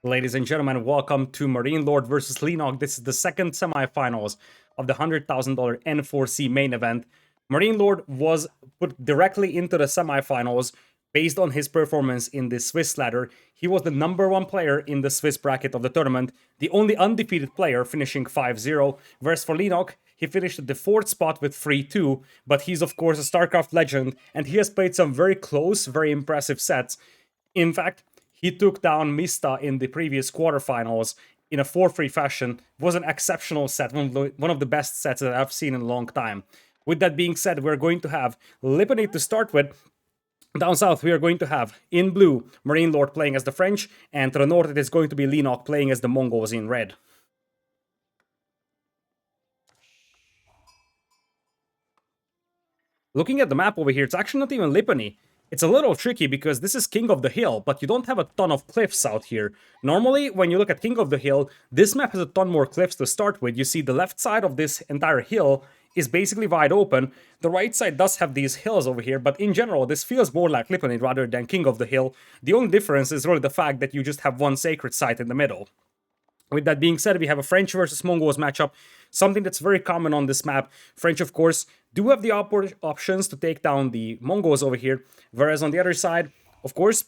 Ladies and gentlemen, welcome to MarineLorD versus Leenock. This is the second semifinals of the $100,000 N4C main event. MarineLorD was put directly into the semifinals based on his performance in the Swiss ladder. He was the #1 player in the Swiss bracket of the tournament, the only undefeated player, finishing 5-0. Whereas for Leenock, he finished at the 4th spot with 3-2, but he's of course a StarCraft legend, and he has played some very close, very impressive sets. In fact, he took down TheMista in the previous quarterfinals in a 4-3 fashion. It was an exceptional set, one of the best sets that I've seen in a long time. With that being said, we're going to have Lipany to start with. Down south, we are going to have, in blue, MarineLorD playing as the French, and to the north, it is going to be Leenock playing as the Mongols in red. Looking at the map over here, it's actually not even Lipany. It's a little tricky because this is King of the Hill, but you don't have a ton of cliffs out here. Normally, when you look at King of the Hill, this map has a ton more cliffs to start with. You see the left side of this entire hill is basically wide open. The right side does have these hills over here, but in general, this feels more like Lipany rather than King of the Hill. The only difference is really the fact that you just have one sacred site in the middle. With that being said, we have a French versus Mongols matchup, something that's very common on this map. French, of course, do have the options to take down the Mongols over here, whereas on the other side, of course,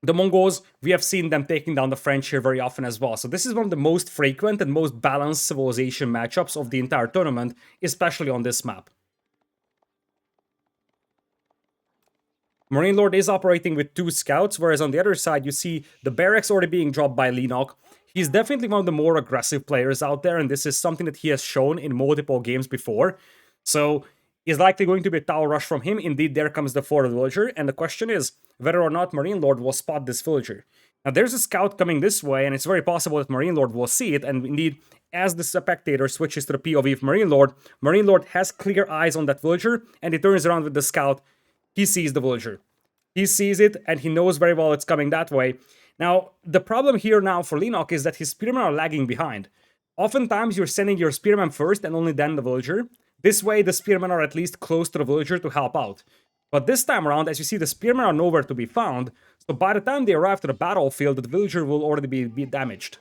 the Mongols, we have seen them taking down the French here very often as well. So this is one of the most frequent and most balanced civilization matchups of the entire tournament, especially on this map. MarineLorD is operating with 2 scouts, whereas on the other side, you see the barracks already being dropped by Leenock. He's definitely one of the more aggressive players out there, and this is something that he has shown in multiple games before. So, is likely going to be a tower rush from him. Indeed, there comes the 4th villager, and the question is whether or not MarineLorD will spot this villager. Now, there's a scout coming this way, and it's very possible that MarineLorD will see it, and indeed, as the spectator switches to the POV of MarineLorD has clear eyes on that villager, and he turns around with the scout. He sees the villager. He sees it, and he knows very well it's coming that way. Now, the problem here now for Leenock is that his spearmen are lagging behind. Oftentimes, you're sending your spearmen first and only then the villager. This way, the spearmen are at least close to the villager to help out. But this time around, as you see, the spearmen are nowhere to be found, so by the time they arrive to the battlefield, the villager will already be damaged.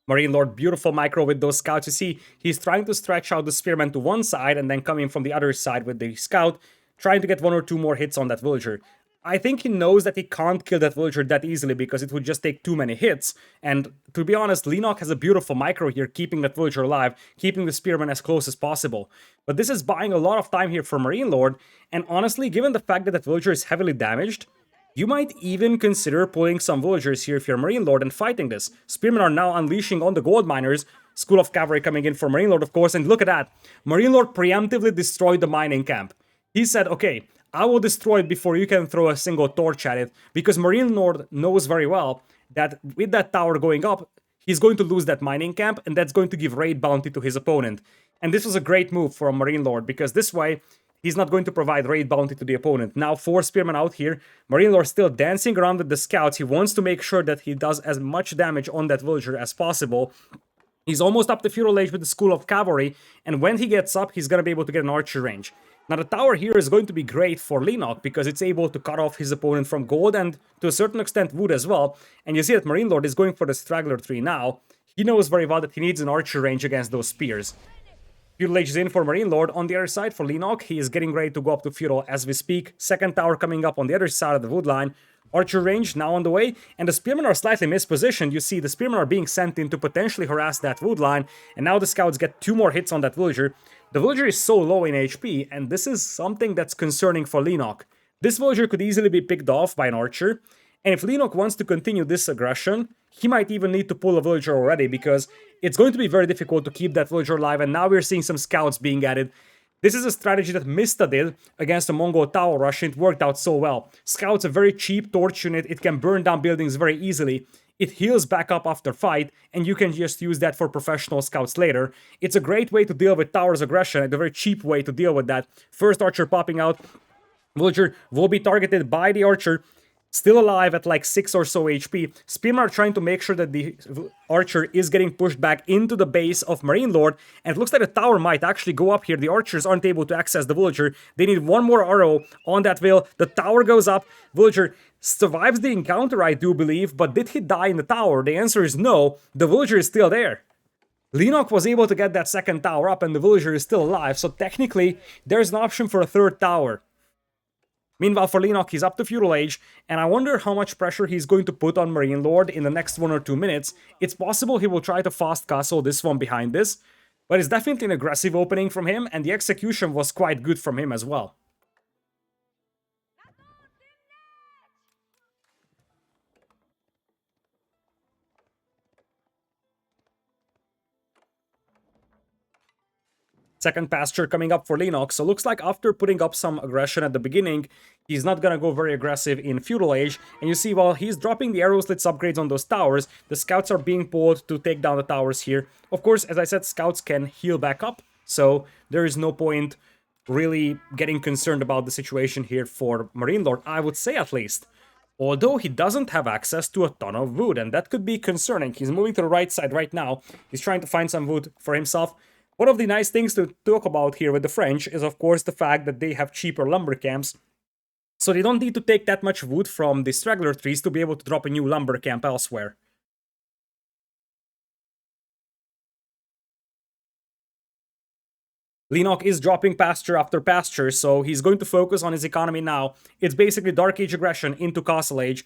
MarineLorD, beautiful micro with those scouts. You see, he's trying to stretch out the spearman to one side and then coming from the other side with the scout, trying to get 1 or 2 more hits on that villager. I think he knows that he can't kill that villager that easily because it would just take too many hits. And to be honest, Leenock has a beautiful micro here, keeping that villager alive, keeping the spearman as close as possible. But this is buying a lot of time here for MarineLorD, and honestly, given the fact that that villager is heavily damaged, you might even consider pulling some villagers here if you're MarineLorD and fighting this. Spearmen are now unleashing on the gold miners. School of Cavalry coming in for MarineLorD, of course, and look at that. MarineLorD preemptively destroyed the mining camp. He said, okay, I will destroy it before you can throw a single torch at it, because MarineLorD knows very well that with that tower going up, he's going to lose that mining camp, and that's going to give raid bounty to his opponent. And this was a great move for MarineLorD, because this way, he's not going to provide raid bounty to the opponent. Now 4 spearmen out here. MarineLorD still dancing around with the scouts. He wants to make sure that he does as much damage on that villager as possible. He's almost up to feudal age with the School of Cavalry, and when he gets up, he's going to be able to get an archer range. Now the tower here is going to be great for Leenock because it's able to cut off his opponent from gold and to a certain extent wood as well. And you see that MarineLorD is going for the straggler tree now. He knows very well that he needs an archer range against those spears. Feudal Age is in for MarineLorD. On the other side, for Leenock, he is getting ready to go up to Feudal as we speak. Second tower coming up on the other side of the wood line. Archer range now on the way, and the spearmen are slightly mispositioned. You see, the spearmen are being sent in to potentially harass that wood line, and now the scouts get 2 more hits on that villager. The villager is so low in HP, and this is something that's concerning for Leenock. This villager could easily be picked off by an archer, and if Leenock wants to continue this aggression, he might even need to pull a villager already, because it's going to be very difficult to keep that villager alive, and now we're seeing some scouts being added. This is a strategy that TheMista did against the Mongol tower rush, and it worked out so well. Scout's a very cheap torch unit, it can burn down buildings very easily. It heals back up after fight, and you can just use that for professional scouts later. It's a great way to deal with tower's aggression, and a very cheap way to deal with that. First archer popping out, villager will be targeted by the archer. Still alive at like 6 or so HP. Spearmen are trying to make sure that the archer is getting pushed back into the base of MarineLorD, and it looks like the tower might actually go up here. The archers aren't able to access the villager. They need one more arrow on that veil. The tower goes up. Villager survives the encounter, I do believe, but did he die in the tower? The answer is no. The villager is still there. Leenock was able to get that second tower up, and the villager is still alive, so technically there's an option for a third tower. Meanwhile, for Leenock, he's up to Feudal Age, and I wonder how much pressure he's going to put on MarineLorD in the next 1 or 2 minutes. It's possible he will try to fast castle this one behind this, but it's definitely an aggressive opening from him, and the execution was quite good from him as well. Second pasture coming up for Leenock, so looks like after putting up some aggression at the beginning, he's not gonna go very aggressive in Feudal Age, and you see while he's dropping the arrow slits upgrades on those towers, the scouts are being pulled to take down the towers here. Of course, as I said, scouts can heal back up, so there is no point really getting concerned about the situation here for MarineLorD, I would say at least. Although he doesn't have access to a ton of wood, and that could be concerning. He's moving to the right side right now, he's trying to find some wood for himself. One of the nice things to talk about here with the French is, of course, the fact that they have cheaper lumber camps. So they don't need to take that much wood from the straggler trees to be able to drop a new lumber camp elsewhere. Leenock is dropping pasture after pasture, so he's going to focus on his economy now. It's basically Dark Age aggression into Castle Age.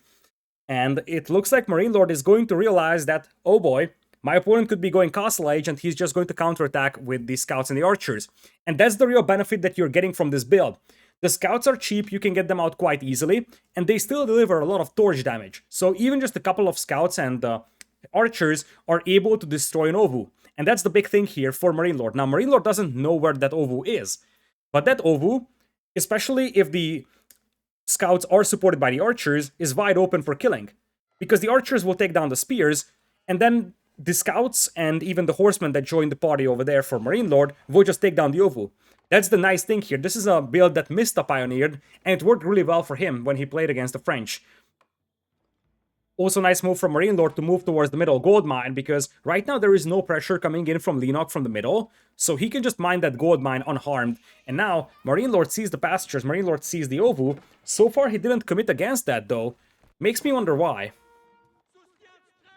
And it looks like MarineLorD is going to realize that, oh boy, my opponent could be going Castle Age and he's just going to counterattack with the scouts and the archers. And that's the real benefit that you're getting from this build. The scouts are cheap, you can get them out quite easily, and they still deliver a lot of torch damage. So even just a couple of scouts and archers are able to destroy an Ovu. And that's the big thing here for MarineLorD. Now, MarineLorD doesn't know where that Ovu is, but that Ovu, especially if the scouts are supported by the archers, is wide open for killing. Because the archers will take down the spears, and then the scouts and even the horsemen that joined the party over there for MarineLorD will just take down the Ovu. That's the nice thing here. This is a build that MarineLorD pioneered, and it worked really well for him when he played against the French. Also nice move from MarineLorD to move towards the middle gold mine, because right now there is no pressure coming in from Leenock from the middle, so he can just mine that gold mine unharmed. And now MarineLorD sees the pastures, MarineLorD sees the Ovu. So far he didn't commit against that though. Makes me wonder why.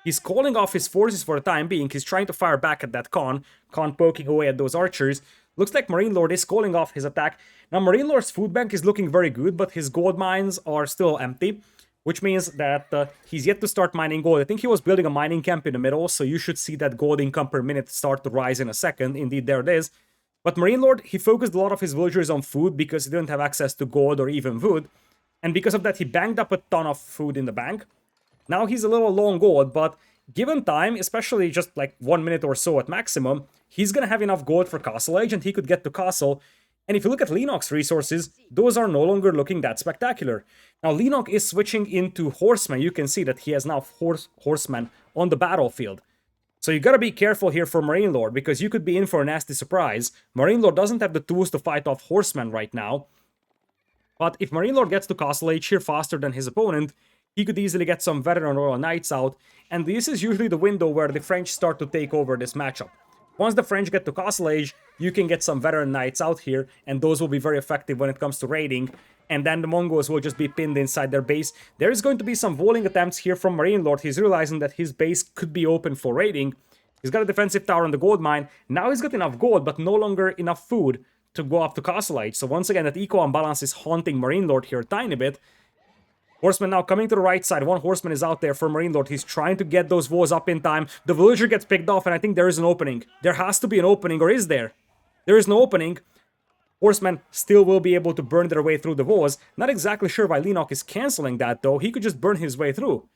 He's calling off his forces for the time being. He's trying to fire back at that Khan poking away at those archers. Looks like MarineLorD is calling off his attack. Now MarineLorD's food bank is looking very good, but his gold mines are still empty, which means that he's yet to start mining gold. I think he was building a mining camp in the middle, so you should see that gold income per minute start to rise in a second. Indeed, there it is. But MarineLorD, he focused a lot of his villagers on food because he didn't have access to gold or even wood. And because of that, he banked up a ton of food in the bank. Now he's a little low on gold, but given time, especially just like 1 minute or so at maximum, he's gonna have enough gold for Castle Age and he could get to Castle. And if you look at Leenock's resources, those are no longer looking that spectacular. Now Leenock is switching into horsemen. You can see that he has now horsemen on the battlefield. So you gotta be careful here for MarineLorD, because you could be in for a nasty surprise. MarineLorD doesn't have the tools to fight off horsemen right now. But if MarineLorD gets to Castle Age here faster than his opponent, he could easily get some veteran Royal Knights out, and this is usually the window where the French start to take over this matchup. Once the French get to Castle Age, you can get some veteran Knights out here, and those will be very effective when it comes to raiding, and then the Mongols will just be pinned inside their base. There is going to be some walling attempts here from MarineLorD. He's realizing that his base could be open for raiding. He's got a defensive tower on the gold mine. Now he's got enough gold, but no longer enough food to go up to Castle Age. So once again, that eco imbalance is haunting MarineLorD here a tiny bit. Horseman now coming to the right side. One horseman is out there for MarineLorD. He's trying to get those walls up in time. The villager gets picked off, and I think there is an opening. There has to be an opening, or is there? There is no opening. Horsemen still will be able to burn their way through the walls. Not exactly sure why Leenock is canceling that, though. He could just burn his way through.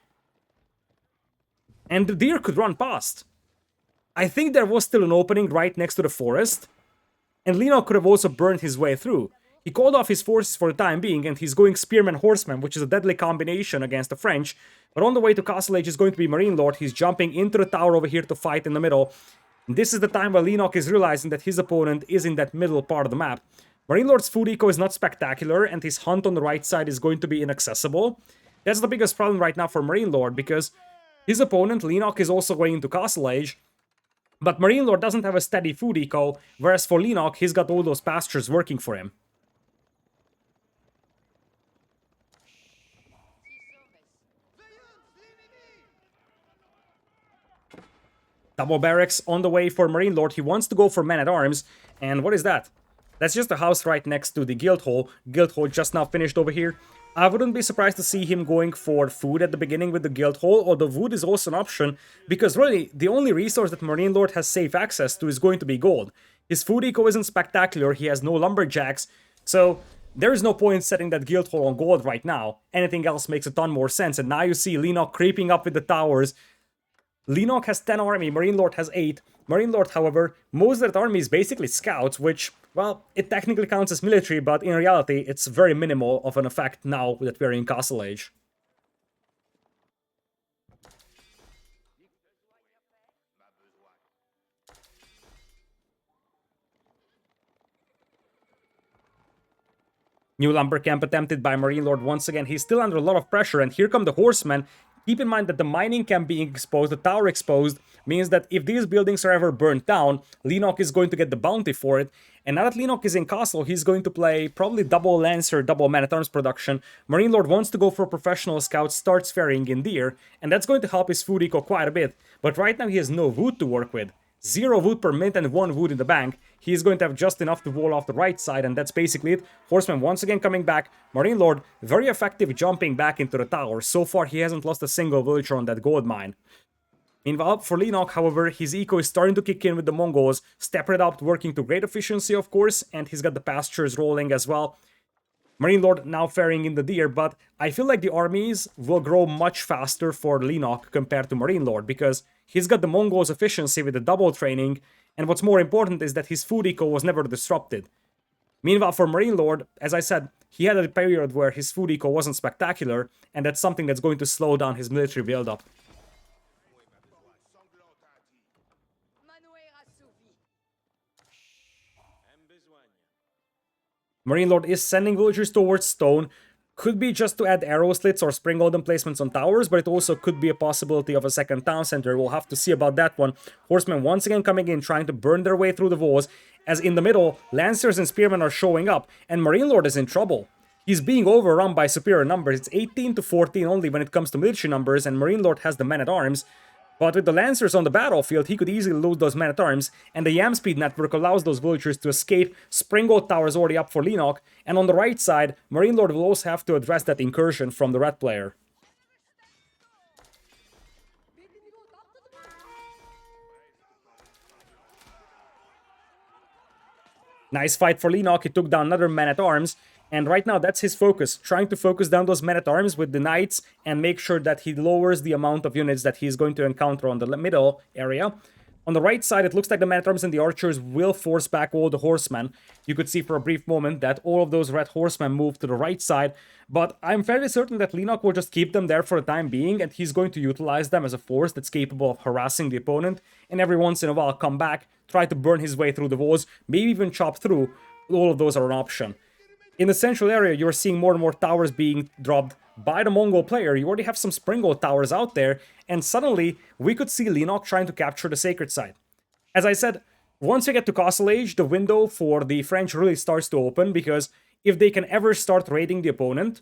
And the deer could run past. I think there was still an opening right next to the forest, and Leenock could have also burned his way through. He called off his forces for the time being, and he's going Spearman Horseman, which is a deadly combination against the French. But on the way to Castle Age is going to be MarineLorD. He's jumping into the tower over here to fight in the middle. And this is the time where Leenock is realizing that his opponent is in that middle part of the map. MarineLorD's food eco is not spectacular, and his hunt on the right side is going to be inaccessible. That's the biggest problem right now for MarineLorD, because his opponent, Leenock, is also going into Castle Age, but MarineLorD doesn't have a steady food eco, whereas for Leenock, he's got all those pastures working for him. Double barracks on the way for MarineLorD. He wants to go for men-at-arms, and what is that? That's just a house right next to the Guildhall. Guildhall just now finished over here. I wouldn't be surprised to see him going for food at the beginning with the Guildhall, although wood is also an option, because really, the only resource that MarineLorD has safe access to is going to be gold. His food eco isn't spectacular, he has no lumberjacks, so there is no point setting that Guildhall on gold right now. Anything else makes a ton more sense, and now you see Leenock creeping up with the towers. Leenock has 10 army, MarineLorD has 8. MarineLorD, however, most of that army is basically scouts, which, well, it technically counts as military, but in reality, it's very minimal of an effect now that we're in Castle Age. New lumber camp attempted by MarineLorD once again. He's still under a lot of pressure, and here come the horsemen. Keep in mind that the mining camp being exposed, the tower exposed, means that if these buildings are ever burnt down, Leenock is going to get the bounty for it. And now that Leenock is in castle, he's going to play probably double Lancer, double man-at-arms production. MarineLorD wants to go for professional scout, starts ferrying in deer, and that's going to help his food eco quite a bit. But right now he has no wood to work with. 0 wood per minute and 1 wood in the bank. He's going to have just enough to wall off the right side, and that's basically it. Horseman once again coming back. MarineLorD, very effective jumping back into the tower. So far, he hasn't lost a single villager on that gold mine. Meanwhile, for Leenock, however, his eco is starting to kick in with the Mongols. Steppered up, working to great efficiency, of course, and he's got the pastures rolling as well. MarineLorD now ferrying in the deer, but I feel like the armies will grow much faster for Leenock compared to MarineLorD, because he's got the Mongols' efficiency with the double training, and what's more important is that his food eco was never disrupted. Meanwhile, for MarineLorD, as I said, he had a period where his food eco wasn't spectacular, and that's something that's going to slow down his military build-up. MarineLorD is sending villagers towards stone. Could be just to add arrow slits or spring golden placements on towers, but it also could be a possibility of a second town center. We'll have to see about that one. Horsemen once again coming in, trying to burn their way through the walls, as in the middle, Lancers and Spearmen are showing up, and MarineLorD is in trouble. He's being overrun by superior numbers. It's 18 to 14 only when it comes to military numbers, and MarineLorD has the men-at-arms. But with the Lancers on the battlefield, he could easily lose those men-at-arms, and the Yam Speed network allows those villagers to escape. Springald Tower is already up for Leenock, and on the right side, MarineLorD will also have to address that incursion from the red player. Nice fight for Leenock, he took down another man-at-arms, and right now that's his focus, trying to focus down those men-at-arms with the knights and make sure that he lowers the amount of units that he's going to encounter on the middle area. On the right side, it looks like the men-at-arms and the archers will force back all the horsemen. You could see for a brief moment that all of those red horsemen moved to the right side, but I'm fairly certain that Leenock will just keep them there for the time being, and he's going to utilize them as a force that's capable of harassing the opponent, and every once in a while come back, try to burn his way through the walls, maybe even chop through. All of those are an option. In the central area, you're seeing more and more towers being dropped by the Mongol player. You already have some Springald towers out there, and suddenly we could see Leenock trying to capture the sacred site. As I said, once we get to Castle Age, the window for the French really starts to open, because if they can ever start raiding the opponent,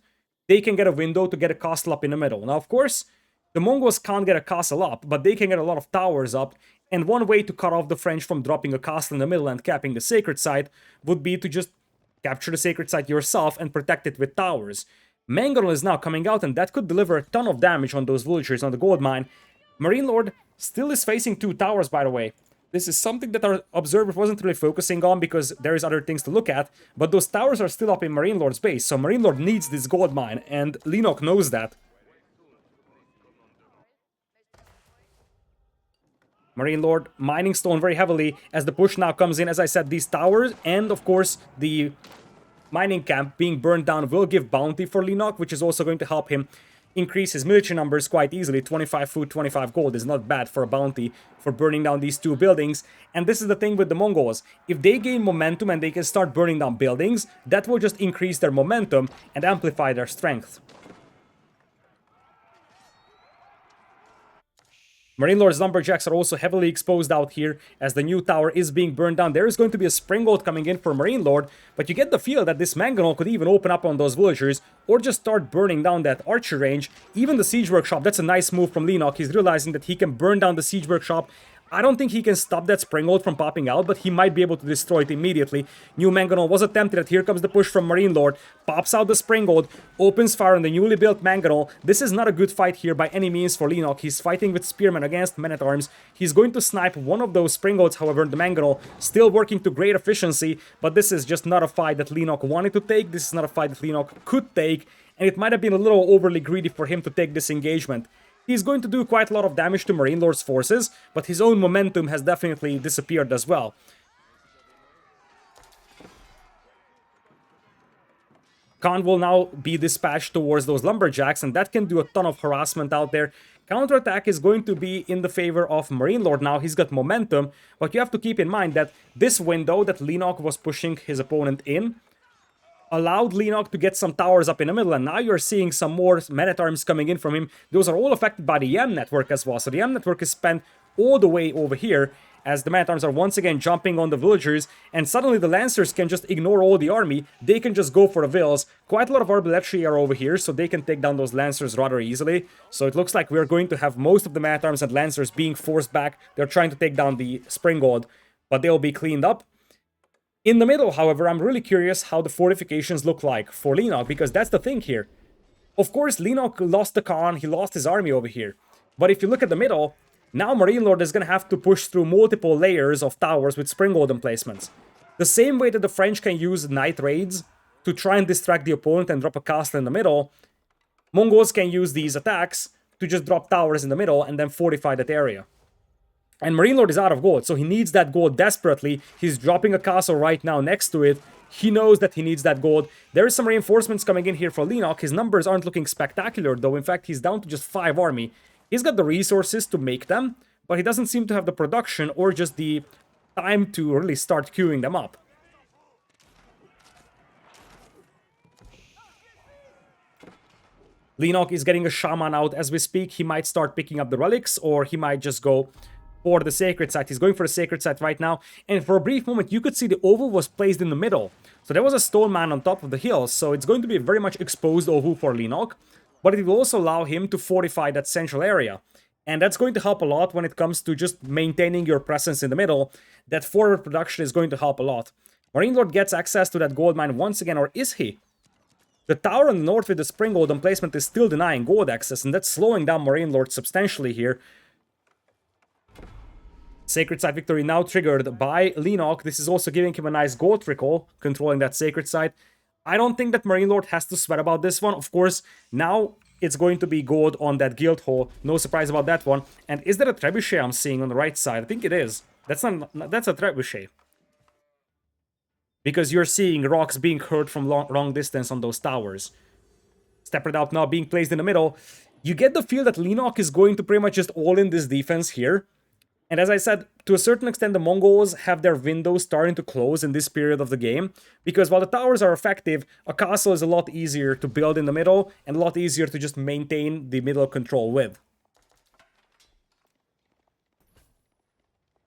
they can get a window to get a castle up in the middle. Now, of course, the Mongols can't get a castle up, but they can get a lot of towers up, and one way to cut off the French from dropping a castle in the middle and capping the sacred site would be to just capture the sacred site yourself and protect it with towers. Mangonel is now coming out, and that could deliver a ton of damage on those villagers on the gold mine. MarineLorD still is facing 2 towers, by the way. This is something that our observer wasn't really focusing on because there is other things to look at, but those towers are still up in MarineLorD's base, so MarineLorD needs this gold mine, and Leenock knows that. MarineLorD mining stone very heavily as the push now comes in. As I said, these towers and, of course, the mining camp being burned down will give bounty for Leenock, which is also going to help him increase his military numbers quite easily. 25 food, 25 gold is not bad for a bounty for burning down these 2 buildings. And this is the thing with the Mongols. If they gain momentum and they can start burning down buildings, that will just increase their momentum and amplify their strength. MarineLorD's Lumberjacks are also heavily exposed out here as the new tower is being burned down. There is going to be a Springbolt coming in for MarineLorD, but you get the feel that this Mangonel could even open up on those villagers or just start burning down that archer range. Even the Siege Workshop, that's a nice move from Leenock. He's realizing that he can burn down the Siege Workshop. I don't think he can stop that Springbolt from popping out, but he might be able to destroy it immediately. New Mangonel was attempted. Here comes the push from MarineLorD. Pops out the Springbolt, opens fire on the newly built Mangonel. This is not a good fight here by any means for Leenock. He's fighting with Spearmen against Men-at-Arms. He's going to snipe one of those Springbolts, however, the Mangonel still working to great efficiency, but this is just not a fight that Leenock wanted to take. This is not a fight that Leenock could take, and it might have been a little overly greedy for him to take this engagement. He's going to do quite a lot of damage to MarineLorD's forces, but his own momentum has definitely disappeared as well. Khan will now be dispatched towards those Lumberjacks, and that can do a ton of harassment out there. Counterattack is going to be in the favor of MarineLorD now. He's got momentum, but you have to keep in mind that this window that Leenock was pushing his opponent in allowed Leenock to get some towers up in the middle, and now you're seeing some more Men-at-Arms coming in from him. Those are all affected by the M network as well, so the M network is spent all the way over here, as the Men-at-Arms are once again jumping on the villagers, and suddenly the Lancers can just ignore all the army. They can just go for the vills. Quite a lot of arbaletieri are over here, so they can take down those Lancers rather easily. So it looks like we're going to have most of the Men-at-Arms and Lancers being forced back. They're trying to take down the Springbolt, but they'll be cleaned up. In the middle, however, I'm really curious how the fortifications look like for Leenock, because that's the thing here. Of course, Leenock lost the Khan, he lost his army over here. But if you look at the middle, now MarineLorD is going to have to push through multiple layers of towers with Springbolt emplacements. The same way that the French can use night raids to try and distract the opponent and drop a castle in the middle, Mongols can use these attacks to just drop towers in the middle and then fortify that area. And MarineLorD is out of gold, so he needs that gold desperately. He's dropping a castle right now next to it. He knows that he needs that gold. There is some reinforcements coming in here for Leenock. His numbers aren't looking spectacular, though. In fact, he's down to just 5 army. He's got the resources to make them, but he doesn't seem to have the production or just the time to really start queuing them up. Leenock is getting a shaman out as we speak. He might start picking up the relics, or he might just go for the sacred site. He's going for the sacred site right now, and for a brief moment you could see the oval was placed in the middle. So there was a stone man on top of the hill, so it's going to be a very much exposed oval for Leenock, but it will also allow him to fortify that central area. And that's going to help a lot when it comes to just maintaining your presence in the middle. That forward production is going to help a lot. MarineLorD gets access to that gold mine once again, or is he? The tower on the north with the Springbolt emplacement is still denying gold access, and that's slowing down MarineLorD substantially here. Sacred Site victory now triggered by Leenock. This is also giving him a nice gold trickle, controlling that Sacred Site. I don't think that MarineLorD has to sweat about this one. Of course, now it's going to be gold on that guild hall. No surprise about that one. And is that a trebuchet I'm seeing on the right side? I think it is. That's a trebuchet. Because you're seeing rocks being hurled from long distance on those towers. Steppered out now being placed in the middle. You get the feel that Leenock is going to pretty much just all in this defense here. And as I said, to a certain extent, the Mongols have their windows starting to close in this period of the game, because while the towers are effective, a castle is a lot easier to build in the middle, and a lot easier to just maintain the middle control with.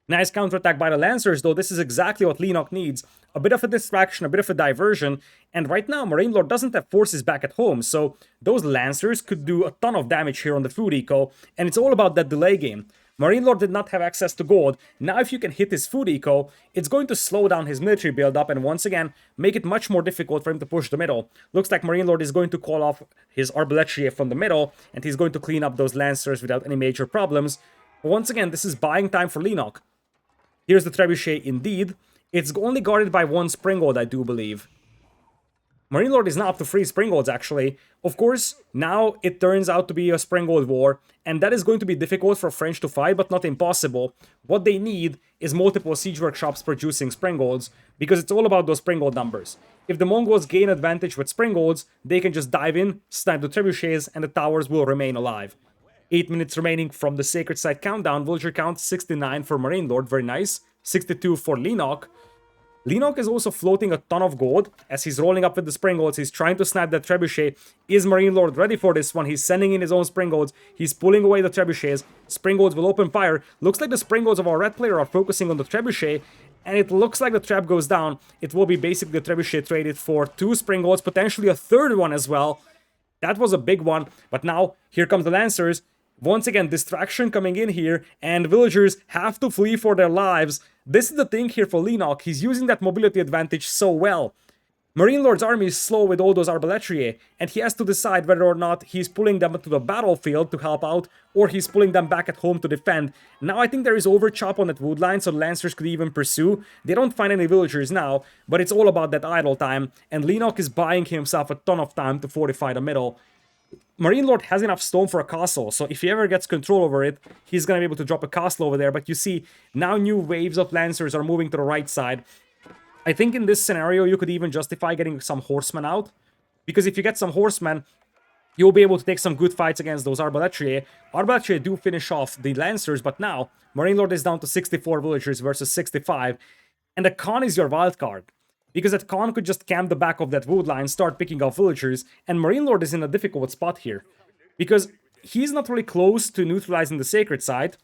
Nice counterattack by the Lancers, though. This is exactly what Leenock needs. A bit of a distraction, a bit of a diversion, and right now MarineLorD doesn't have forces back at home, so those Lancers could do a ton of damage here on the food eco, and it's all about that delay game. MarineLorD did not have access to gold. Now if you can hit his food eco, it's going to slow down his military build-up and once again make it much more difficult for him to push the middle. Looks like MarineLorD is going to call off his arbaletieri from the middle, and he's going to clean up those Lancers without any major problems. But once again, this is buying time for Leenock. Here's the trebuchet indeed. It's only guarded by 1 Springbolt, I do believe. MarineLorD is now up to 3 Springbolts, actually. Of course, now it turns out to be a Springbolt war, and that is going to be difficult for French to fight, but not impossible. What they need is multiple siege workshops producing Springbolts, because it's all about those Springbolt numbers. If the Mongols gain advantage with Springbolts, they can just dive in, snipe the trebuchets, and the towers will remain alive. 8 minutes remaining from the Sacred Site countdown. Villager count 69 for MarineLorD, very nice. 62 for Leenock. Leenock is also floating a ton of gold as he's rolling up with the Springolds. He's trying to snipe that Trebuchet. Is MarineLorD ready for this one? He's sending in his own Springolds. He's pulling away the Trebuchets. Springolds will open fire. Looks like the Springolds of our red player are focusing on the Trebuchet. And it looks like the trap goes down. It will be basically the Trebuchet traded for 2 Springolds, potentially a third one as well. That was a big one. But now, here comes the Lancers. Once again, distraction coming in here, and villagers have to flee for their lives. This is the thing here for Leenock. He's using that mobility advantage so well. MarineLorD's army is slow with all those Arbaletrier, and he has to decide whether or not he's pulling them to the battlefield to help out, or he's pulling them back at home to defend. Now I think there is overchop on that wood line, so the Lancers could even pursue. They don't find any villagers now, but it's all about that idle time, and Leenock is buying himself a ton of time to fortify the middle. MarineLorD has enough stone for a castle, so if he ever gets control over it, he's gonna be able to drop a castle over there. But you see, now new waves of Lancers are moving to the right side. I think in this scenario, you could even justify getting some horsemen out, because if you get some horsemen, you'll be able to take some good fights against those Arbaletrier. Arbaletrier do finish off the Lancers, but now MarineLorD is down to 64 villagers versus 65, and the Khan is your wild card. Because that Khan could just camp the back of that wood line, start picking off villagers, and MarineLorD is in a difficult spot here. Because he's not really close to neutralizing the sacred side,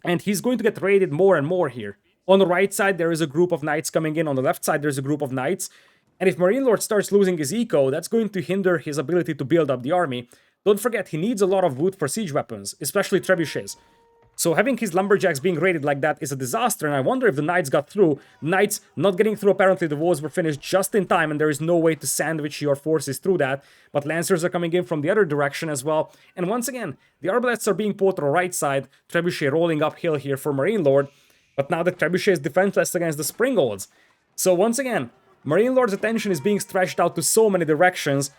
and he's going to get raided more and more here. On the right side, there is a group of knights coming in. On the left side, there's a group of knights. And if MarineLorD starts losing his eco, that's going to hinder his ability to build up the army. Don't forget, he needs a lot of wood for siege weapons, especially trebuchets. So having his lumberjacks being raided like that is a disaster, and I wonder if the knights got through. Knights not getting through, apparently the walls were finished just in time, and there is no way to sandwich your forces through that. But Lancers are coming in from the other direction as well. And once again, the Arbalests are being pulled to the right side. Trebuchet rolling uphill here for MarineLorD. But now the Trebuchet is defenseless against the Springolds. So once again, MarineLorD's attention is being stretched out to so many directions.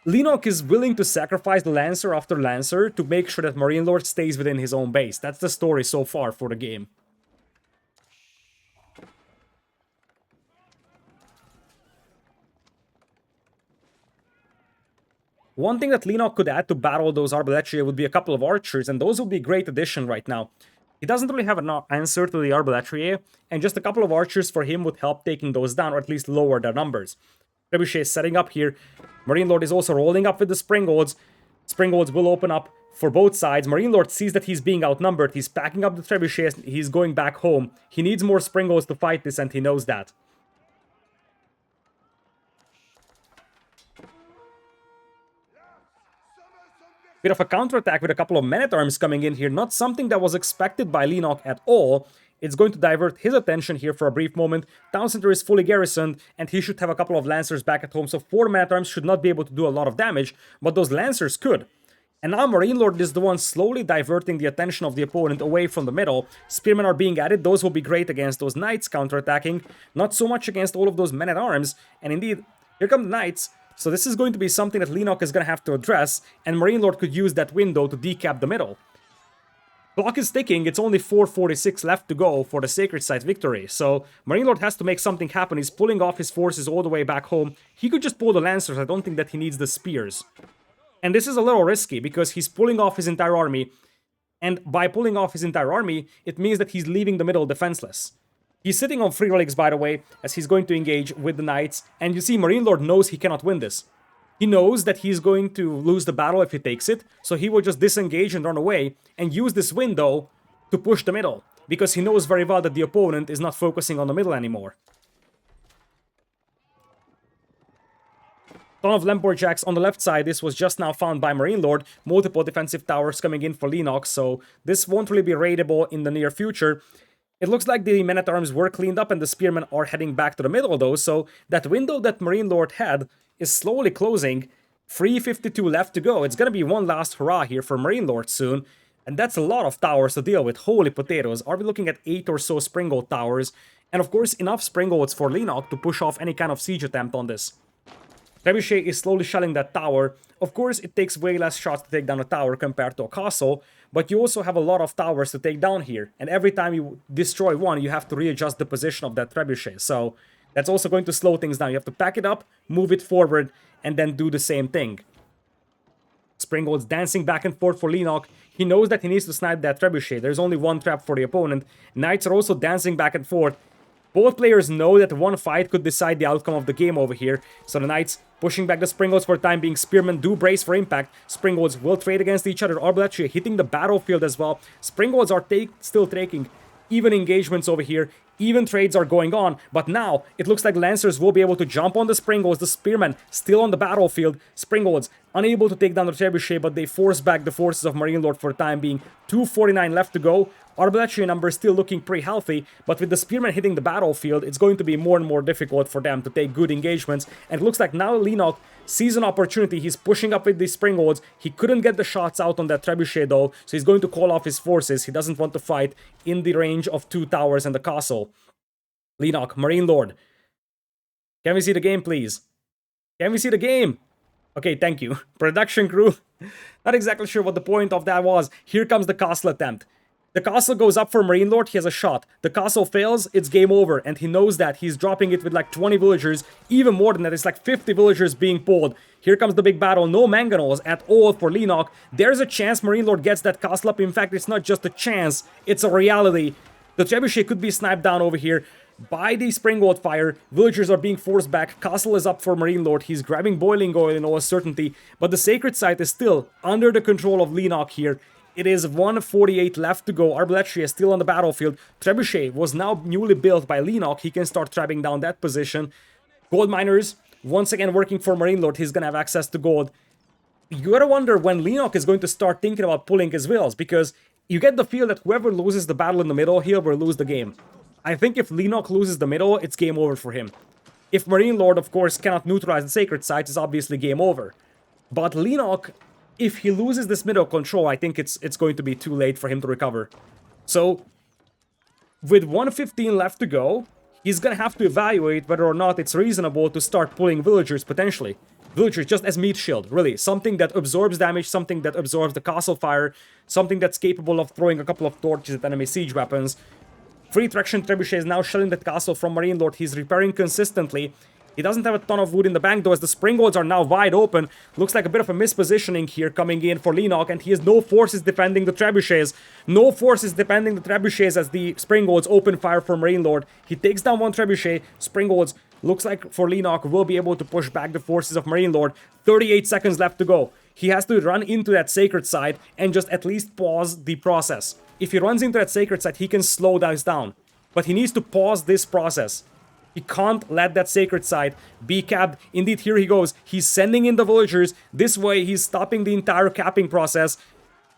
Leenock is willing to sacrifice the Lancer after Lancer to make sure that MarineLorD stays within his own base. That's the story so far for the game. One thing that Leenock could add to battle those Arbaletrier would be a couple of archers, and those would be a great addition right now. He doesn't really have an answer to the Arbaletrier, and just a couple of archers for him would help taking those down, or at least lower their numbers. Trebuchet is setting up here. MarineLorD is also rolling up with the Springolds. Springolds will open up for both sides. MarineLorD sees that he's being outnumbered. He's packing up the Trebuchets. He's going back home. He needs more Springolds to fight this, and he knows that. Bit of a counterattack with a couple of men-at-arms coming in here. Not something that was expected by Leenock at all. It's going to divert his attention here for a brief moment. Town center is fully garrisoned, and he should have a couple of Lancers back at home, so 4 men-at-arms should not be able to do a lot of damage, but those Lancers could. And now MarineLorD is the one slowly diverting the attention of the opponent away from the middle. Spearmen are being added. Those will be great against those Knights counterattacking. Not so much against all of those men-at-arms. And indeed, here come the Knights. So this is going to be something that Leenock is going to have to address, and MarineLorD could use that window to decap the middle. Clock is ticking, it's only 4:46 left to go for the Sacred Site victory, so MarineLorD has to make something happen. He's pulling off his forces all the way back home. He could just pull the Lancers, I don't think that he needs the Spears. And this is a little risky, because he's pulling off his entire army, and by pulling off his entire army, it means that he's leaving the middle defenseless. He's sitting on 3 relics, by the way, as he's going to engage with the Knights, and you see MarineLorD knows he cannot win this. He knows that he's going to lose the battle if he takes it, so he will just disengage and run away, and use this window to push the middle, because he knows very well that the opponent is not focusing on the middle anymore. Ton of Lumberjacks on the left side. This was just now found by MarineLorD. Multiple defensive towers coming in for Leenock, so this won't really be raidable in the near future. It looks like the men-at-arms were cleaned up and the spearmen are heading back to the middle though, so that window that MarineLorD had is slowly closing. 3:52 left to go. It's gonna be one last hurrah here for MarineLorD soon, and that's a lot of towers to deal with. Holy potatoes. Are we looking at 8 or so Springgold towers? And of course, enough Springgolds for Leenock to push off any kind of siege attempt on this. Trebuchet is slowly shelling that tower. Of course, it takes way less shots to take down a tower compared to a castle, but you also have a lot of towers to take down here, and every time you destroy one, you have to readjust the position of that Trebuchet, so that's also going to slow things down. You have to pack it up, move it forward, and then do the same thing. Springgold's dancing back and forth for Leenock. He knows that he needs to snipe that Trebuchet. There's only one trap for the opponent. Knights are also dancing back and forth. Both players know that one fight could decide the outcome of the game over here. So the Knights pushing back the Springolds for the time being. Spearmen do brace for impact. Springolds will trade against each other. Arbaletier hitting the battlefield as well. Springolds are still taking even engagements over here. Even trades are going on, but now it looks like Lancers will be able to jump on the Springolds. The Spearmen still on the battlefield. Springolds unable to take down the Trebuchet, but they force back the forces of MarineLorD for the time being. 2:49 left to go. Arbaletier number is still looking pretty healthy, but with the Spearmen hitting the battlefield, it's going to be more and more difficult for them to take good engagements. And it looks like now Leenock sees an opportunity. He's pushing up with the Springolds. He couldn't get the shots out on that Trebuchet though, so he's going to call off his forces. He doesn't want to fight in the range of 2 towers and the castle. Leenock, MarineLorD. Can we see the game, please? Can we see the game? Okay, thank you. Production crew. Not exactly sure what the point of that was. Here comes the castle attempt. The castle goes up for MarineLorD, he has a shot. The castle fails, it's game over, and he knows that. He's dropping it with like 20 villagers, even more than that, it's like 50 villagers being pulled. Here comes the big battle, no mangonels at all for Leenock. There's a chance MarineLorD gets that castle up. In fact, it's not just a chance, it's a reality. The Trebuchet could be sniped down over here by the Springboard fire. Villagers are being forced back. Castle is up for MarineLorD. He's grabbing boiling oil in all certainty, but the sacred site is still under the control of Leenock here. It is 1:48 left to go. Arbaletier is still on the battlefield. Trebuchet was now newly built by Leenock. He can start trapping down that position. Gold miners, once again working for MarineLorD. He's gonna have access to gold. You gotta wonder when Leenock is going to start thinking about pulling his wheels, because you get the feel that whoever loses the battle in the middle, he'll lose the game. I think if Leenock loses the middle, it's game over for him. If MarineLorD, of course, cannot neutralize the sacred site, it's obviously game over. But Leenock, if he loses this middle control, I think it's going to be too late for him to recover. So, with 1:15 left to go, he's gonna have to evaluate whether or not it's reasonable to start pulling villagers, potentially. Villagers just as meat shield, really. Something that absorbs damage, something that absorbs the castle fire, something that's capable of throwing a couple of torches at enemy siege weapons. Free traction Trebuchet is now shelling the castle from MarineLorD. He's repairing consistently. He doesn't have a ton of wood in the bank though, as the Springolds are now wide open. Looks like a bit of a mispositioning here coming in for Leenock, and he has no forces defending the Trebuchets. No forces defending the Trebuchets as the Springolds open fire for MarineLorD. He takes down one Trebuchet. Springolds, looks like for Leenock, will be able to push back the forces of MarineLorD. 38 seconds left to go. He has to run into that sacred site and just at least pause the process. If he runs into that sacred site, he can slow this down. But he needs to pause this process. He can't let that sacred site be capped. Indeed, here he goes. He's sending in the villagers. This way, he's stopping the entire capping process.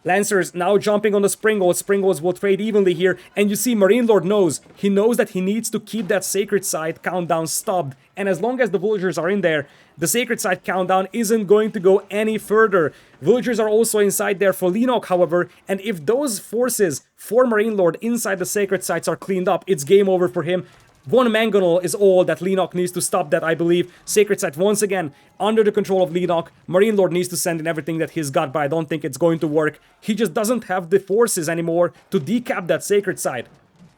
Lancers now jumping on the Springolds. Springolds will trade evenly here. And you see, MarineLorD knows. He knows that he needs to keep that sacred site countdown stopped. And as long as the villagers are in there, the sacred site countdown isn't going to go any further. Villagers are also inside there for Leenock, however. And if those forces for MarineLorD inside the sacred sites are cleaned up, it's game over for him. One mangonel is all that Leenock needs to stop that, I believe. Sacred site once again under the control of Leenock. MarineLorD needs to send in everything that he's got, but I don't think it's going to work. He just doesn't have the forces anymore to decap that sacred site.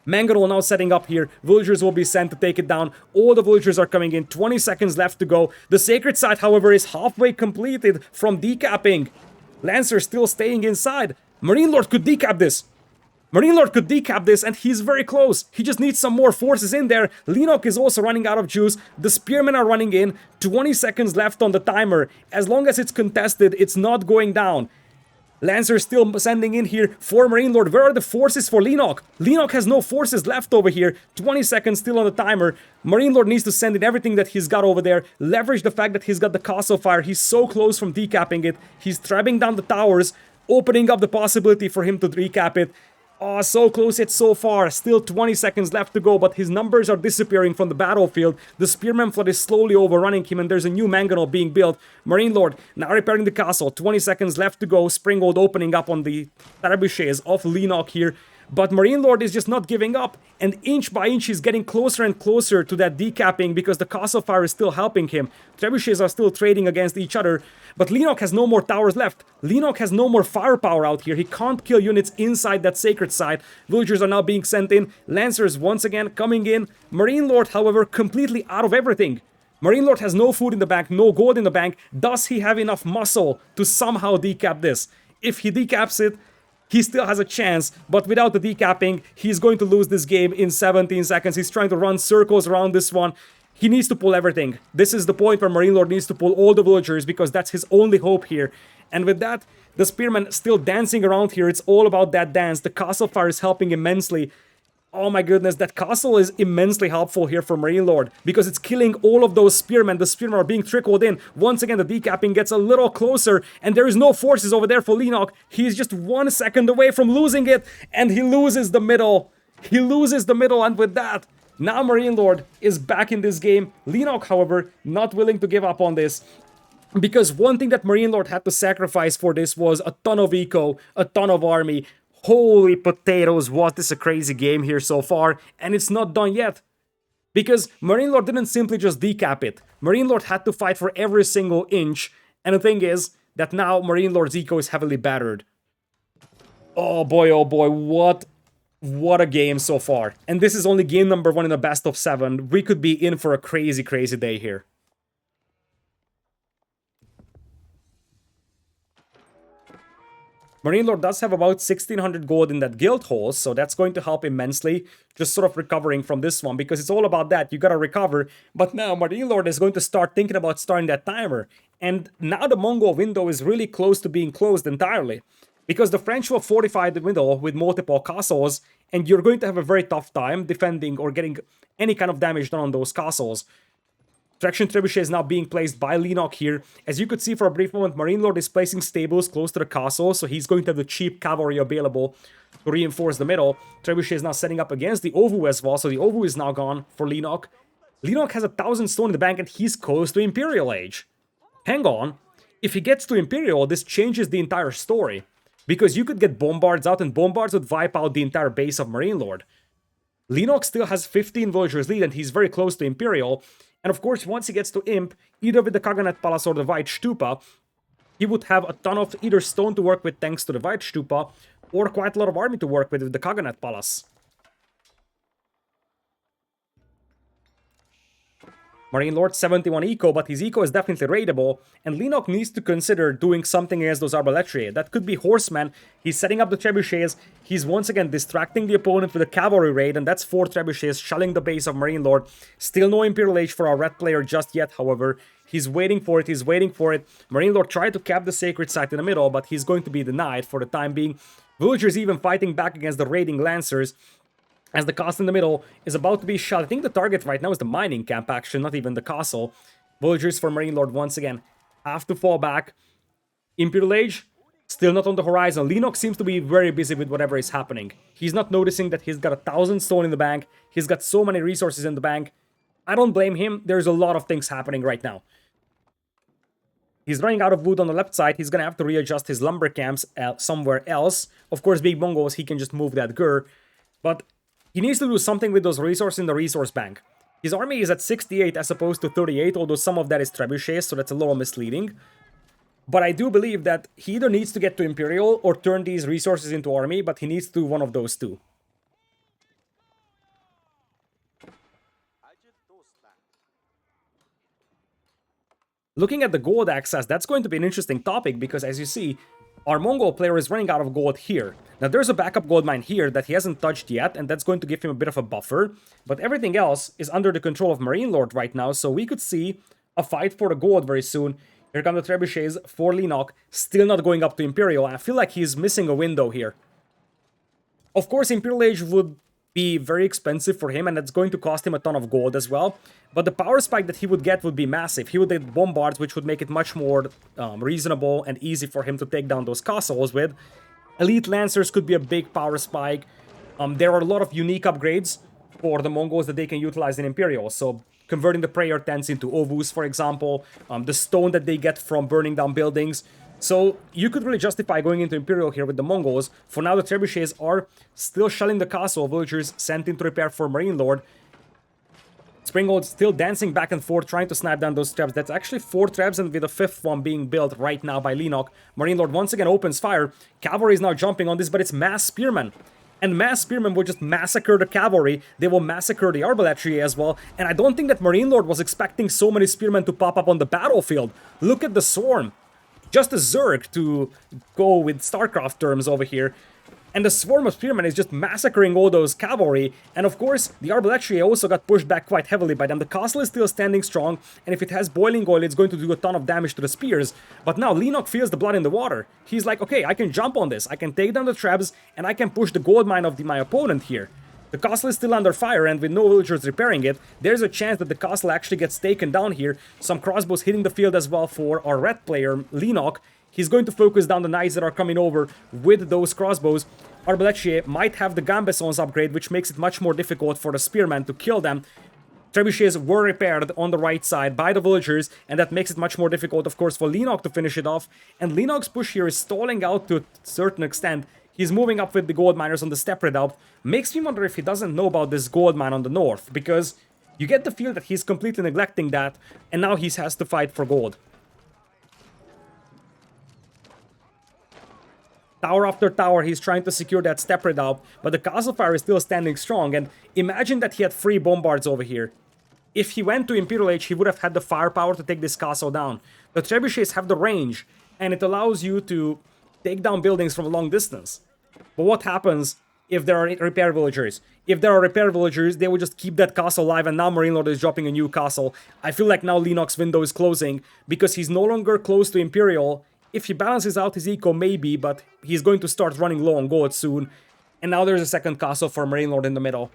Mangonel now setting up here. Villagers will be sent to take it down. All the villagers are coming in. 20 seconds left to go. The sacred site, however, is halfway completed from decapping. Lancer still staying inside. MarineLorD could decap this. MarineLorD could decap this, and he's very close. He just needs some more forces in there. Leenock is also running out of juice. The Spearmen are running in. 20 seconds left on the timer. As long as it's contested, it's not going down. Lancer still sending in here for MarineLorD. Where are the forces for Leenock? Leenock has no forces left over here. 20 seconds still on the timer. MarineLorD needs to send in everything that he's got over there. Leverage the fact that he's got the castle fire. He's so close from decapping it. He's trapping down the towers, opening up the possibility for him to recap it. Oh, so close yet so far. Still 20 seconds left to go, but his numbers are disappearing from the battlefield. The Spearman flood is slowly overrunning him, and there's a new mangonel being built. MarineLorD now repairing the castle. 20 seconds left to go. Springgold opening up on the trebuchets of Leenock here. But MarineLorD is just not giving up, and inch by inch he's getting closer and closer to that decapping because the castle fire is still helping him. Trebuchets are still trading against each other, but Leenock has no more towers left. Leenock has no more firepower out here. He can't kill units inside that sacred site. Villagers are now being sent in. Lancers once again coming in. MarineLorD, however, completely out of everything. MarineLorD has no food in the bank, no gold in the bank. Does he have enough muscle to somehow decap this? If he decaps it, he still has a chance, but without the decapping, he's going to lose this game in 17 seconds. He's trying to run circles around this one. He needs to pull everything. This is the point where MarineLorD needs to pull all the villagers because that's his only hope here. And with that, the Spearman still dancing around here. It's all about that dance. The castle fire is helping immensely. Oh my goodness, that castle is immensely helpful here for MarineLorD because it's killing all of those spearmen. The spearmen are being trickled in. Once again, the decapping gets a little closer and there is no forces over there for Leenock. He's just 1 second away from losing it and he loses the middle. He loses the middle, and with that, now MarineLorD is back in this game. Leenock, however, not willing to give up on this. Because one thing that MarineLorD had to sacrifice for this was a ton of eco, a ton of army. Holy potatoes, was this a crazy game here so far, and it's not done yet. Because MarineLorD didn't simply just decap it. MarineLorD had to fight for every single inch, and the thing is that now MarineLorD's eco is heavily battered. Oh boy, what a game so far. And this is only game number 1 in a best of 7. We could be in for a crazy day here. MarineLorD does have about 1600 gold in that guild hole, so that's going to help immensely, just sort of recovering from this one, because it's all about that, you gotta recover. But now MarineLorD is going to start thinking about starting that timer, and now the Mongol window is really close to being closed entirely, because the French will fortify the window with multiple castles, and you're going to have a very tough time defending or getting any kind of damage done on those castles. Traction Trebuchet is now being placed by Leenock here. As you could see for a brief moment, MarineLorD is placing stables close to the castle, so he's going to have the cheap cavalry available to reinforce the middle. Trebuchet is now setting up against the Ovu as well, so the Ovu is now gone for Leenock. Leenock has 1,000 stone in the bank and he's close to Imperial Age. Hang on. If he gets to Imperial, this changes the entire story. Because you could get Bombards out and Bombards would wipe out the entire base of MarineLorD. Leenock still has 15 villagers lead and he's very close to Imperial. And of course, once he gets to Imp, either with the Kaganet Palace or the White Stupa, he would have a ton of either stone to work with thanks to the White Stupa, or quite a lot of army to work with the Kaganet Palace. MarineLorD 71 eco, but his eco is definitely raidable, and Leenock needs to consider doing something against those Arbaletiae. That could be Horsemen. He's setting up the Trebuchets. He's once again distracting the opponent with a cavalry raid, and that's 4 Trebuchets shelling the base of MarineLorD. Still no Imperial Age for our red player just yet, however. He's waiting for it, MarineLorD tried to cap the Sacred Site in the middle, but he's going to be denied for the time being. Villagers even fighting back against the raiding Lancers, as the castle in the middle is about to be shot. I think the target right now is the mining camp, actually, not even the castle. Villagers for MarineLorD once again have to fall back. Imperial Age, still not on the horizon. Leenock seems to be very busy with whatever is happening. He's not noticing that he's got 1,000 stone in the bank. He's got so many resources in the bank. I don't blame him. There's a lot of things happening right now. He's running out of wood on the left side. He's going to have to readjust his lumber camps somewhere else. Of course, being Mongols, he can just move that Gur. But he needs to do something with those resources in the resource bank. His army is at 68 as opposed to 38, although some of that is trebuchets, so that's a little misleading. But I do believe that he either needs to get to Imperial or turn these resources into army, but he needs to do one of those two. Looking at the gold access, that's going to be an interesting topic because, as you see, our Mongol player is running out of gold here. Now, there's a backup gold mine here that he hasn't touched yet, and that's going to give him a bit of a buffer. But everything else is under the control of MarineLorD right now, so we could see a fight for the gold very soon. Here come the trebuchets for Leenock, still not going up to Imperial. I feel like he's missing a window here. Of course, Imperial Age would be very expensive for him, and that's going to cost him a ton of gold as well. But the power spike that he would get would be massive. He would get Bombards, which would make it much more reasonable and easy for him to take down those castles with. Elite Lancers could be a big power spike. There are a lot of unique upgrades for the Mongols that they can utilize in Imperial. So converting the prayer tents into Ovus, for example. The stone that they get from burning down buildings. So you could really justify going into Imperial here with the Mongols. For now, the trebuchets are still shelling the castle. Villagers sent in to repair for MarineLorD. Springgold still dancing back and forth, trying to snipe down those traps. That's actually 4 traps, and with a 5th one being built right now by Leenock. MarineLorD once again opens fire. Cavalry is now jumping on this, but it's mass spearmen. And mass spearmen will just massacre the cavalry. They will massacre the arbaletiae as well. And I don't think that MarineLorD was expecting so many spearmen to pop up on the battlefield. Look at the swarm. Just a Zerg, to go with StarCraft terms over here. And the swarm of spearmen is just massacring all those cavalry, and of course, the arbaletier also got pushed back quite heavily by them. The castle is still standing strong, and if it has boiling oil, it's going to do a ton of damage to the spears. But now Leenock feels the blood in the water. He's like, okay, I can jump on this, I can take down the traps, and I can push the gold mine of my opponent here. The castle is still under fire, and with no villagers repairing it, there's a chance that the castle actually gets taken down here. Some crossbows hitting the field as well for our red player, Leenock. He's going to focus down the knights that are coming over with those crossbows. Arbaletier might have the Gambesons upgrade, which makes it much more difficult for the spearmen to kill them. Trebuchets were repaired on the right side by the villagers, and that makes it much more difficult, of course, for Leenock to finish it off. And Leenock's push here is stalling out to a certain extent. He's moving up with the gold miners on the steppe redoubt. Makes me wonder if he doesn't know about this gold mine on the north, because you get the feel that he's completely neglecting that, and now he has to fight for gold. Tower after tower, he's trying to secure that steppe redoubt, but the castle fire is still standing strong, and imagine that he had 3 bombards over here. If he went to Imperial Age, he would have had the firepower to take this castle down. The trebuchets have the range, and it allows you to take down buildings from a long distance. But what happens if there are repair villagers? If there are repair villagers, they will just keep that castle alive, and now MarineLorD is dropping a new castle. I feel like now Leenock's window is closing, because he's no longer close to Imperial. If he balances out his eco, maybe, but he's going to start running low on gold soon. And now there's a second castle for MarineLorD in the middle.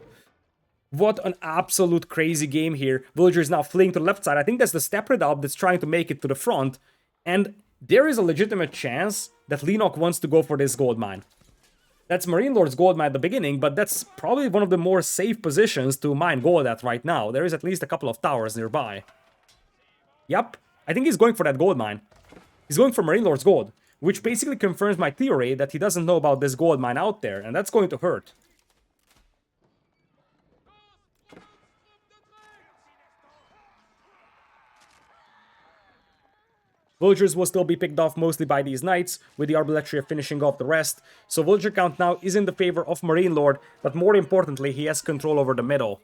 What an absolute crazy game here. Villagers now fleeing to the left side. I think that's the steppe redoubt that's trying to make it to the front. And there is a legitimate chance that Leenock wants to go for this gold mine. That's MarineLorD's gold mine at the beginning, but that's probably one of the more safe positions to mine gold at right now. There is at least a couple of towers nearby. Yep, I think he's going for that gold mine. He's going for MarineLorD's gold, which basically confirms my theory that he doesn't know about this gold mine out there, and that's going to hurt. Villagers will still be picked off mostly by these knights, with the arbaletier finishing off the rest. So villager count now is in the favor of MarineLorD, but more importantly, he has control over the middle.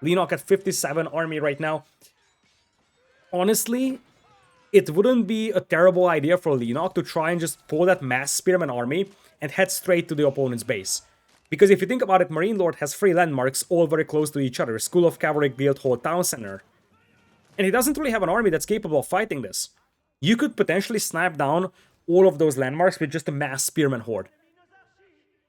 Leenock at 57 army right now. Honestly, it wouldn't be a terrible idea for Leenock to try and just pull that mass spearman army and head straight to the opponent's base. Because if you think about it, MarineLorD has 3 landmarks all very close to each other. School of Cavalry, Guildhall, Town Center. And he doesn't really have an army that's capable of fighting this. You could potentially snipe down all of those landmarks with just a mass spearman horde,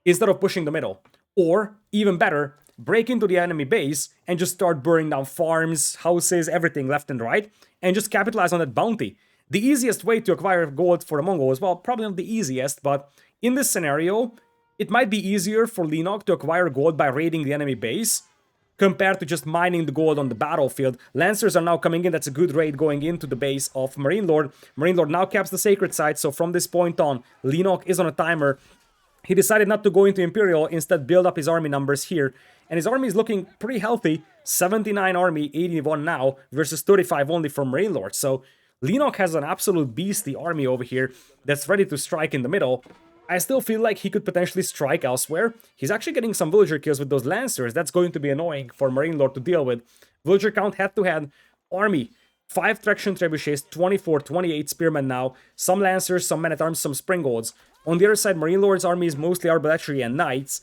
instead of pushing the middle. Or, even better, break into the enemy base and just start burning down farms, houses, everything left and right, and just capitalize on that bounty. The easiest way to acquire gold for the Mongols, well, probably not the easiest, but in this scenario, it might be easier for Leenock to acquire gold by raiding the enemy base, compared to just mining the gold on the battlefield. Lancers are now coming in. That's a good raid going into the base of MarineLorD. MarineLorD now caps the sacred site, so from this point on, Leenock is on a timer. He decided not to go into Imperial, instead build up his army numbers here. And his army is looking pretty healthy. 79 army, 81 now, versus 35 only from MarineLorD. So Leenock has an absolute beastly army over here that's ready to strike in the middle. I still feel like he could potentially strike elsewhere. He's actually getting some villager kills with those lancers. That's going to be annoying for MarineLorD to deal with. Villager count head-to-head. Army, 5 traction trebuchets, 24, 28 spearmen now. Some lancers, some men-at-arms, some springalds. On the other side, MarineLorD's army is mostly arbaletier and knights.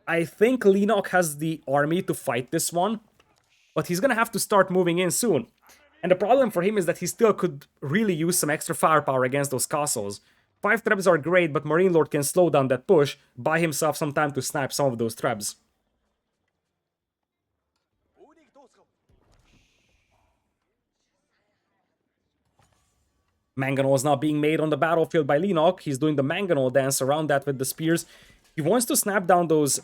I think Leenock has the army to fight this one, but he's gonna have to start moving in soon. And the problem for him is that he still could really use some extra firepower against those castles. 5 traps are great, but MarineLorD can slow down that push, buy himself some time to snipe some of those traps. Mangonel is now being made on the battlefield by Leenock. He's doing the Mangonel dance around that with the spears. He wants to snap down those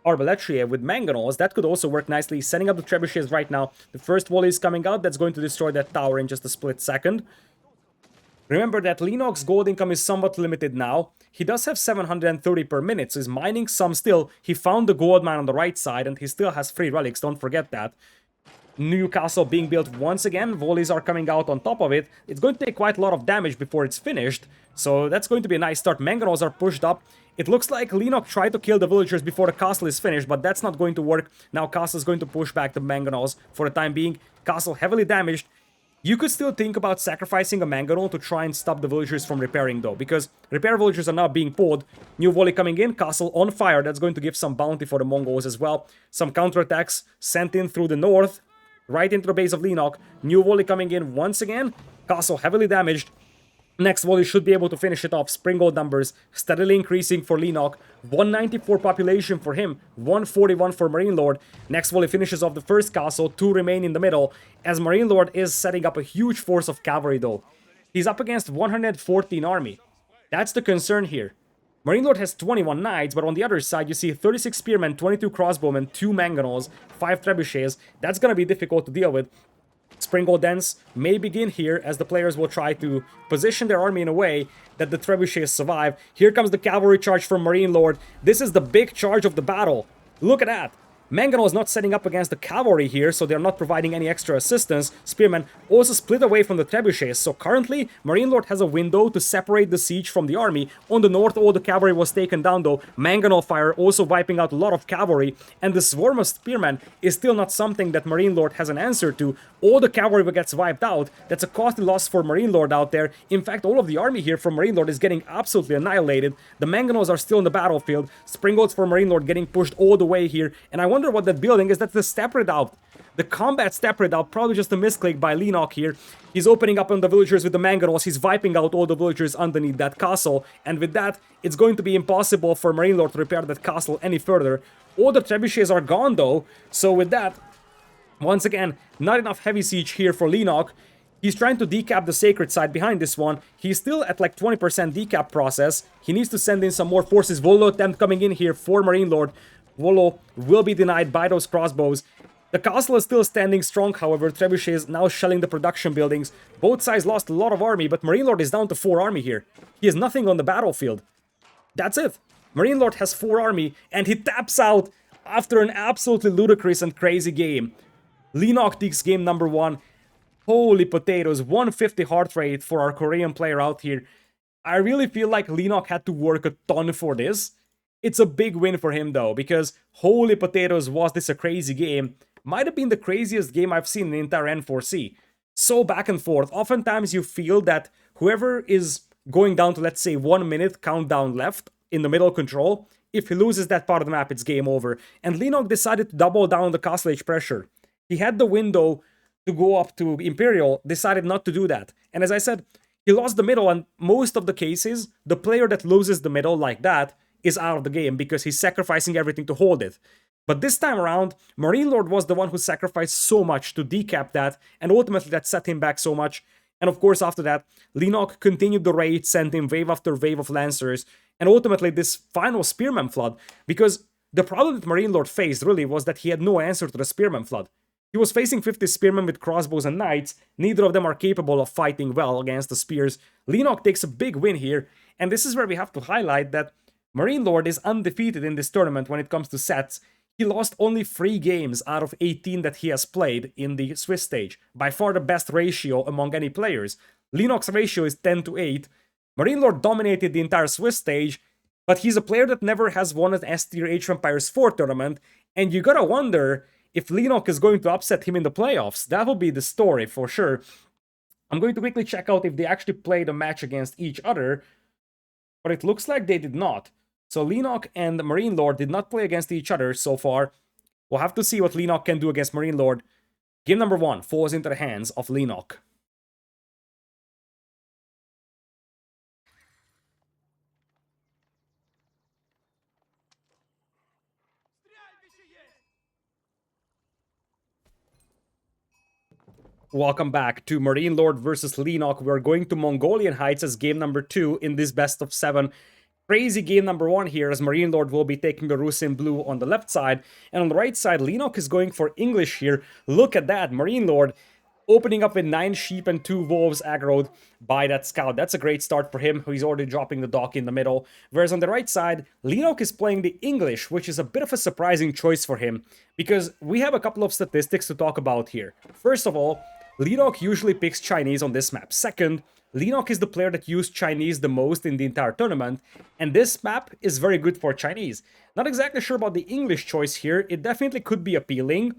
arbaletier with Mangonels. That could also work nicely. Setting up the trebuchets right now. The first volley is coming out. That's going to destroy that tower in just a split second. Remember that Leenock's gold income is somewhat limited now. He does have 730 per minute, so he's mining some still. He found the gold mine on the right side, and he still has 3 relics, don't forget that. New castle being built once again. Volleys are coming out on top of it. It's going to take quite a lot of damage before it's finished, so that's going to be a nice start. Mangonels are pushed up. It looks like Leenock tried to kill the villagers before the castle is finished, but that's not going to work. Now castle is going to push back the Mangonels for the time being. Castle heavily damaged. You could still think about sacrificing a Mangonel to try and stop the villagers from repairing though, because repair villagers are now being pulled. New volley coming in, castle on fire, that's going to give some bounty for the Mongols as well. Some counterattacks sent in through the north, right into the base of Leenock. New volley coming in once again, castle heavily damaged. Next volley should be able to finish it off. Springald numbers steadily increasing for Leenock. 194 population for him, 141 for MarineLorD. Next volley finishes off the first castle, 2 remain in the middle, as MarineLorD is setting up a huge force of cavalry though. He's up against 114 army. That's the concern here. MarineLorD has 21 knights, but on the other side you see 36 spearmen, 22 crossbowmen, 2 mangonels, 5 trebuchets. That's gonna be difficult to deal with. Springald Dance may begin here as the players will try to position their army in a way that the trebuchets survive. Here comes the cavalry charge from MarineLorD. This is the big charge of the battle. Look at that. Mangonel is not setting up against the cavalry here, so they're not providing any extra assistance. Spearmen also split away from the trebuchets, so currently MarineLorD has a window to separate the siege from the army. On the north, all the cavalry was taken down though. Mangonel fire also wiping out a lot of cavalry, and the swarm of spearmen is still not something that MarineLorD has an answer to. All the cavalry gets wiped out. That's a costly loss for MarineLorD out there. In fact, all of the army here from MarineLorD is getting absolutely annihilated. The Mangonels are still in the battlefield. Springolds for MarineLorD getting pushed all the way here, and I wonder what that building is. That's the step redoubt. The combat step redoubt, probably just a misclick by Leenock here. He's opening up on the villagers with the Mangonels. He's wiping out all the villagers underneath that castle. And with that, it's going to be impossible for MarineLorD to repair that castle any further. All the trebuchets are gone though. So with that, once again, not enough heavy siege here for Leenock. He's trying to decap the sacred side behind this one. He's still at like 20% decap process. He needs to send in some more forces. Volo attempt coming in here for MarineLorD. Volo will be denied by those crossbows. The castle is still standing strong, however. Trebuchets now shelling the production buildings. Both sides lost a lot of army, but MarineLorD is down to 4 army here. He has nothing on the battlefield. That's it. MarineLorD has 4 army, and he taps out after an absolutely ludicrous and crazy game. Leenock takes game number 1. Holy potatoes, 150 heart rate for our Korean player out here. I really feel like Leenock had to work a ton for this. It's a big win for him though, because holy potatoes, was this a crazy game. Might have been the craziest game I've seen in the entire N4C. So back and forth. Oftentimes you feel that whoever is going down to, let's say, 1 minute countdown left in the middle control, if he loses that part of the map, it's game over. And Leenock decided to double down the castle age pressure. He had the window to go up to Imperial, decided not to do that. And as I said, he lost the middle, and most of the cases, the player that loses the middle like that is out of the game because he's sacrificing everything to hold it. But this time around, MarineLorD was the one who sacrificed so much to decap that, and ultimately that set him back so much. And of course, after that, Leenock continued the raid, sent in wave after wave of Lancers, and ultimately this final Spearman flood, because the problem that MarineLorD faced really was that he had no answer to the Spearman flood. He was facing 50 spearmen with crossbows and knights. Neither of them are capable of fighting well against the spears. Leenock takes a big win here, and this is where we have to highlight that MarineLorD is undefeated in this tournament when it comes to sets. He lost only 3 games out of 18 that he has played in the Swiss stage. By far the best ratio among any players. Leenock's ratio is 10-8. MarineLorD dominated the entire Swiss stage, but he's a player that never has won an S-tier Age of Empires 4 tournament, and you gotta wonder if Leenock is going to upset him in the playoffs. That will be the story for sure. I'm going to quickly check out if they actually played a match against each other, but it looks like they did not. So Leenock and MarineLorD did not play against each other so far. We'll have to see what Leenock can do against MarineLorD. Game number 1 falls into the hands of Leenock. Welcome back to MarineLorD versus Leenock. We're going to Mongolian Heights as game number 2 in this best of 7. Crazy game number 1 here, as MarineLorD will be taking the Rus in blue on the left side, and on the right side, Leenock is going for English here. Look at that, MarineLorD opening up with 9 sheep and 2 wolves aggroed by that scout. That's a great start for him. He's already dropping the dock in the middle. Whereas on the right side, Leenock is playing the English, which is a bit of a surprising choice for him, because we have a couple of statistics to talk about here. First of all, Leenock usually picks Chinese on this map. Second, Leenock is the player that used Chinese the most in the entire tournament, and this map is very good for Chinese. Not exactly sure about the English choice here. It definitely could be appealing,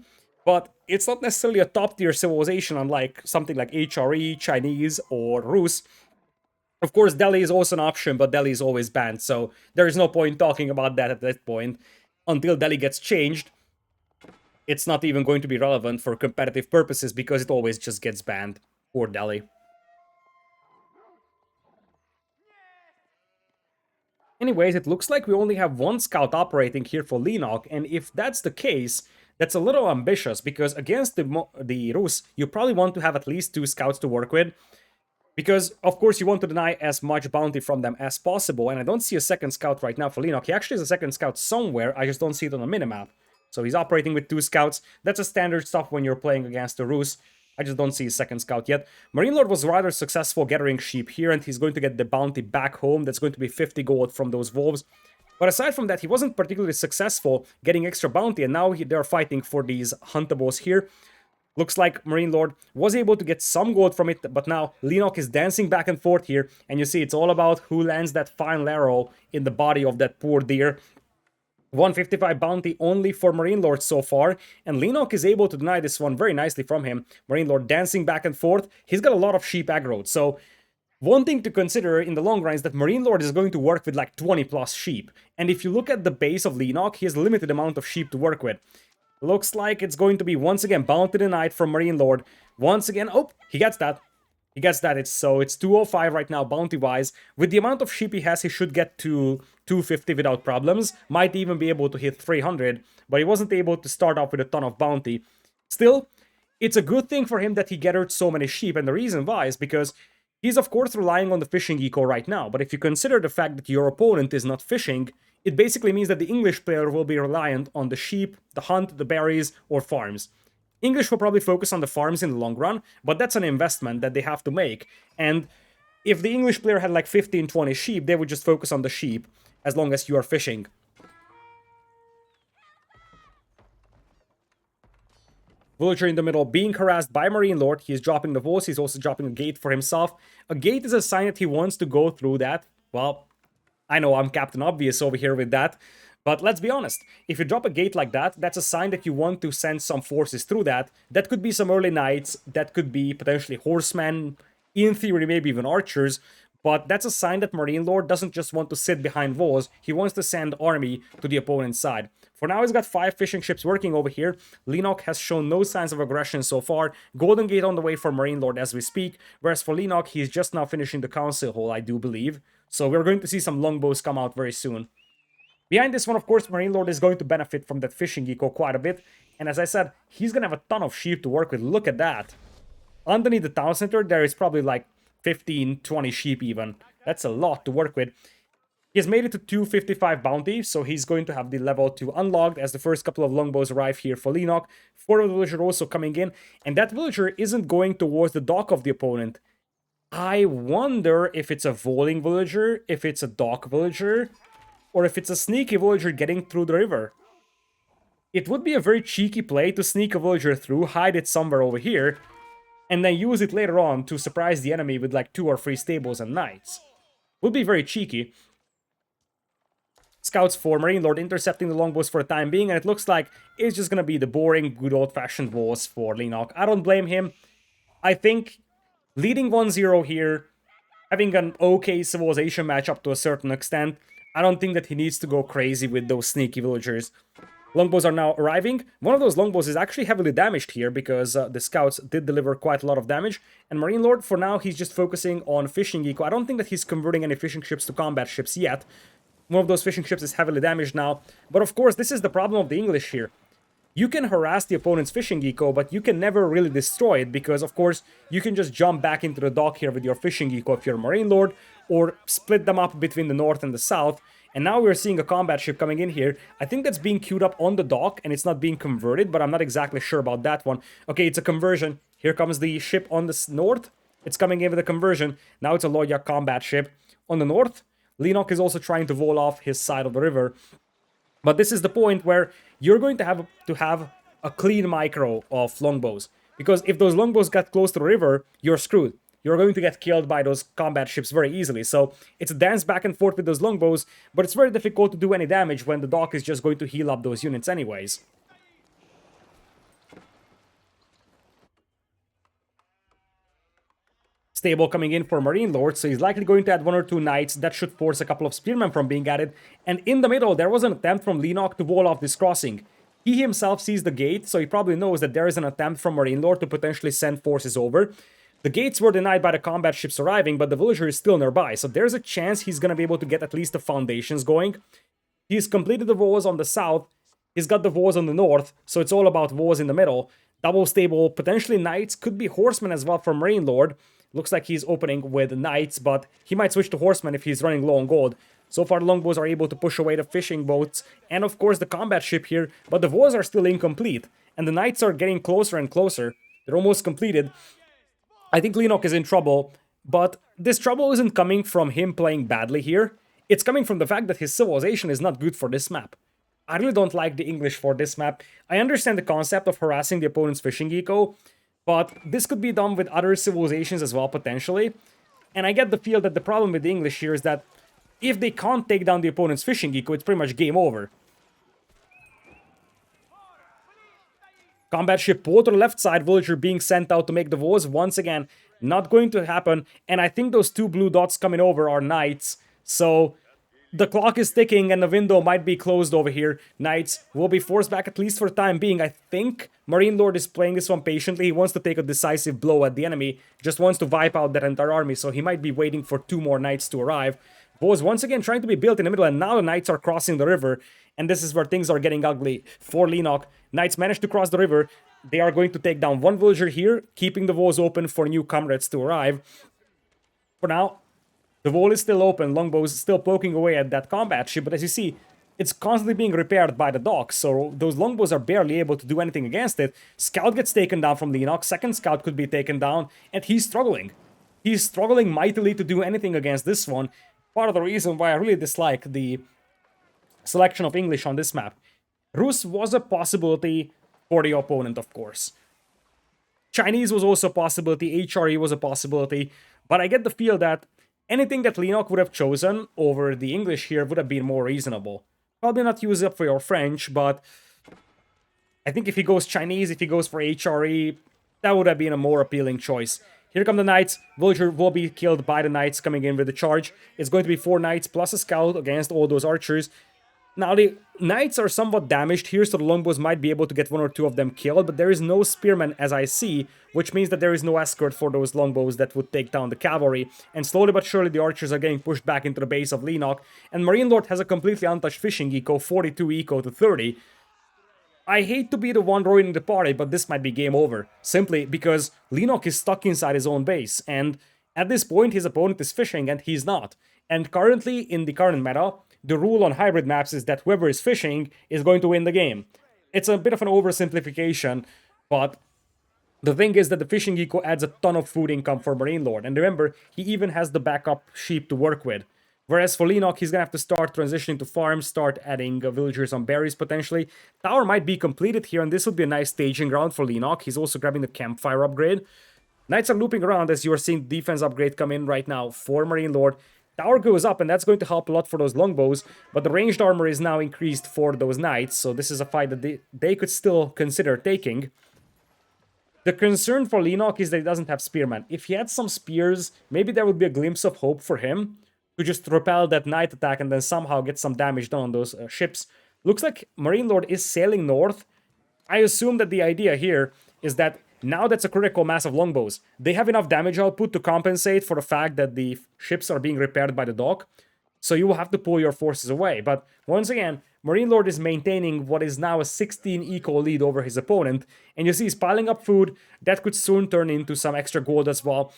But it's not necessarily a top tier civilization unlike something like HRE, Chinese, or Rus. Of course, Delhi is also an option, but Delhi is always banned, so there is no point talking about that at that point. Until Delhi gets changed, it's not even going to be relevant for competitive purposes because it always just gets banned. Poor Delhi. Anyways, it looks like we only have one scout operating here for Leenock, and if that's the case, that's a little ambitious because against the Rus, you probably want to have at least 2 scouts to work with. Because, of course, you want to deny as much bounty from them as possible, and I don't see a second scout right now for Leenock. He actually has a second scout somewhere, I just don't see it on the minimap. So he's operating with 2 scouts. That's a standard stuff when you're playing against the Rus. I just don't see a second scout yet. MarineLorD was rather successful gathering sheep here, and he's going to get the bounty back home. That's going to be 50 gold from those wolves. But aside from that, he wasn't particularly successful getting extra bounty, and now they're fighting for these huntables here. Looks like MarineLorD was able to get some gold from it, but now Leenock is dancing back and forth here, and you see it's all about who lands that final arrow in the body of that poor deer. 155 bounty only for MarineLorD so far, and Leenock is able to deny this one very nicely from him. MarineLorD dancing back and forth. He's got a lot of sheep aggroed, so one thing to consider in the long run is that MarineLorD is going to work with like 20 plus sheep, and if you look at the base of Leenock, he has a limited amount of sheep to work with. Looks like it's going to be once again bounty denied from MarineLorD. Once again, oh, he gets that. He gets that. It's 205 right now bounty-wise. With the amount of sheep he has, he should get to 250 without problems. Might even be able to hit 300, but he wasn't able to start off with a ton of bounty. Still, it's a good thing for him that he gathered so many sheep, and the reason why is because he's of course relying on the fishing eco right now, but if you consider the fact that your opponent is not fishing, it basically means that the English player will be reliant on the sheep, the hunt, the berries, or farms. English will probably focus on the farms in the long run, but that's an investment that they have to make. And if the English player had like 15, 20 sheep, they would just focus on the sheep as long as you are fishing. Villager in the middle being harassed by MarineLorD. He is dropping the walls. He's also dropping a gate for himself. A gate is a sign that he wants to go through that. Well, I know I'm Captain Obvious over here with that, but let's be honest. If you drop a gate like that, that's a sign that you want to send some forces through that. That could be some early knights, that could be potentially horsemen, in theory maybe even archers, but that's a sign that MarineLorD doesn't just want to sit behind walls, he wants to send army to the opponent's side. For now, he's got 5 fishing ships working over here. Leenock has shown no signs of aggression so far. Golden Gate on the way for MarineLorD as we speak, whereas for Leenock, he's just now finishing the council hall, I do believe. So we're going to see some longbows come out very soon. Behind this one, of course, MarineLorD is going to benefit from that fishing eco quite a bit. And as I said, he's going to have a ton of sheep to work with. Look at that. Underneath the town center, there is probably like 15, 20 sheep even. That's a lot to work with. He has made it to 255 bounty, so he's going to have the level 2 unlocked as the first couple of longbows arrive here for Leenock. 4 villager also coming in, and that villager isn't going towards the dock of the opponent. I wonder if it's a Voling villager, if it's a dock villager, or if it's a sneaky villager getting through the river. It would be a very cheeky play to sneak a villager through, hide it somewhere over here, and then use it later on to surprise the enemy with like 2 or 3 stables and knights. Would be very cheeky. Scouts for MarineLorD intercepting the longbows for the time being, and it looks like it's just gonna be the boring, good old-fashioned walls for Leenock. I don't blame him. I think leading 1-0 here, having an okay civilization match up to a certain extent, I don't think that he needs to go crazy with those sneaky villagers. Longbows are now arriving. One of those longbows is actually heavily damaged here because the scouts did deliver quite a lot of damage. And MarineLorD, for now, he's just focusing on fishing eco. I don't think that he's converting any fishing ships to combat ships yet. One of those fishing ships is heavily damaged now. But of course, this is the problem of the English here. You can harass the opponent's fishing eco, but you can never really destroy it because, of course, you can just jump back into the dock here with your fishing eco if you're a MarineLorD, or split them up between the north and the south. And now we're seeing a combat ship coming in here. I think that's being queued up on the dock, and it's not being converted, but I'm not exactly sure about that one. Okay, it's a conversion. Here comes the ship on the north. It's coming in with a conversion. Now it's a Loya combat ship. On the north, Leenock is also trying to wall off his side of the river. But this is the point where you're going to have a clean micro of longbows. Because if those longbows get close to the river, you're screwed. You're going to get killed by those combat ships very easily. So it's a dance back and forth with those longbows, but it's very difficult to do any damage when the dock is just going to heal up those units anyways. stable coming in for MarineLorD, so he's likely going to add 1 or 2 knights. That should force a couple of spearmen from being added. And in the middle, there was an attempt from Leenock to wall off this crossing. He himself sees the gate, so he probably knows that there is an attempt from MarineLorD to potentially send forces over. The gates were denied by the combat ships arriving, but the villager is still nearby, so there's a chance he's going to be able to get at least the foundations going. He's completed the walls on the south, he's got the walls on the north, so it's all about walls in the middle. Double stable, potentially knights, could be horsemen as well for MarineLorD. Looks like he's opening with knights, but he might switch to horsemen if he's running low on gold. So far, the longbows are able to push away the fishing boats, and of course the combat ship here, but the walls are still incomplete, and the knights are getting closer and closer. They're almost completed. I think Leenock is in trouble, but this trouble isn't coming from him playing badly here. It's coming from the fact that his civilization is not good for this map. I really don't like the English for this map. I understand the concept of harassing the opponent's fishing eco, but this could be done with other civilizations as well, potentially. And I get the feel that the problem with the English here is that if they can't take down the opponent's fishing eco, it's pretty much game over. Combat ship pulled to the left side, villager being sent out to make the walls. Once again, not going to happen. And I think those 2 blue dots coming over are knights. So the clock is ticking and the window might be closed over here. Knights will be forced back at least for the time being. I think MarineLorD is playing this one patiently. He wants to take a decisive blow at the enemy. Just wants to wipe out that entire army. So he might be waiting for 2 more knights to arrive. Was once again trying to be built in the middle, and now the knights are crossing the river, and this is where things are getting ugly for Leenock. Knights managed to cross the river. They are going to take down 1 villager here, keeping the walls open for new comrades to arrive. For now, the wall is still open, longbows still poking away at that combat ship, but as you see, it's constantly being repaired by the docks, so those longbows are barely able to do anything against it. Scout gets taken down from Leenock, second scout could be taken down, and he's struggling. He's struggling mightily to do anything against this one. Part of the reason why I really dislike the selection of English on this map. Rus was a possibility for the opponent, of course. Chinese was also a possibility, HRE was a possibility, but I get the feel that anything that Leenock would have chosen over the English here would have been more reasonable. Probably not use up for your French, but I think if he goes Chinese, if he goes for HRE, that would have been a more appealing choice. Here come the knights. Villager will be killed by the knights coming in with the charge. It's going to be 4 knights plus a scout against all those archers. Now, the knights are somewhat damaged here, so the longbows might be able to get 1 or 2 of them killed, but there is no spearmen as I see, which means that there is no escort for those longbows that would take down the cavalry. And slowly but surely, the archers are getting pushed back into the base of Leenock, and MarineLorD has a completely untouched fishing eco, 42 eco to 30. I hate to be the one ruining the party, but this might be game over. Simply because Leenock is stuck inside his own base, and at this point his opponent is fishing and he's not. And currently, in the current meta, the rule on hybrid maps is that whoever is fishing is going to win the game. It's a bit of an oversimplification, but the thing is that the fishing eco adds a ton of food income for MarineLorD, and remember, he even has the backup sheep to work with. Whereas for Leenock, he's going to have to start transitioning to farms, start adding villagers on berries potentially. Tower might be completed here, and this would be a nice staging ground for Leenock. He's also grabbing the campfire upgrade. Knights are looping around as you are seeing the defense upgrade come in right now for MarineLorD. Tower goes up, and that's going to help a lot for those longbows, but the ranged armor is now increased for those knights, so this is a fight that they could still consider taking. The concern for Leenock is that he doesn't have spearmen. If he had some spears, maybe there would be a glimpse of hope for him to just repel that knight attack and then somehow get some damage done on those ships. Looks like MarineLorD is sailing north. I assume that the idea here is that now that's a critical mass of longbows. They have enough damage output to compensate for the fact that the ships are being repaired by the dock, so you will have to pull your forces away. But once again, MarineLorD is maintaining what is now a 16 eco lead over his opponent, and you see he's piling up food. That could soon turn into some extra gold as well,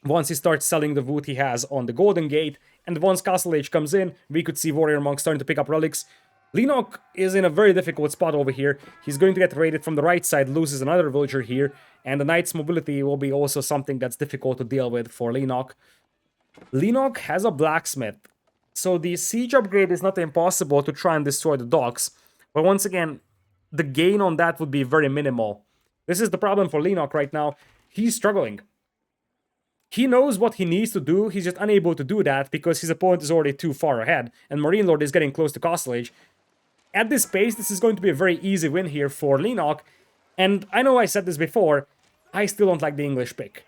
once he starts selling the wood he has on the Golden Gate, and once Castle Age comes in, we could see Warrior Monk starting to pick up relics. Leenock is in a very difficult spot over here. He's going to get raided from the right side, loses another villager here, and the Knight's mobility will be also something that's difficult to deal with for Leenock. Leenock has a blacksmith, so the siege upgrade is not impossible to try and destroy the docks, but once again, the gain on that would be very minimal. This is the problem for Leenock right now. He's struggling. He knows what he needs to do, he's just unable to do that because his opponent is already too far ahead, and MarineLorD is getting close to Castle Age. At this pace, this is going to be a very easy win here for Leenock, and I know I said this before, I still don't like the English pick.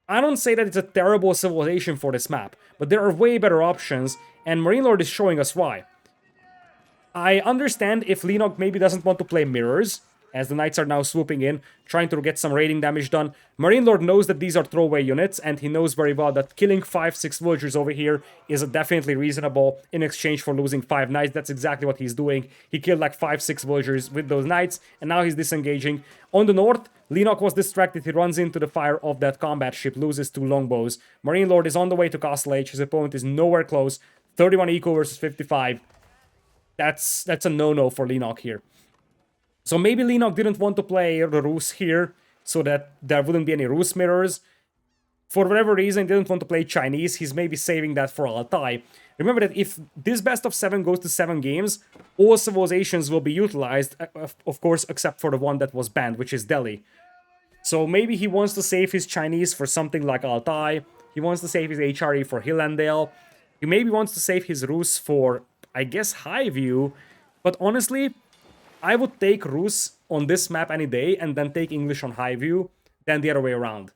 I don't say that it's a terrible civilization for this map, but there are way better options, and MarineLorD is showing us why. I understand if Leenock maybe doesn't want to play mirrors, as the knights are now swooping in, trying to get some raiding damage done. MarineLorD knows that these are throwaway units, and he knows very well that killing 5-6 villagers over here is definitely reasonable in exchange for losing 5 knights. That's exactly what he's doing. He killed like 5-6 villagers with those knights, and now he's disengaging. On the north, Leenock was distracted. He runs into the fire of that combat ship, loses 2 longbows. MarineLorD is on the way to Castle Age. His opponent is nowhere close. 31 eco versus 55. That's a no-no for Leenock here. So maybe Leenock didn't want to play the Rus here so that there wouldn't be any Rus mirrors. For whatever reason, didn't want to play Chinese. He's maybe saving that for Altai. Remember that if this best of 7 goes to 7 games, all civilizations will be utilized, of course, except for the one that was banned, which is Delhi. So maybe he wants to save his Chinese for something like Altai. He wants to save his HRE for Hillandale. He maybe wants to save his Rus for, I guess, Highview. But honestly, I would take Rus on this map any day and then take English on Highview than the other way around.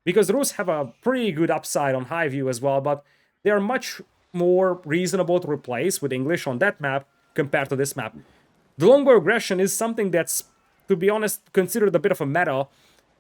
Because Rus have a pretty good upside on Highview as well, but they are much more reasonable to replace with English on that map compared to this map. The longbow aggression is something that's, to be honest, considered a bit of a meta,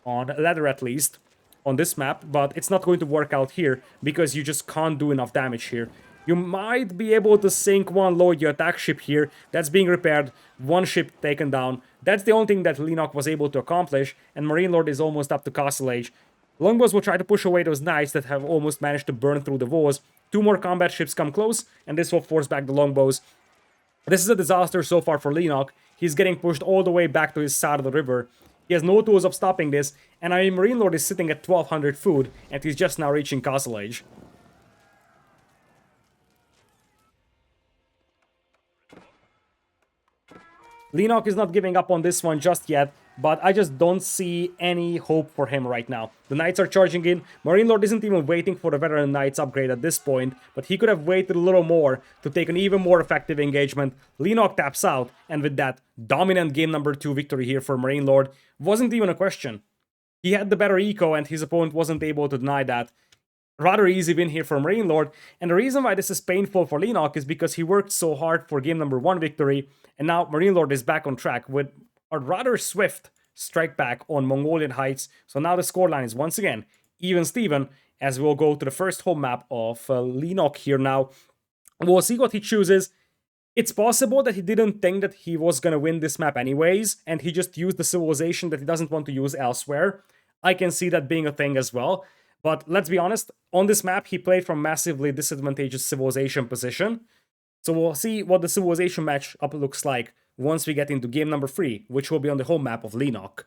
on ladder at least, on this map, but it's not going to work out here because you just can't do enough damage here. You might be able to sink one Lord attack ship here. That's being repaired. One ship taken down. That's the only thing that Leenock was able to accomplish, and MarineLorD is almost up to Castle Age. Longbows will try to push away those knights that have almost managed to burn through the walls. 2 more combat ships come close, and this will force back the longbows. This is a disaster so far for Leenock. He's getting pushed all the way back to his side of the river. He has no tools of stopping this, and I mean, MarineLorD is sitting at 1200 food, and he's just now reaching Castle Age. Leenock is not giving up on this one just yet, but I just don't see any hope for him right now. The knights are charging in. MarineLorD isn't even waiting for the veteran knights upgrade at this point, but he could have waited a little more to take an even more effective engagement. Leenock taps out, and with that, dominant game number 2 victory here for MarineLorD. Wasn't even a question. He had the better eco, and his opponent wasn't able to deny that. Rather easy win here for MarineLorD, and the reason why this is painful for Leenock is because he worked so hard for game number 1 victory, and now MarineLorD is back on track with a rather swift strike back on Mongolian Heights. So now the scoreline is once again even Steven, as we'll go to the first home map of Leenock here now. We'll see what he chooses. It's possible that he didn't think that he was gonna win this map anyways, and he just used the civilization that he doesn't want to use elsewhere. I can see that being a thing as well. But let's be honest, on this map, he played from massively disadvantageous civilization position. So we'll see what the civilization matchup looks like once we get into game number 3, which will be on the home map of Leenock.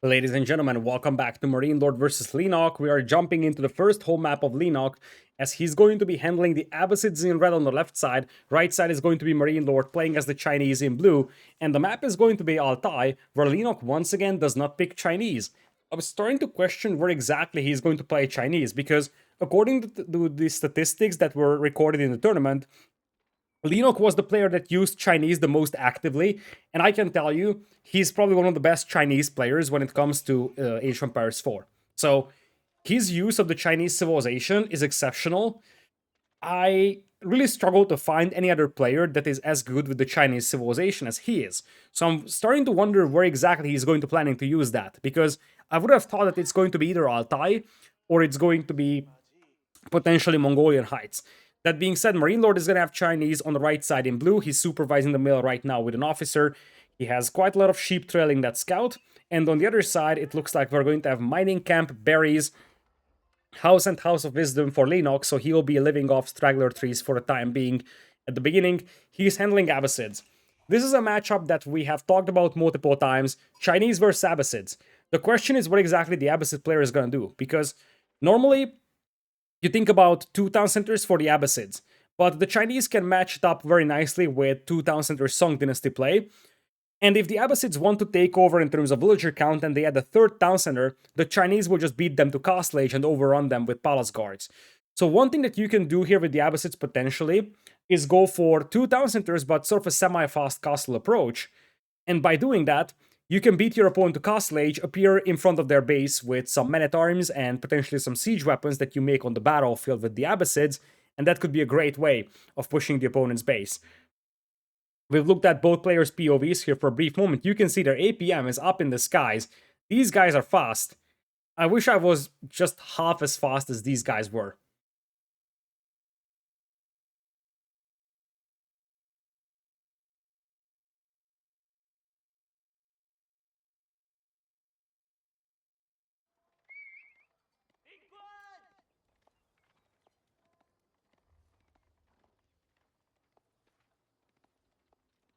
Ladies and gentlemen, welcome back to MarineLorD versus Leenock. We are jumping into the first home map of Leenock, as he's going to be handling the Abbasids in red on the left side. Right side is going to be MarineLorD playing as the Chinese in blue, and the map is going to be Altai, where Leenock once again does not pick Chinese. I was starting to question where exactly he's going to play Chinese, because according to the statistics that were recorded in the tournament, Leenock was the player that used Chinese the most actively, and I can tell you, he's probably one of the best Chinese players when it comes to Age of Empires 4. So, his use of the Chinese civilization is exceptional. I really struggle to find any other player that is as good with the Chinese civilization as he is. So I'm starting to wonder where exactly he's going to planning to use that, because I would have thought that it's going to be either Altai, or it's going to be potentially Mongolian Heights. That being said, MarineLorD is going to have Chinese on the right side in blue. He's supervising the mill right now with an officer. He has quite a lot of sheep trailing that scout. And on the other side, it looks like we're going to have mining camp, berries, house and house of wisdom for Leenock, so he'll be living off straggler trees for the time being. At the beginning, he's handling Abbasids. This is a matchup that we have talked about multiple times, Chinese versus Abbasids. The question is what exactly the Abbasid player is going to do, because normally you think about 2 town centers for the Abbasids, but the Chinese can match it up very nicely with 2 town centers Song Dynasty play. And if the Abbasids want to take over in terms of villager count and they add a third town center, the Chinese will just beat them to castle age and overrun them with palace guards. So one thing that you can do here with the Abbasids potentially is go for 2 town centers but sort of a semi-fast castle approach. And by doing that, you can beat your opponent to castle age, appear in front of their base with some men-at-arms and potentially some siege weapons that you make on the battlefield with the Abbasids, and that could be a great way of pushing the opponent's base. We've looked at both players' POVs here for a brief moment. You can see their APM is up in the skies. These guys are fast. I wish I was just half as fast as these guys were.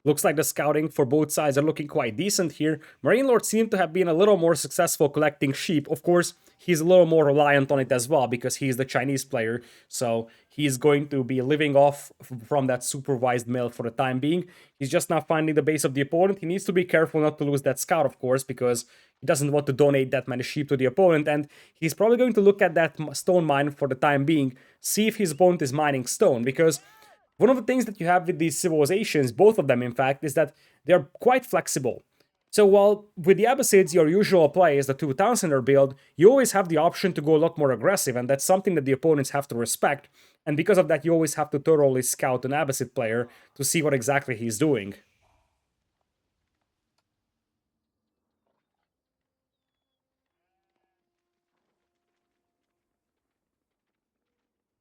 Looks like the scouting for both sides are looking quite decent here. MarineLorD seemed to have been a little more successful collecting sheep. Of course, he's a little more reliant on it as well because he's the Chinese player. So he's going to be living off from that supervised mill for the time being. He's just now finding the base of the opponent. He needs to be careful not to lose that scout, of course, because he doesn't want to donate that many sheep to the opponent. And he's probably going to look at that stone mine for the time being, see if his opponent is mining stone, because one of the things that you have with these civilizations, both of them in fact, is that they're quite flexible. So while with the Abbasids your usual play is the 2 town center build, you always have the option to go a lot more aggressive, and that's something that the opponents have to respect, and because of that you always have to thoroughly scout an Abbasid player to see what exactly he's doing.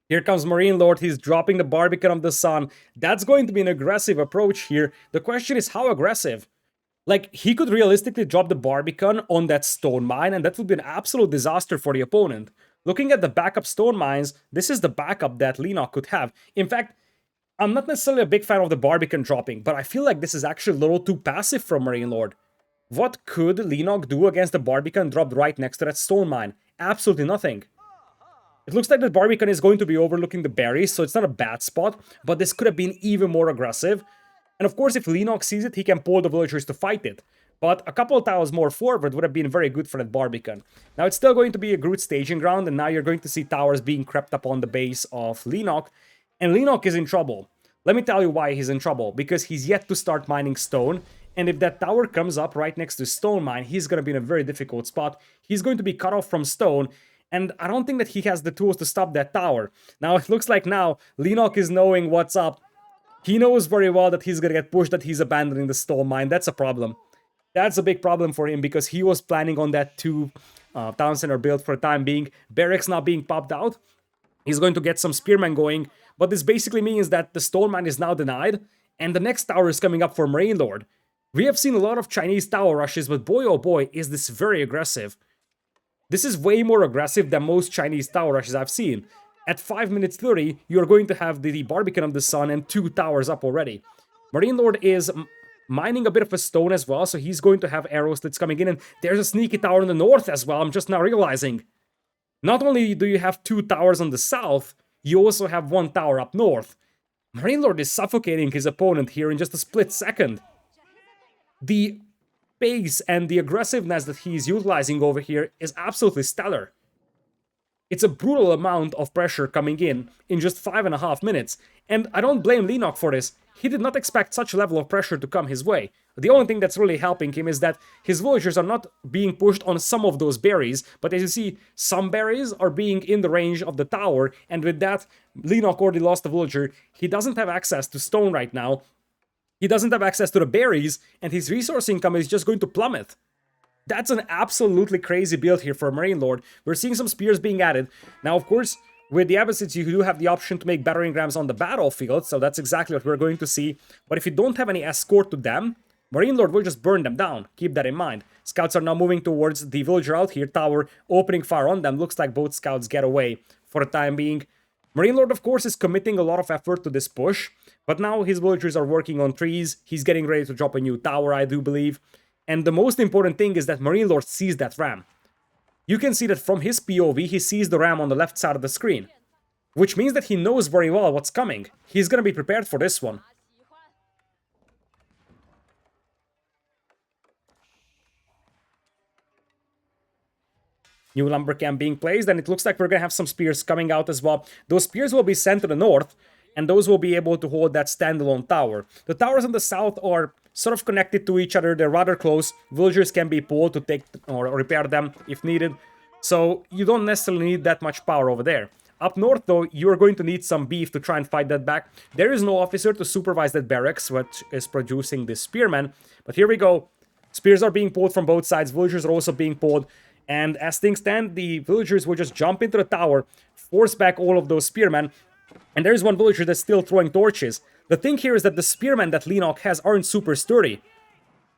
Here comes MarineLorD, he's dropping the Barbican of the Sun. That's going to be an aggressive approach here. The question is how aggressive? Like, he could realistically drop the Barbican on that stone mine, and that would be an absolute disaster for the opponent. Looking at the backup stone mines, this is the backup that Leenock could have. In fact, I'm not necessarily a big fan of the Barbican dropping, but I feel like this is actually a little too passive from MarineLorD. What could Leenock do against the Barbican dropped right next to that stone mine? Absolutely nothing. It looks like the Barbican is going to be overlooking the berries, so it's not a bad spot, but this could have been even more aggressive. And of course, if Leenock sees it, he can pull the villagers to fight it. But a couple of tiles more forward would have been very good for that Barbican. Now, it's still going to be a good staging ground, and now you're going to see towers being crept up on the base of Leenock. And Leenock is in trouble. Let me tell you why he's in trouble. Because he's yet to start mining stone, and if that tower comes up right next to stone mine, he's going to be in a very difficult spot. He's going to be cut off from stone, and I don't think that he has the tools to stop that tower. Now, it looks like now Leenock is knowing what's up. He knows very well that he's gonna get pushed, that he's abandoning the stone mine. That's a problem. That's a big problem for him because he was planning on that 2 town center build for the time being. Barracks not being popped out. He's going to get some spearmen going, but this basically means that the stone mine is now denied, and the next tower is coming up for MarineLorD. We have seen a lot of Chinese tower rushes, but boy oh boy, is this very aggressive. This is way more aggressive than most Chinese tower rushes I've seen. At 5 minutes 30, you're going to have the Barbican of the Sun and 2 towers up already. MarineLorD is mining a bit of a stone as well, so he's going to have arrow slits coming in, and there's a sneaky tower in the north as well, I'm just now realizing. Not only do you have 2 towers on the south, you also have 1 tower up north. MarineLorD is suffocating his opponent here in just a split second. The pace and the aggressiveness that he's utilizing over here is absolutely stellar. It's a brutal amount of pressure coming in just 5.5 minutes, and I don't blame Leenock for this. He did not expect such a level of pressure to come his way. The only thing that's really helping him is that his villagers are not being pushed on some of those berries, but as you see, some berries are being in the range of the tower, and with that, Leenock already lost a villager. He doesn't have access to stone right now. He doesn't have access to the berries, and his resource income is just going to plummet. That's an absolutely crazy build here for MarineLorD. We're seeing some spears being added. Now, of course, with the Abbasids, you do have the option to make battering rams on the battlefield, so that's exactly what we're going to see. But if you don't have any escort to them, MarineLorD will just burn them down. Keep that in mind. Scouts are now moving towards the villager out here, tower, opening fire on them. Looks like both scouts get away for the time being. MarineLorD, of course, is committing a lot of effort to this push, but now his villagers are working on trees. He's getting ready to drop a new tower, I do believe. And the most important thing is that MarineLorD sees that ram. You can see that from his POV, he sees the ram on the left side of the screen, which means that he knows very well what's coming. He's gonna be prepared for this one. New lumber camp being placed, and it looks like we're going to have some spears coming out as well. Those spears will be sent to the north, and those will be able to hold that standalone tower. The towers on the south are sort of connected to each other. They're rather close. Villagers can be pulled to take or repair them if needed. So you don't necessarily need that much power over there. Up north, though, you're going to need some beef to try and fight that back. There is no officer to supervise that barracks, which is producing the spearmen. But here we go. Spears are being pulled from both sides. Villagers are also being pulled. And as things stand, the villagers will just jump into the tower, force back all of those spearmen. And there's one villager that's still throwing torches. The thing here is that the spearmen that Leenock has aren't super sturdy.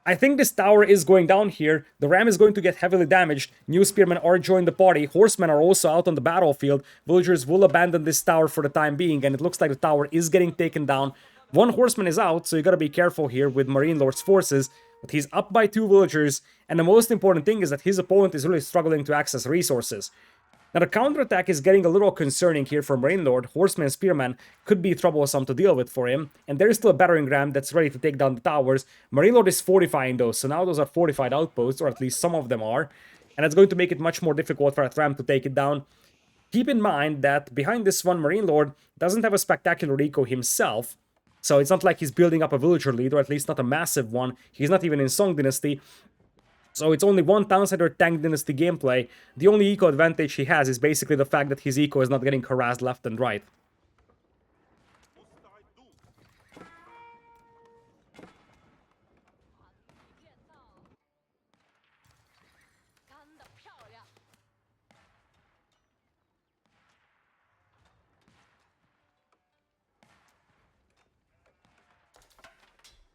I think this tower is going down here. The ram is going to get heavily damaged. New spearmen are joining the party. Horsemen are also out on the battlefield. Villagers will abandon this tower for the time being, and it looks like the tower is getting taken down. One horseman is out, so you gotta be careful here with MarineLorD's forces. But he's up by 2 villagers, and the most important thing is that his opponent is really struggling to access resources. Now, the counterattack is getting a little concerning here for MarineLorD. Horseman and Spearman could be troublesome to deal with for him. And there is still a battering ram that's ready to take down the towers. MarineLorD is fortifying those, so now those are fortified outposts, or at least some of them are. And it's going to make it much more difficult for that ram to take it down. Keep in mind that behind this one, MarineLorD doesn't have a spectacular eco himself. So it's not like he's building up a villager lead, or at least not a massive one. He's not even in Song Dynasty. So it's only one Townsend or Tang Dynasty gameplay. The only eco advantage he has is basically the fact that his eco is not getting harassed left and right.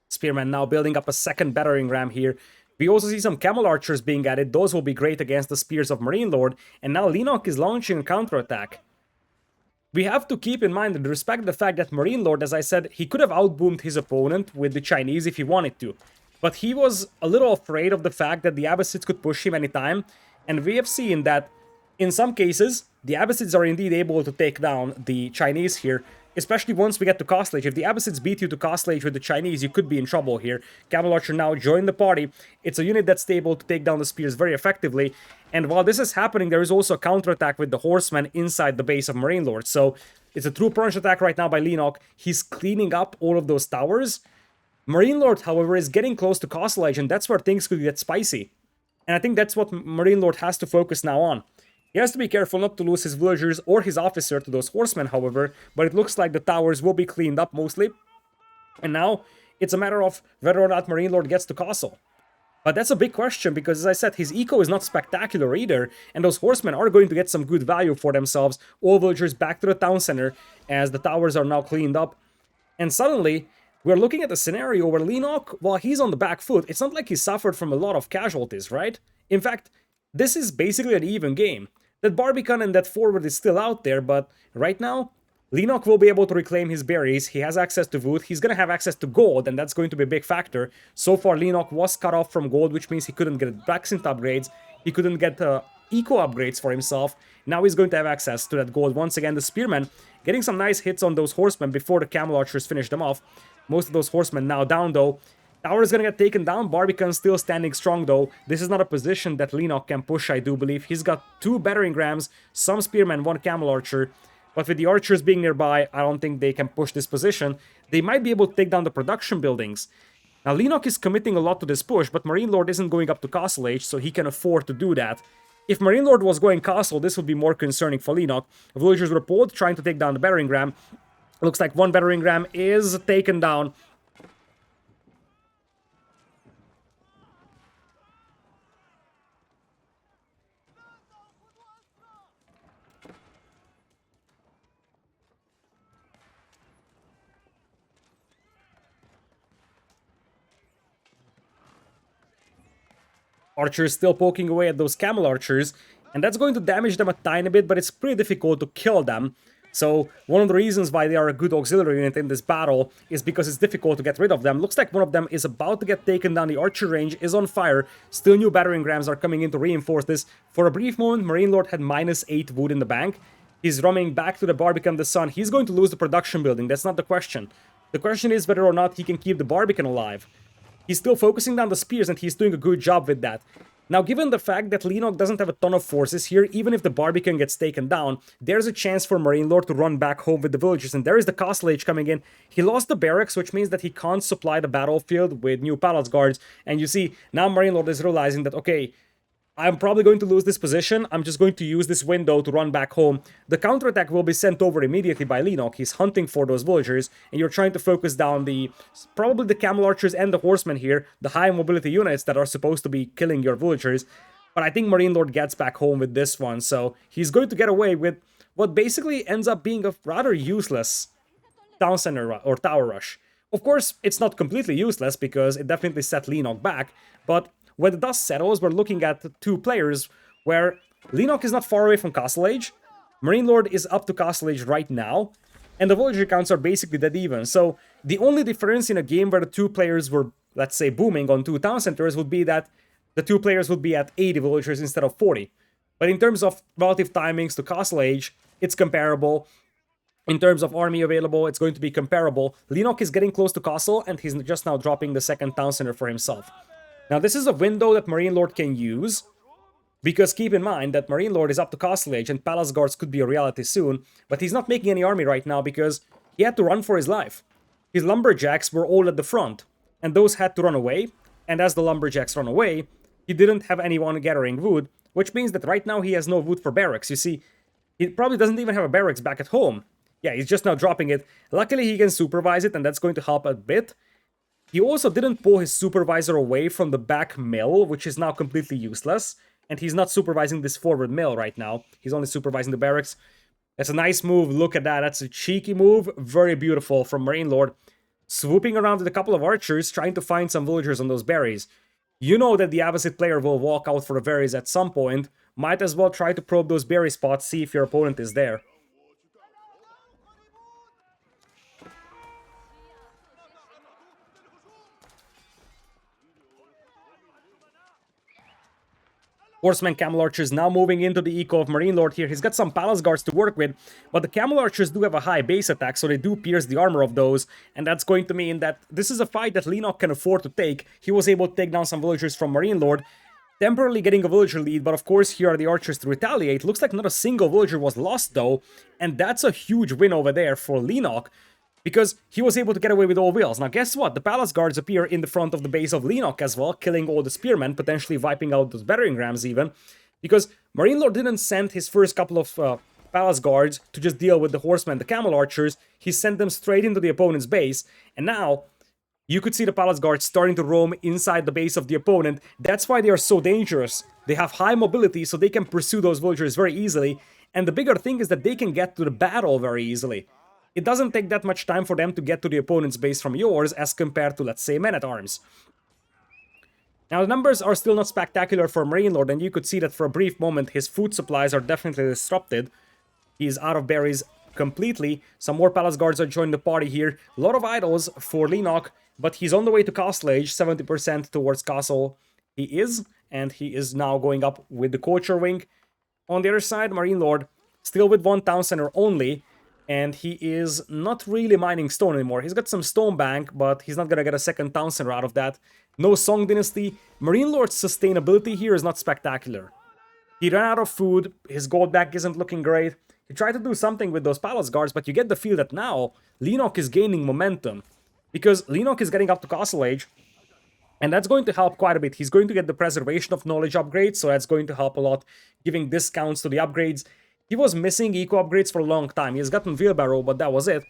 Spearman now building up a second battering ram here. We also see some camel archers being added. Those will be great against the spears of MarineLorD. And now Leenock is launching a counterattack. We have to keep in mind and respect the fact that MarineLorD, as I said, he could have outboomed his opponent with the Chinese if he wanted to. But he was a little afraid of the fact that the Abbasids could push him anytime. And we have seen that in some cases, the Abbasids are indeed able to take down the Chinese here. Especially once we get to Castle Age. If the Abbasids beat you to Castle Age with the Chinese, you could be in trouble here. Camel Archer now joined the party. It's a unit that's able to take down the spears very effectively. And while this is happening, there is also a counterattack with the horsemen inside the base of MarineLorD. So it's a true punch attack right now by Leenock. He's cleaning up all of those towers. MarineLorD, however, is getting close to Castle Age, and that's where things could get spicy. And I think that's what MarineLorD has to focus now on. He has to be careful not to lose his villagers or his officer to those horsemen, however, but it looks like the towers will be cleaned up mostly. And now, it's a matter of whether or not MarineLorD gets to Castle. But that's a big question, because as I said, his eco is not spectacular either, and those horsemen are going to get some good value for themselves. All villagers back to the town center, as the towers are now cleaned up. And suddenly, we're looking at a scenario where Leenock, while he's on the back foot, it's not like he suffered from a lot of casualties, right? In fact, this is basically an even game. That Barbican and that forward is still out there, but right now, Leenock will be able to reclaim his berries. He has access to wood. He's going to have access to gold, and that's going to be a big factor. So far, Leenock was cut off from gold, which means he couldn't get blacksmith upgrades. He couldn't get eco upgrades for himself. Now he's going to have access to that gold. Once again, the spearmen getting some nice hits on those horsemen before the camel archers finish them off. Most of those horsemen now down, though. Tower is going to get taken down. Barbican still standing strong, though. This is not a position that Leenock can push, I do believe. He's got 2 battering rams, some spearmen, 1 camel archer. But with the archers being nearby, I don't think they can push this position. They might be able to take down the production buildings. Now, Leenock is committing a lot to this push, but MarineLorD isn't going up to Castle Age, so he can afford to do that. If MarineLorD was going Castle, this would be more concerning for Leenock. Villagers were pulled, trying to take down the battering ram. Looks like 1 battering ram is taken down. Archers still poking away at those camel archers, and that's going to damage them a tiny bit, but it's pretty difficult to kill them. So one of the reasons why they are a good auxiliary unit in this battle is because it's difficult to get rid of them. Looks like one of them is about to get taken down. The archer range is on fire. Still new battering rams are coming in to reinforce this. For a brief moment, MarineLorD had -8 wood in the bank. He's roaming back to the Barbican the Sun. He's going to lose the production building. That's not the question. The question is whether or not he can keep the Barbican alive. He's still focusing down the spears, and he's doing a good job with that. Now, given the fact that Leenock doesn't have a ton of forces here, even if the Barbican gets taken down, there's a chance for MarineLorD to run back home with the villagers, and there is the Castle Age coming in. He lost the barracks, which means that he can't supply the battlefield with new palace guards, and you see, now MarineLorD is realizing that, okay, I'm probably going to lose this position. I'm just going to use this window to run back home. The counterattack will be sent over immediately by Leenock. He's hunting for those villagers, and you're trying to focus down probably the camel archers and the horsemen here, the high mobility units that are supposed to be killing your villagers. But I think MarineLorD gets back home with this one, so he's going to get away with what basically ends up being a rather useless town center or tower rush. Of course, it's not completely useless because it definitely set Leenock back, but when the dust settles, we're looking at two players where Leenock is not far away from Castle Age, MarineLorD is up to Castle Age right now, and the villager counts are basically dead even. So the only difference in a game where the two players were, let's say, booming on two town centers would be that the two players would be at 80 villagers instead of 40. But in terms of relative timings to Castle Age, it's comparable. In terms of army available, it's going to be comparable. Leenock is getting close to Castle, and he's just now dropping the second town center for himself. Now, this is a window that MarineLorD can use, because keep in mind that MarineLorD is up to Castle Age and Palace Guards could be a reality soon, but he's not making any army right now because he had to run for his life. His lumberjacks were all at the front, and those had to run away, and as the lumberjacks run away, he didn't have anyone gathering wood, which means that right now he has no wood for barracks. You see, he probably doesn't even have a barracks back at home. Yeah, he's just now dropping it. Luckily, he can supervise it, and that's going to help a bit. He also didn't pull his supervisor away from the back mill, which is now completely useless. And he's not supervising this forward mill right now. He's only supervising the barracks. That's a nice move. Look at that. That's a cheeky move. Very beautiful from MarineLorD. Swooping around with a couple of archers, trying to find some villagers on those berries. You know that the opposite player will walk out for the berries at some point. Might as well try to probe those berry spots, see if your opponent is there. Horseman Camel Archers now moving into the eco of MarineLorD here. He's got some Palace Guards to work with, but the Camel Archers do have a high base attack, so they do pierce the armor of those, and that's going to mean that this is a fight that Leenock can afford to take. He was able to take down some villagers from MarineLorD, temporarily getting a villager lead, but of course here are the archers to retaliate. Looks like not a single villager was lost though, and that's a huge win over there for Leenock, because he was able to get away with all wheels. Now guess what? The Palace Guards appear in the front of the base of Leenock as well, killing all the spearmen, potentially wiping out those battering rams even, because MarineLorD didn't send his first couple of Palace Guards to just deal with the horsemen, the Camel Archers. He sent them straight into the opponent's base, and now you could see the Palace Guards starting to roam inside the base of the opponent. That's why they are so dangerous. They have high mobility, so they can pursue those villagers very easily, and the bigger thing is that they can get to the battle very easily. It doesn't take that much time for them to get to the opponent's base from yours as compared to, let's say, men-at-arms. Now, the numbers are still not spectacular for MarineLorD, and you could see that for a brief moment his food supplies are definitely disrupted. He is out of berries completely. Some more Palace Guards are joining the party here. A lot of idols for Leenock, but he's on the way to Castle Age, 70% towards Castle. He is, and he is now going up with the Culture Wing. On the other side, MarineLorD, still with one town center only, and he is not really mining stone anymore. He's got some stone bank, but he's not gonna get a second town center out of that. No Song Dynasty. MarineLorD's sustainability here is not spectacular. He ran out of food, his gold bank isn't looking great. He tried to do something with those Palace Guards, but you get the feel that now Leenock is gaining momentum, because Leenock is getting up to Castle Age, and that's going to help quite a bit. He's going to get the Preservation of Knowledge upgrade, so that's going to help a lot, giving discounts to the upgrades. He was missing eco upgrades for a long time. He has gotten Wheelbarrow, but that was it.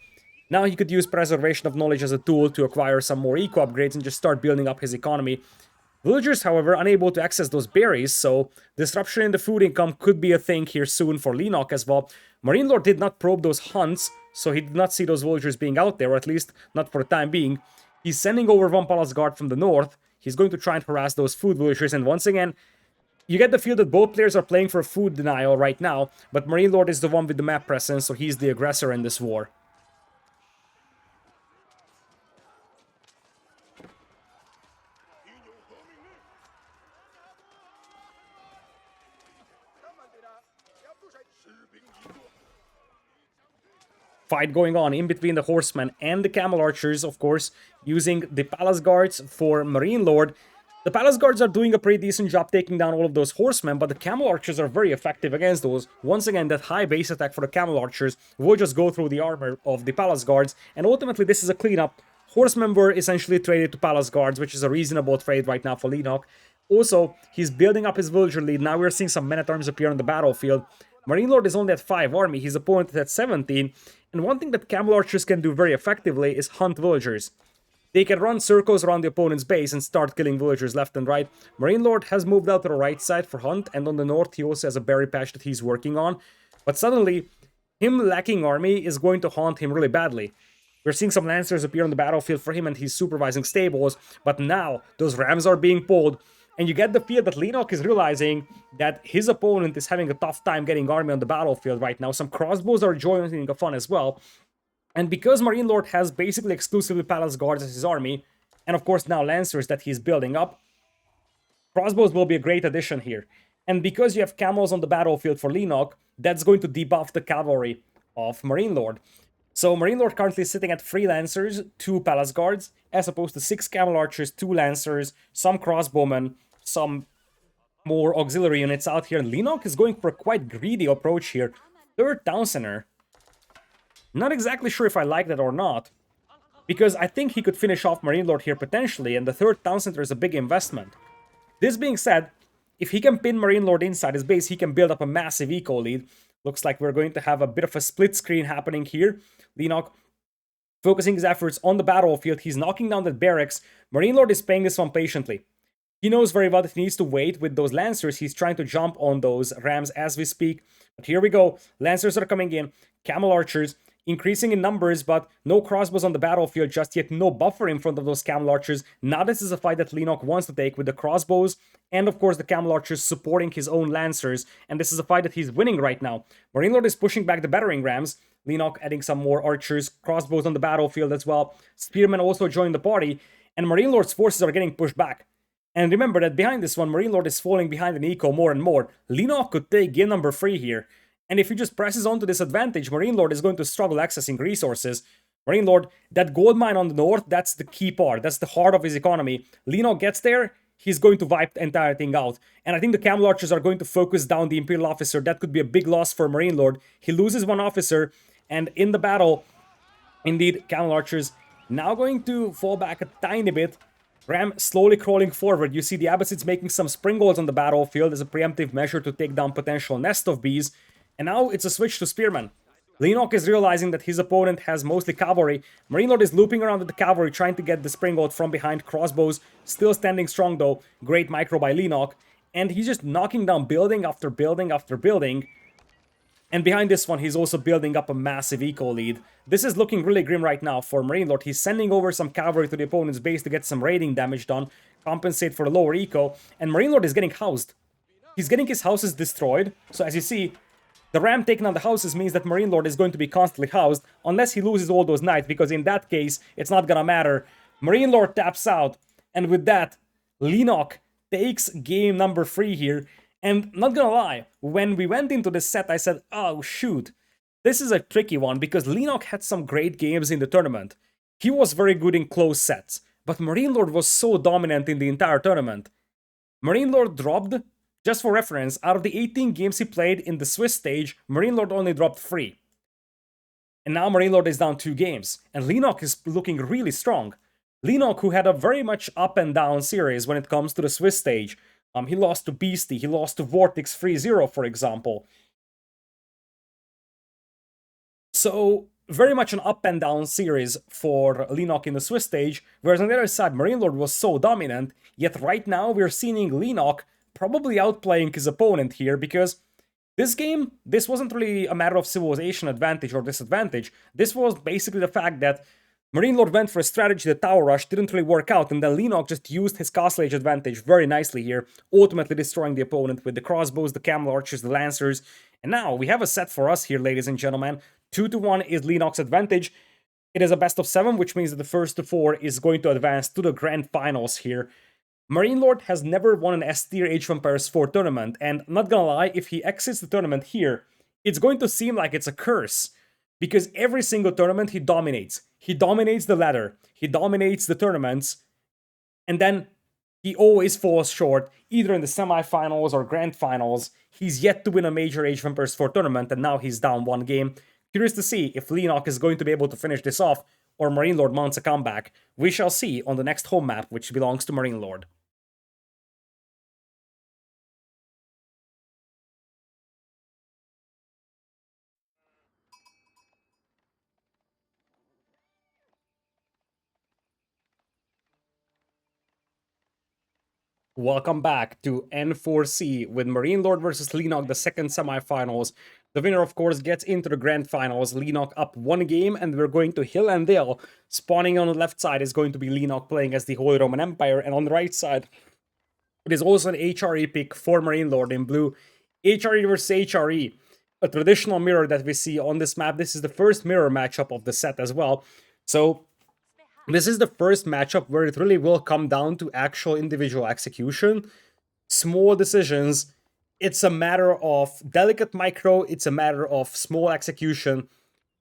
Now he could use Preservation of Knowledge as a tool to acquire some more eco upgrades and just start building up his economy. Villagers, however, unable to access those berries, so disruption in the food income could be a thing here soon for Leenock as well. MarineLorD did not probe those hunts, so he did not see those villagers being out there, or at least not for the time being. He's sending over one Palace Guard from the north. He's going to try and harass those food villagers, and once again, you get the feel that both players are playing for food denial right now, but MarineLorD is the one with the map presence, so he's the aggressor in this war. Fight going on in between the horsemen and the Camel Archers, of course, using the Palace Guards for MarineLorD. The Palace Guards are doing a pretty decent job taking down all of those horsemen, but the Camel Archers are very effective against those. Once again, that high base attack for the Camel Archers will just go through the armor of the Palace Guards, and ultimately this is a cleanup. Horsemen were essentially traded to Palace Guards, which is a reasonable trade right now for Leenock. Also, he's building up his villager lead. Now we're seeing some men-at-arms appear on the battlefield. MarineLorD is only at 5 army, his opponent is at 17, and one thing that Camel Archers can do very effectively is hunt villagers. They can run circles around the opponent's base and start killing villagers left and right. MarineLorD has moved out to the right side for hunt, and on the north he also has a berry patch that he's working on. But suddenly, him lacking army is going to haunt him really badly. We're seeing some lancers appear on the battlefield for him and he's supervising stables, but now those rams are being pulled, and you get the feel that Leenock is realizing that his opponent is having a tough time getting army on the battlefield right now. Some crossbows are joining the fun as well. And because MarineLorD has basically exclusively Palace Guards as his army, and of course now Lancers that he's building up, crossbows will be a great addition here. And because you have camels on the battlefield for Leenock, that's going to debuff the cavalry of MarineLorD. So MarineLorD currently sitting at 3 Lancers, 2 Palace Guards, as opposed to 6 Camel Archers, 2 Lancers, some crossbowmen, some more auxiliary units out here. And Leenock is going for a quite greedy approach here. 3rd Town Center. Not exactly sure if I like that or not, because I think he could finish off MarineLorD here potentially, and the 3rd Town Center is a big investment. This being said, if he can pin MarineLorD inside his base, he can build up a massive eco lead. Looks like we're going to have a bit of a split screen happening here. Leenock focusing his efforts on the battlefield. He's knocking down the barracks. MarineLorD is playing this one patiently. He knows very well that he needs to wait with those Lancers. He's trying to jump on those Rams as we speak. But here we go. Lancers are coming in. Camel Archers increasing in numbers, but no crossbows on the battlefield just yet. No buffer in front of those Camel Archers. Now this is a fight that Leenock wants to take with the crossbows, and of course the Camel Archers supporting his own Lancers, and this is a fight that he's winning right now. MarineLorD is pushing back the battering rams. Leenock adding some more archers, crossbows on the battlefield as well. Spearmen also join the party, and MarineLorD's forces are getting pushed back. And remember that behind this one, MarineLorD is falling behind an eco more and more. Leenock could take game number 3 here. And if he just presses on to this advantage, MarineLorD is going to struggle accessing resources. MarineLorD, that gold mine on the north, that's the key part. That's the heart of his economy. Leenock gets there, he's going to wipe the entire thing out. And I think the Camel Archers are going to focus down the Imperial officer. That could be a big loss for MarineLorD. He loses one officer, and in the battle, indeed, Camel Archers now going to fall back a tiny bit. Ram slowly crawling forward. You see the Abbasids making some springboards on the battlefield as a preemptive measure to take down potential nest of bees. And now it's a switch to Spearmen. Leenock is realizing that his opponent has mostly cavalry. MarineLorD is looping around with the cavalry, trying to get the springboard from behind. Crossbows still standing strong though. Great micro by Leenock. And he's just knocking down building after building after building. And behind this one, he's also building up a massive eco lead. This is looking really grim right now for MarineLorD. He's sending over some cavalry to the opponent's base to get some raiding damage done, compensate for the lower eco, and MarineLorD is getting housed. He's getting his houses destroyed, so as you see, the ram taking on the houses means that MarineLorD is going to be constantly housed, unless he loses all those knights, because in that case, it's not gonna matter. MarineLorD taps out, and with that, Leenock takes game number 3 here. And not gonna lie, when we went into this set, I said, oh shoot, this is a tricky one, because Leenock had some great games in the tournament. He was very good in close sets, but MarineLorD was so dominant in the entire tournament. MarineLorD dropped, just for reference, out of the 18 games he played in the Swiss stage, MarineLorD only dropped 3. And now MarineLorD is down 2 games, and Leenock is looking really strong. Leenock, who had a very much up and down series when it comes to the Swiss stage. He lost to Beastie, he lost to Vortex 3-0, for example. So, very much an up and down series for Leenock in the Swiss stage, whereas on the other side, MarineLorD was so dominant, yet right now we're seeing Leenock probably outplaying his opponent here, because this game, this wasn't really a matter of civilization advantage or disadvantage. This was basically the fact that MarineLorD went for a strategy, the tower rush didn't really work out, and then Leenock just used his castle age advantage very nicely here, ultimately destroying the opponent with the crossbows, the Camel Archers, the Lancers. And now we have a set for us here, ladies and gentlemen. 2-1 is Leenock's advantage. It is a best of 7, which means that the first to 4 is going to advance to the grand finals here. MarineLorD has never won an S-tier Age of Empires 4 tournament, and not gonna lie, if he exits the tournament here, it's going to seem like it's a curse. Because every single tournament he dominates. He dominates the ladder. He dominates the tournaments. And then he always falls short, either in the semifinals or grand finals. He's yet to win a major Age of Empires 4 tournament, and now he's down one game. Curious to see if Leenock is going to be able to finish this off, or MarineLorD mounts a comeback. We shall see on the next home map, which belongs to MarineLorD. Welcome back to N4C with MarineLorD versus Leenock, the second semifinals. The winner, of course, gets into the grand finals. Leenock up one game, and we're going to Hill and Dale. Spawning on the left side is going to be Leenock playing as the Holy Roman Empire, and on the right side, it is also an HRE pick for MarineLorD in blue. HRE versus HRE, a traditional mirror that we see on this map. This is the first mirror matchup of the set as well. So this is the first matchup where it really will come down to actual individual execution. Small decisions. It's a matter of delicate micro. It's a matter of small execution.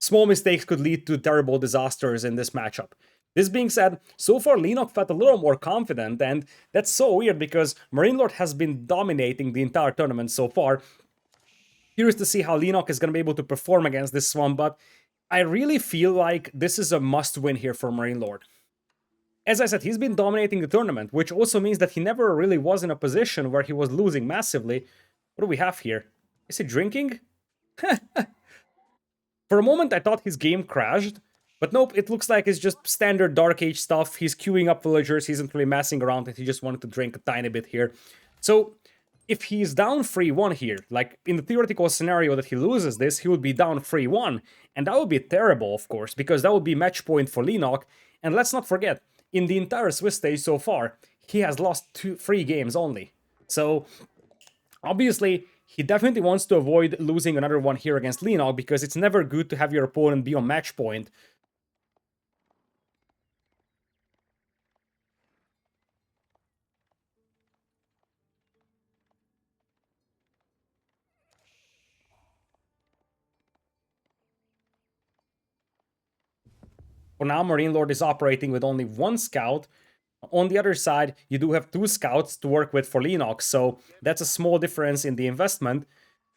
Small mistakes could lead to terrible disasters in this matchup. This being said, so far Leenock felt a little more confident, and that's so weird because MarineLorD has been dominating the entire tournament so far. Curious to see how Leenock is going to be able to perform against this one, but I really feel like this is a must-win here for MarineLorD. As I said, he's been dominating the tournament, which also means that he never really was in a position where he was losing massively. What do we have here? Is he drinking? For a moment, I thought his game crashed, but nope, it looks like it's just standard Dark Age stuff. He's queuing up villagers, he isn't really messing around, and he just wanted to drink a tiny bit here. So, if he's down 3-1 here, like in the theoretical scenario that he loses this, he would be down 3-1, and that would be terrible, of course, because that would be match point for Leenock. And let's not forget, in the entire Swiss stage so far, he has lost 3 games only. So, obviously, he definitely wants to avoid losing another one here against Leenock, because it's never good to have your opponent be on match point. For now, MarineLorD is operating with only one scout. On the other side, you do have 2 scouts to work with for Leenock, so that's a small difference in the investment.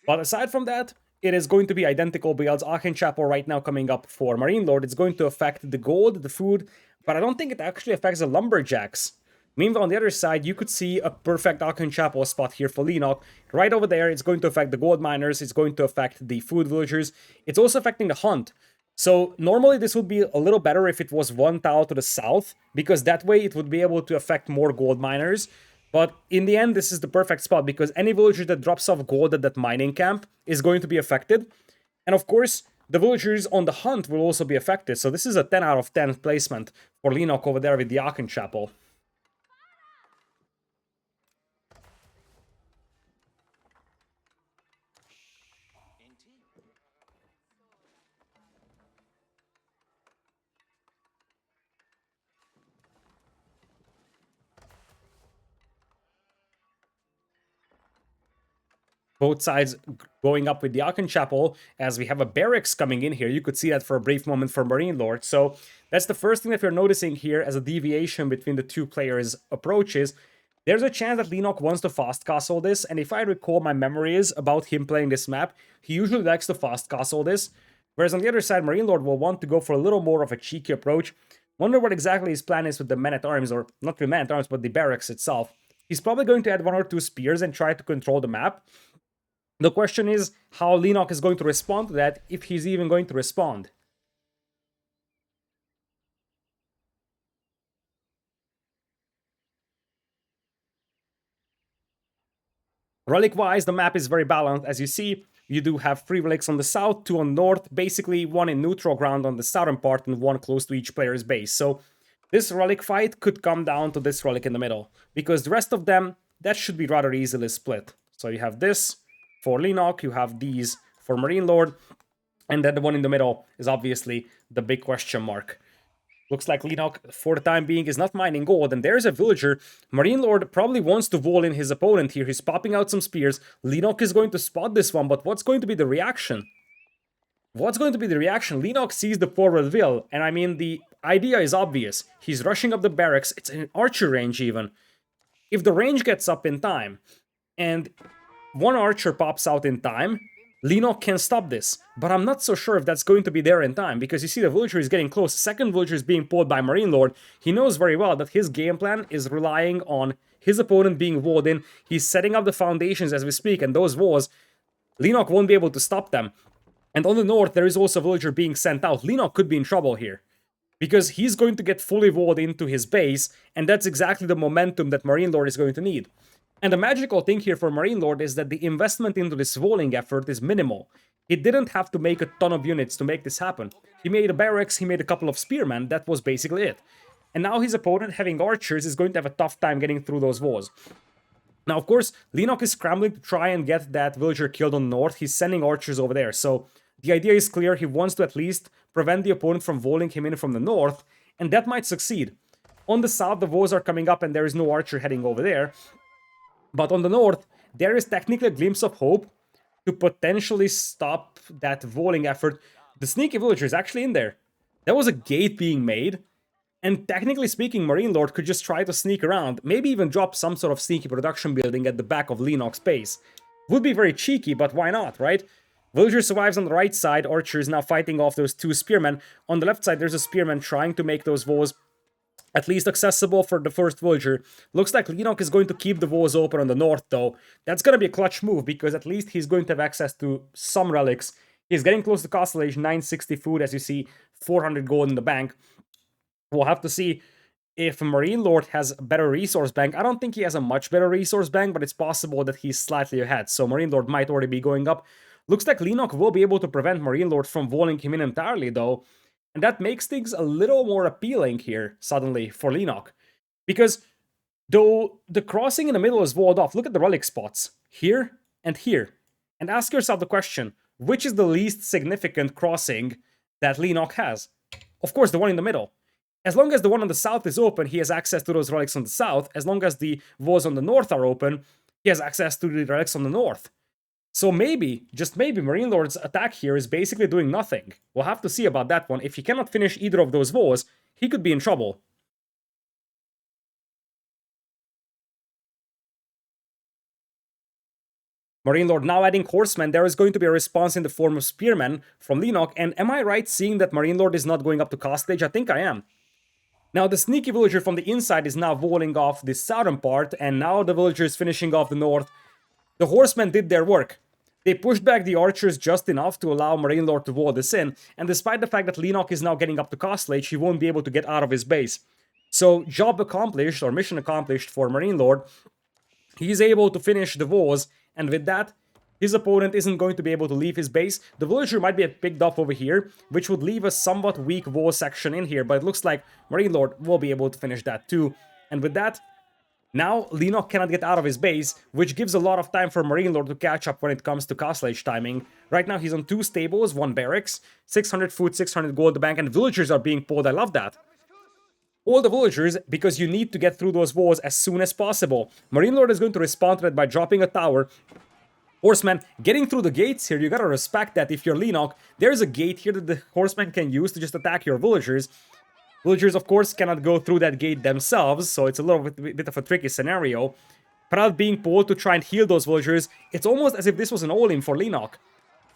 But aside from that, it is going to be identical builds. Aachen Chapel right now coming up for MarineLorD. It's going to affect the gold, the food, but I don't think it actually affects the lumberjacks. Meanwhile, on the other side, you could see a perfect Aachen Chapel spot here for Leenock. Right over there, it's going to affect the gold miners, it's going to affect the food villagers. It's also affecting the hunt. So normally this would be a little better if it was one tile to the south, because that way it would be able to affect more gold miners. But in the end, this is the perfect spot, because any villager that drops off gold at that mining camp is going to be affected. And of course, the villagers on the hunt will also be affected. So this is a 10 out of 10 placement for Leenock over there with the Aachen Chapel. Both sides going up with the Aachen Chapel, as we have a barracks coming in here. You could see that for a brief moment for MarineLorD. So that's the first thing that we're noticing here as a deviation between the two players' approaches. There's a chance that Leenock wants to fast castle this, and if I recall my memories about him playing this map, he usually likes to fast castle this. Whereas on the other side, MarineLorD will want to go for a little more of a cheeky approach. Wonder what exactly his plan is with the men-at-arms, or not the men-at-arms, but the barracks itself. He's probably going to add 1 or 2 spears and try to control the map. The question is how Leenock is going to respond to that, if he's even going to respond. Relic-wise, the map is very balanced. As you see, you do have 3 relics on the south, 2 on the north, basically 1 in neutral ground on the southern part and 1 close to each player's base. So this relic fight could come down to this relic in the middle, because the rest of them, that should be rather easily split. So you have this for Leenock, you have these for MarineLorD, and then the one in the middle is obviously the big question mark. Looks like Leenock, for the time being, is not mining gold, and there's a villager. MarineLorD probably wants to wall in his opponent here. He's popping out some spears. Leenock is going to spot this one, but what's going to be the reaction? What's going to be the reaction? Leenock sees the forward will, and I mean, the idea is obvious. He's rushing up the barracks. It's an archer range even. If the range gets up in time, and one archer pops out in time, Leenock can stop this. But I'm not so sure if that's going to be there in time, because you see the villager is getting close. The second villager is being pulled by MarineLorD. He knows very well that his game plan is relying on his opponent being walled in. He's setting up the foundations as we speak, and those walls, Leenock won't be able to stop them. And on the north, there is also a villager being sent out. Leenock could be in trouble here, because he's going to get fully walled into his base, and that's exactly the momentum that MarineLorD is going to need. And the magical thing here for MarineLorD is that the investment into this walling effort is minimal. He didn't have to make a ton of units to make this happen. He made a barracks, he made a couple of spearmen, that was basically it. And now his opponent, having archers, is going to have a tough time getting through those walls. Now, of course, Leenock is scrambling to try and get that villager killed on the north. He's sending archers over there, so the idea is clear. He wants to at least prevent the opponent from walling him in from the north, and that might succeed. On the south, the walls are coming up and there is no archer heading over there. But on the north, there is technically a glimpse of hope to potentially stop that walling effort. The sneaky villager is actually in there. There was a gate being made, and technically speaking, MarineLorD could just try to sneak around, maybe even drop some sort of sneaky production building at the back of Leenock's base. Would be very cheeky, but why not, right? Villager survives on the right side, archer is now fighting off those two spearmen. On the left side, there's a spearman trying to make those walls at least accessible for the first villager. Looks like Leenock is going to keep the walls open on the north, though. That's going to be a clutch move, because at least he's going to have access to some relics. He's getting close to Castle Age, 960 food, as you see, 400 gold in the bank. We'll have to see if MarineLorD has a better resource bank. I don't think he has a much better resource bank, but it's possible that he's slightly ahead, so MarineLorD might already be going up. Looks like Leenock will be able to prevent MarineLorD from walling him in entirely, though. And that makes things a little more appealing here, suddenly, for Leenock. Because, though the crossing in the middle is walled off, look at the relic spots. Here and here. And ask yourself the question, which is the least significant crossing that Leenock has? Of course, the one in the middle. As long as the one on the south is open, he has access to those relics on the south. As long as the walls on the north are open, he has access to the relics on the north. So maybe, just maybe, MarineLorD's attack here is basically doing nothing. We'll have to see about that one. If he cannot finish either of those walls, he could be in trouble. MarineLorD now adding horsemen. There is going to be a response in the form of spearmen from Leenock. And am I right seeing that MarineLorD is not going up to Castle Age? I think I am. Now the sneaky villager from the inside is now walling off the southern part, and now the villager is finishing off the north. The horsemen did their work. They pushed back the archers just enough to allow MarineLorD to wall this in, and despite the fact that Leenock is now getting up to Castle Age, he won't be able to get out of his base. So, job accomplished, or mission accomplished for MarineLorD. He's able to finish the walls, and with that, his opponent isn't going to be able to leave his base. The villager might be picked up over here, which would leave a somewhat weak wall section in here, but it looks like MarineLorD will be able to finish that too. And with that, now, Leenock cannot get out of his base, which gives a lot of time for MarineLorD to catch up when it comes to Castle Age timing. Right now, he's on 2 stables, 1 barracks, 600 food, 600 gold in the bank, and villagers are being pulled. I love that. All the villagers, because you need to get through those walls as soon as possible. MarineLorD is going to respond to that by dropping a tower. Horseman, getting through the gates here, you gotta respect that if you're Leenock. There's a gate here that the horseman can use to just attack your villagers. Villagers, of course, cannot go through that gate themselves, so it's a little bit of a tricky scenario. Pratt being pulled to try and heal those villagers, it's almost as if this was an all-in for Leenock.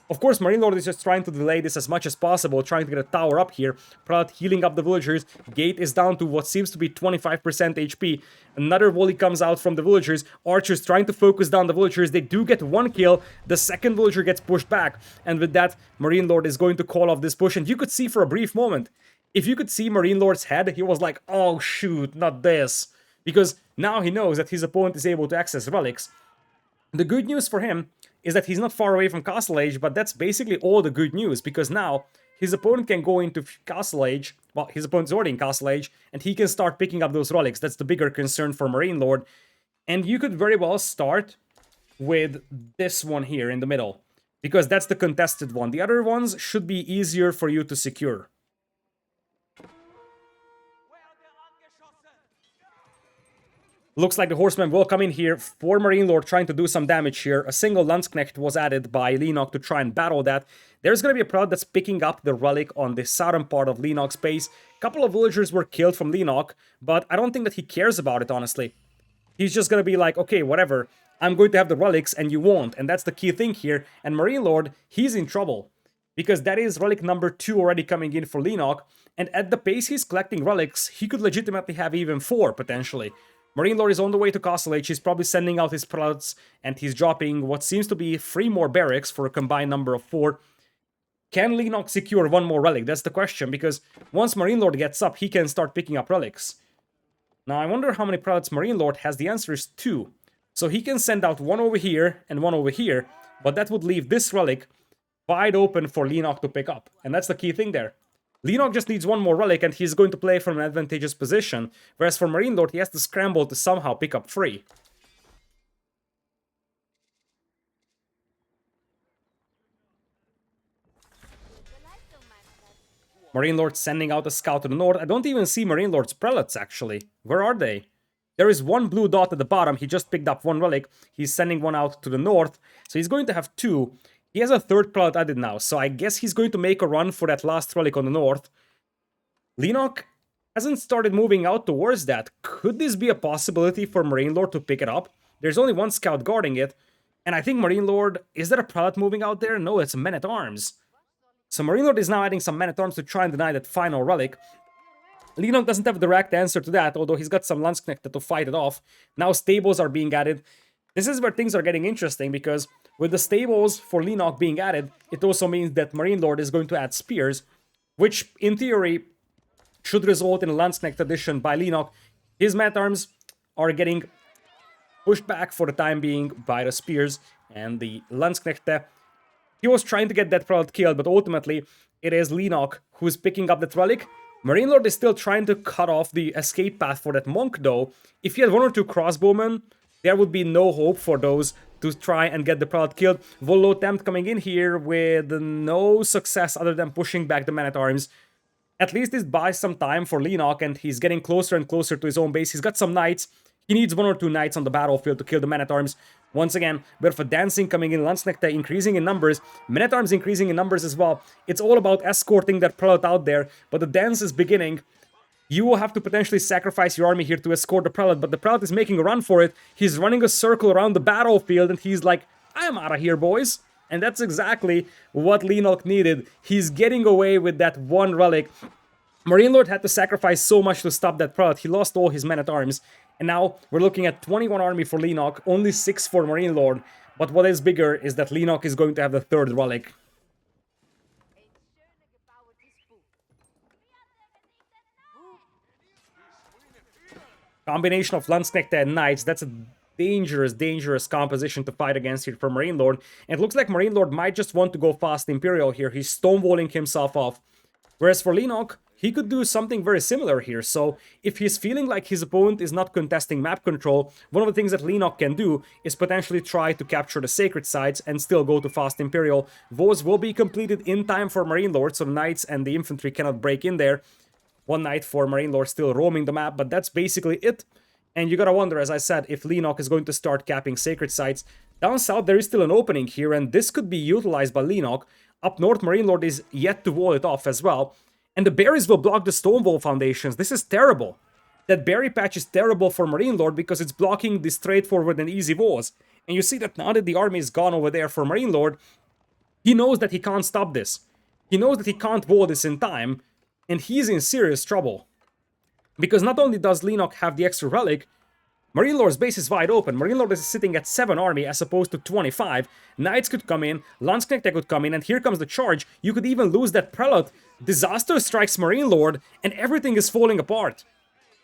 Of course, MarineLorD is just trying to delay this as much as possible, trying to get a tower up here. Pratt healing up the villagers. Gate is down to what seems to be 25% HP. Another volley comes out from the villagers. Archers trying to focus down the villagers. They do get 1 kill. The second villager gets pushed back. And with that, MarineLorD is going to call off this push. And you could see for a brief moment, if you could see MarineLorD's head, he was like, oh shoot, not this. Because now he knows that his opponent is able to access relics. The good news for him is that he's not far away from Castle Age, but that's basically all the good news, because now his opponent can go into Castle Age, well, his opponent's already in Castle Age, and he can start picking up those relics. That's the bigger concern for MarineLorD. And you could very well start with this one here in the middle, because that's the contested one. The other ones should be easier for you to secure. Looks like the horsemen will come in here for MarineLorD trying to do some damage here. A single Landsknecht was added by Leenock to try and battle that. There's going to be a prod that's picking up the relic on the southern part of Leenock's base. A couple of villagers were killed from Leenock, but I don't think that he cares about it, honestly. He's just gonna be like, okay, whatever, I'm going to have the relics and you won't. And that's the key thing here. And MarineLorD, he's in trouble. Because that is relic number 2 already coming in for Leenock. And at the pace he's collecting relics, he could legitimately have even 4, potentially. MarineLorD is on the way to Castle Age, he's probably sending out his prelates, and he's dropping what seems to be 3 more barracks for a combined number of 4. Can Leenock secure 1 more relic? That's the question, because once MarineLorD gets up, he can start picking up relics. Now, I wonder how many prelates MarineLorD has. The answer is 2. So he can send out 1 over here and 1 over here, but that would leave this relic wide open for Leenock to pick up. And that's the key thing there. Leenock just needs 1 more relic and he's going to play from an advantageous position, whereas for MarineLorD, he has to scramble to somehow pick up 3. MarineLorD sending out a scout to the north. I don't even see MarineLorD's prelates, actually. Where are they? There is 1 blue dot at the bottom. He just picked up 1 relic. He's sending 1 out to the north. So he's going to have 2. He has a 3rd prelate added now. So I guess he's going to make a run for that last relic on the north. Leenock hasn't started moving out towards that. Could this be a possibility for MarineLorD to pick it up? There's only 1 scout guarding it. And I think MarineLorD... Is there a prelate moving out there? No, it's a men-at-arms. So MarineLorD is now adding some men-at-arms to try and deny that final relic. Leenock doesn't have a direct answer to that, although he's got some Landsknechte to fight it off. Now stables are being added. This is where things are getting interesting, because with the stables for Leenock being added, it also means that MarineLorD is going to add spears, which, in theory, should result in a Landsknecht addition by Leenock. His men-at-arms are getting pushed back for the time being by the spears, and the Landsknechte... He was trying to get that prelate killed, but ultimately, it is Leenock who's picking up that relic. MarineLorD is still trying to cut off the escape path for that monk, though. If he had 1 or 2 crossbowmen, there would be no hope for those to try and get the prelate killed. Volo attempt coming in here with no success other than pushing back the men-at-arms. At least this buys some time for Leenock, and he's getting closer and closer to his own base. He's got some knights. He needs 1 or 2 knights on the battlefield to kill the men-at-arms. Once again, bit of a dancing coming in. Landsknechte increasing in numbers. Men-at-arms increasing in numbers as well. It's all about escorting that prelate out there, but the dance is beginning. You will have to potentially sacrifice your army here to escort the prelate, but the prelate is making a run for it. He's running a circle around the battlefield, and he's like, I'm out of here, boys. And that's exactly what Leenock needed. He's getting away with that 1 relic. MarineLorD had to sacrifice so much to stop that prelate. He lost all his men-at-arms. And now we're looking at 21 army for Leenock, only 6 for MarineLorD. But what is bigger is that Leenock is going to have the 3rd relic. Combination of Landsknechte and Knights, that's a dangerous, dangerous composition to fight against here for MarineLorD. And it looks like MarineLorD might just want to go fast Imperial here. He's stonewalling himself off. Whereas for Leenock, he could do something very similar here. So if he's feeling like his opponent is not contesting map control, one of the things that Leenock can do is potentially try to capture the sacred sites and still go to fast Imperial. Those will be completed in time for MarineLorD, so the knights and the infantry cannot break in there. 1 knight for MarineLorD still roaming the map, but that's basically it. And you gotta wonder, as I said, if Leenock is going to start capping sacred sites. Down south there is still an opening here, and this could be utilized by Leenock. Up north, MarineLorD is yet to wall it off as well. And the berries will block the stone wall foundations. This is terrible. That berry patch is terrible for MarineLorD because it's blocking the straightforward and easy walls. And you see that now that the army is gone over there for MarineLorD, he knows that he can't stop this. He knows that he can't wall this in time, and he's in serious trouble. Because not only does Leenock have the extra relic, MarineLorD's base is wide open. MarineLorD is sitting at 7 army as opposed to 25. Knights could come in, Landsknechte could come in, and here comes the charge. You could even lose that prelate. Disaster strikes MarineLorD, and everything is falling apart.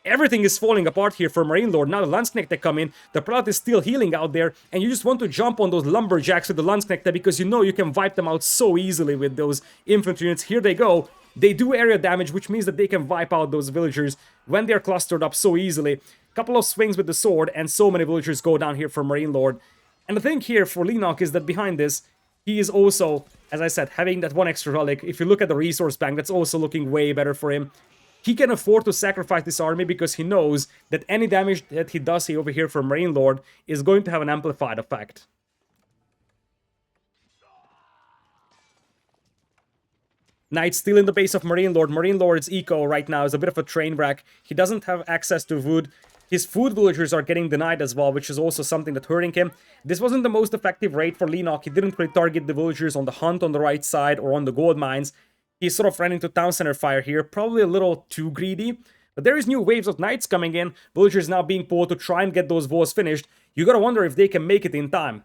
Everything is falling apart here for MarineLorD. Now the Landsknechte come in, the prelate is still healing out there, and you just want to jump on those lumberjacks with the Landsknechte because you know you can wipe them out so easily with those infantry units. Here they go. They do area damage, which means that they can wipe out those villagers when they're clustered up so easily. Couple of swings with the sword, and so many villagers go down here for MarineLorD. And the thing here for Leenock is that behind this, he is also, as I said, having that 1 extra relic. If you look at the resource bank, that's also looking way better for him. He can afford to sacrifice this army because he knows that any damage that he does over here for MarineLorD is going to have an amplified effect. Knight still in the base of MarineLorD. MarineLorD's eco right now is a bit of a train wreck. He doesn't have access to wood. His food villagers are getting denied as well, which is also something that's hurting him. This wasn't the most effective raid for Leenock. He didn't really target the villagers on the hunt on the right side or on the gold mines. He sort of ran into town center fire here, probably a little too greedy. But there is new waves of knights coming in, villagers now being pulled to try and get those walls finished. You gotta wonder if they can make it in time.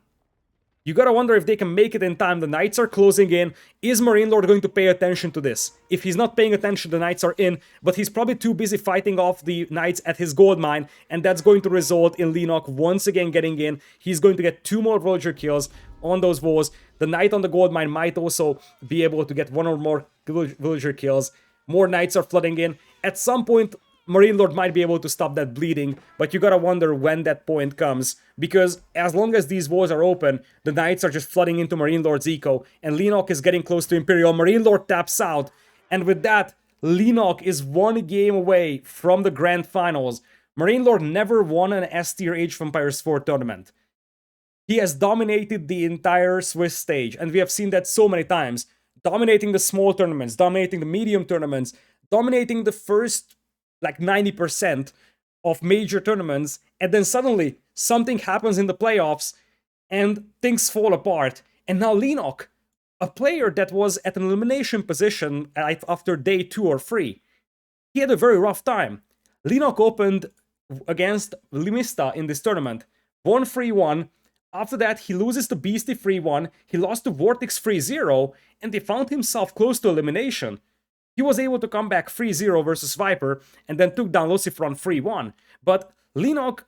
You gotta wonder if they can make it in time. The knights are closing in. Is MarineLorD going to pay attention to this? If he's not paying attention, the knights are in, but he's probably too busy fighting off the knights at his gold mine, and that's going to result in Leenock once again getting in. He's going to get 2 more villager kills on those walls. The knight on the gold mine might also be able to get 1 or more villager kills. More knights are flooding in. At some point, MarineLorD might be able to stop that bleeding, but you gotta wonder when that point comes, because as long as these walls are open, the knights are just flooding into MarineLorD's eco, and Leenock is getting close to Imperial. MarineLorD taps out, and with that, Leenock is 1 game away from the Grand Finals. MarineLorD never won an S-tier Age of Empires 4 tournament. He has dominated the entire Swiss stage, and we have seen that so many times. Dominating the small tournaments, dominating the medium tournaments, dominating the first like 90% of major tournaments, and then suddenly something happens in the playoffs and things fall apart. And now Leenock, a player that was at an elimination position after day 2 or 3, he had a very rough time. Leenock opened against TheMista in this tournament, won 3-1. After that, he loses to Beastie 3-1, he lost to Vortex 3-0, and he found himself close to elimination. He was able to come back 3-0 versus Viper, and then took down Lucifron 3-1. But Leenock,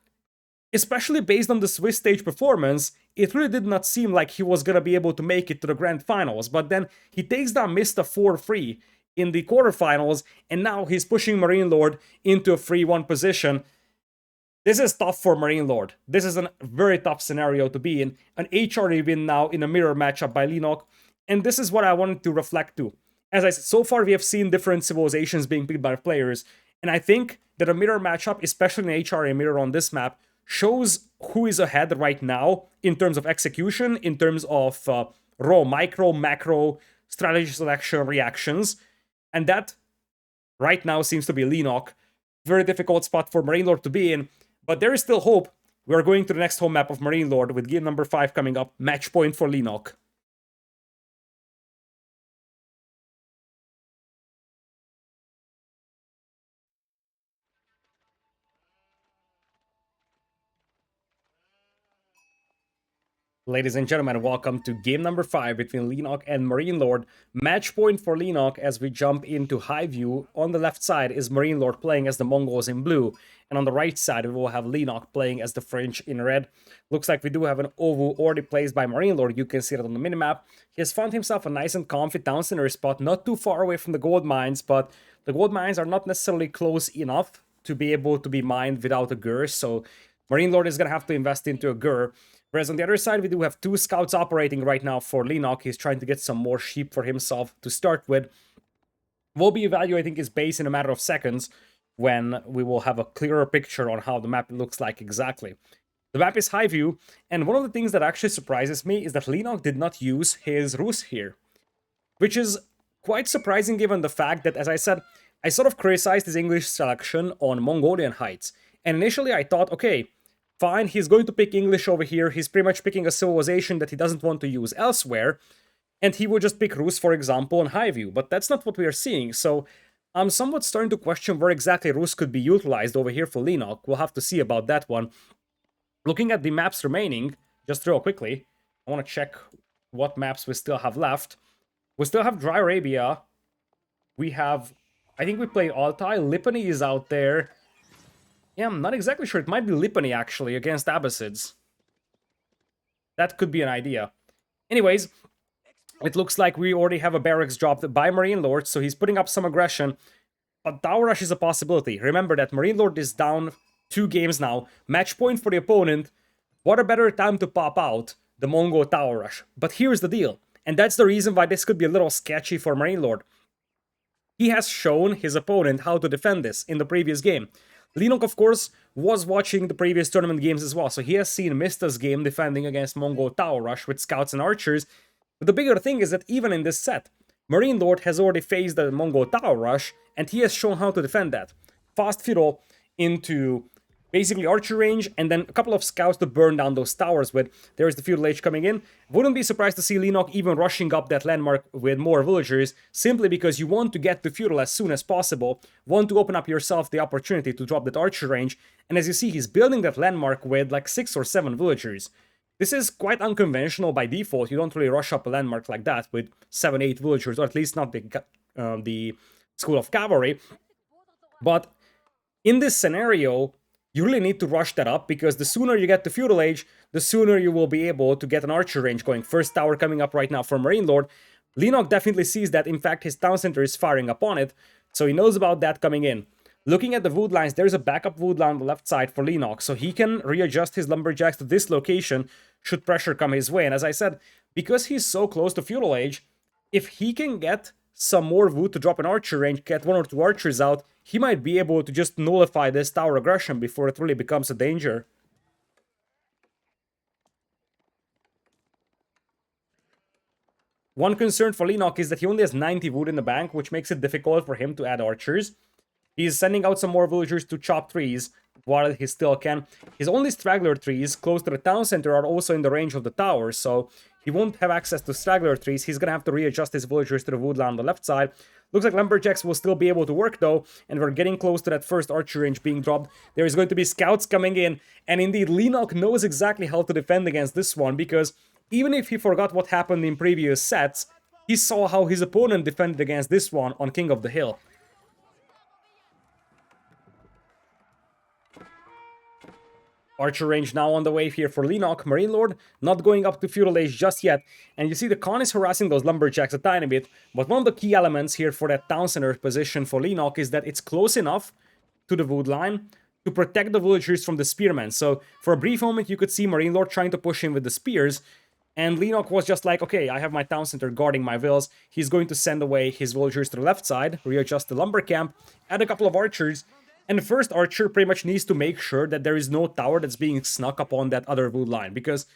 especially based on the Swiss stage performance, it really did not seem like he was gonna be able to make it to the Grand Finals. But then he takes down Mista 4-3 in the quarterfinals, and now he's pushing MarineLorD into a 3-1 position. This is tough for MarineLorD. This is a very tough scenario to be in. An HRE win now in a mirror matchup by Leenock, and this is what I wanted to reflect to. As I said, so far we have seen different civilizations being picked by players, and I think that a mirror matchup, especially an HRA mirror on this map, shows who is ahead right now in terms of execution, in terms of raw micro, macro, strategy selection, reactions, and that right now seems to be Leenock. Very difficult spot for MarineLorD to be in, but there is still hope. We are going to the next home map of MarineLorD with game number 5 coming up, match point for Leenock. Ladies and gentlemen, welcome to game number 5 between Leenock and MarineLorD. Match point for Leenock as we jump into high view. On the left side is MarineLorD playing as the Mongols in blue, and on the right side we will have Leenock playing as the French in red. Looks like we do have an Ovu already placed by MarineLorD. You can see it on the minimap. He has found himself a nice and comfy town center spot, not too far away from the gold mines, but the gold mines are not necessarily close enough to be able to be mined without a GUR, so MarineLorD is going to have to invest into a GUR. Whereas on the other side, we do have 2 scouts operating right now for Leenock. He's trying to get some more sheep for himself to start with. We'll be evaluating his base in a matter of seconds when we will have a clearer picture on how the map looks like exactly. The map is high view, and one of the things that actually surprises me is that Leenock did not use his Rus here, which is quite surprising given the fact that, as I said, I sort of criticized his English selection on Mongolian heights. And initially I thought, okay, fine, he's going to pick English over here, he's pretty much picking a civilization that he doesn't want to use elsewhere, and he would just pick Rus, for example, on high view, but that's not what we are seeing, so I'm somewhat starting to question where exactly Rus could be utilized over here for Leenock. We'll have to see about that one. Looking at the maps remaining, just real quickly, I want to check what maps we still have left. We still have Dry Arabia, we have, I think we played Altai, Lipany is out there. Yeah, I'm not exactly sure. It might be Lipany, actually, against Abbasids. That could be an idea. Anyways, it looks like we already have a barracks dropped by MarineLorD, so he's putting up some aggression. But Tower Rush is a possibility. Remember that MarineLorD is down 2 games now. Match point for the opponent. What a better time to pop out the Mongol Tower Rush. But here's the deal, and that's the reason why this could be a little sketchy for MarineLorD. He has shown his opponent how to defend this in the previous game. Leenock, of course, was watching the previous tournament games as well, so he has seen Mista's game defending against Mongol Tower Rush with scouts and archers. But the bigger thing is that even in this set, MarineLorD has already faced the Mongol Tower Rush, and he has shown how to defend that. Fast fiddle into basically archer range, and then a couple of scouts to burn down those towers with. There's the feudal age coming in. Wouldn't be surprised to see Leenock even rushing up that landmark with more villagers, simply because you want to get to feudal as soon as possible, want to open up yourself the opportunity to drop that archer range, and as you see, he's building that landmark with like 6 or 7 villagers. This is quite unconventional by default. You don't really rush up a landmark like that with 7, 8 villagers, or at least not the School of Cavalry. But in this scenario, you really need to rush that up, because the sooner you get to feudal age, the sooner you will be able to get an archer range going. First tower coming up right now for MarineLorD. Leenock definitely sees that. In fact, his town center is firing upon it, so he knows about that coming in. Looking at the wood lines, there's a backup wood line on the left side for Leenock, so he can readjust his lumberjacks to this location should pressure come his way. And as I said, because he's so close to feudal age, if he can get some more wood to drop an archer range, get 1 or 2 archers out, he might be able to just nullify this tower aggression before it really becomes a danger. One concern for Leenock is that he only has 90 wood in the bank, which makes it difficult for him to add archers. He's sending out some more villagers to chop trees while he still can. His only straggler trees close to the town center are also in the range of the towers, so he won't have access to straggler trees. He's gonna have to readjust his villagers to the woodland on the left side. Looks like lumberjacks will still be able to work though, and we're getting close to that first archer range being dropped. There is going to be scouts coming in, and indeed Leenock knows exactly how to defend against this one, because even if he forgot what happened in previous sets, he saw how his opponent defended against this one on King of the Hill. Archer range now on the way here for Leenock. MarineLorD not going up to feudal age just yet. And you see the Khan is harassing those lumberjacks a tiny bit. But one of the key elements here for that town center position for Leenock is that it's close enough to the wood line to protect the villagers from the spearmen. So for a brief moment you could see MarineLorD trying to push in with the spears. And Leenock was just like, okay, I have my town center guarding my vills. He's going to send away his villagers to the left side, readjust the lumber camp, add a couple of archers. And the first archer pretty much needs to make sure that there is no tower that's being snuck upon that other wood line. Because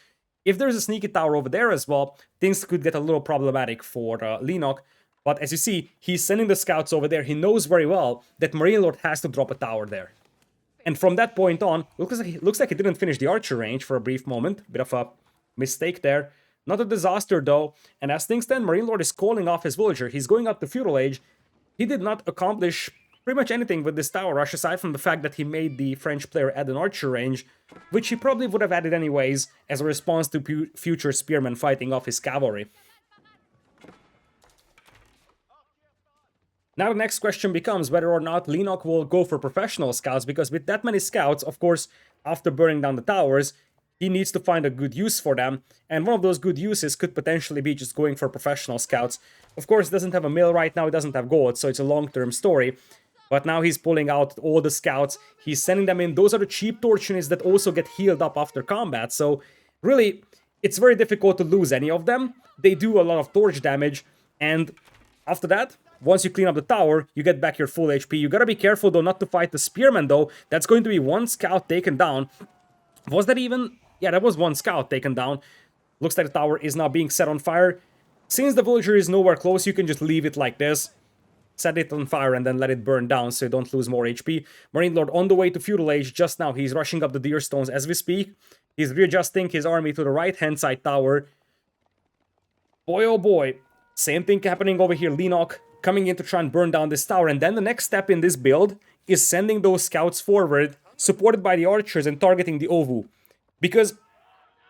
if there's a sneaky tower over there as well, things could get a little problematic for Leenock. But as you see, he's sending the scouts over there. He knows very well that MarineLorD has to drop a tower there. And from that point on, looks like he didn't finish the archer range for a brief moment. Bit of a mistake there. Not a disaster though. And as things stand, MarineLorD is calling off his villager. He's going up to feudal age. He did not accomplish pretty much anything with this tower rush, aside from the fact that he made the French player add an archer range, which he probably would have added anyways as a response to future spearmen fighting off his cavalry. Now the next question becomes whether or not Leenock will go for professional scouts, because with that many scouts, of course, after burning down the towers, he needs to find a good use for them, and one of those good uses could potentially be just going for professional scouts. Of course, he doesn't have a mill right now, he doesn't have gold, so it's a long-term story. But now he's pulling out all the scouts, he's sending them in. Those are the cheap torch units that also get healed up after combat, so really, it's very difficult to lose any of them. They do a lot of torch damage, and after that, once you clean up the tower, you get back your full HP. You gotta be careful though not to fight the spearmen though. That's going to be 1 scout taken down. Was that even? Yeah, that was 1 scout taken down. Looks like the tower is now being set on fire. Since the villager is nowhere close, you can just leave it like this. Set it on fire and then let it burn down so you don't lose more HP. MarineLorD on the way to feudal age just now. He's rushing up the deer stones as we speak. He's readjusting his army to the right-hand side tower. Boy, oh boy. Same thing happening over here. Leenock coming in to try and burn down this tower. And then the next step in this build is sending those scouts forward, supported by the archers, and targeting the Ovu. Because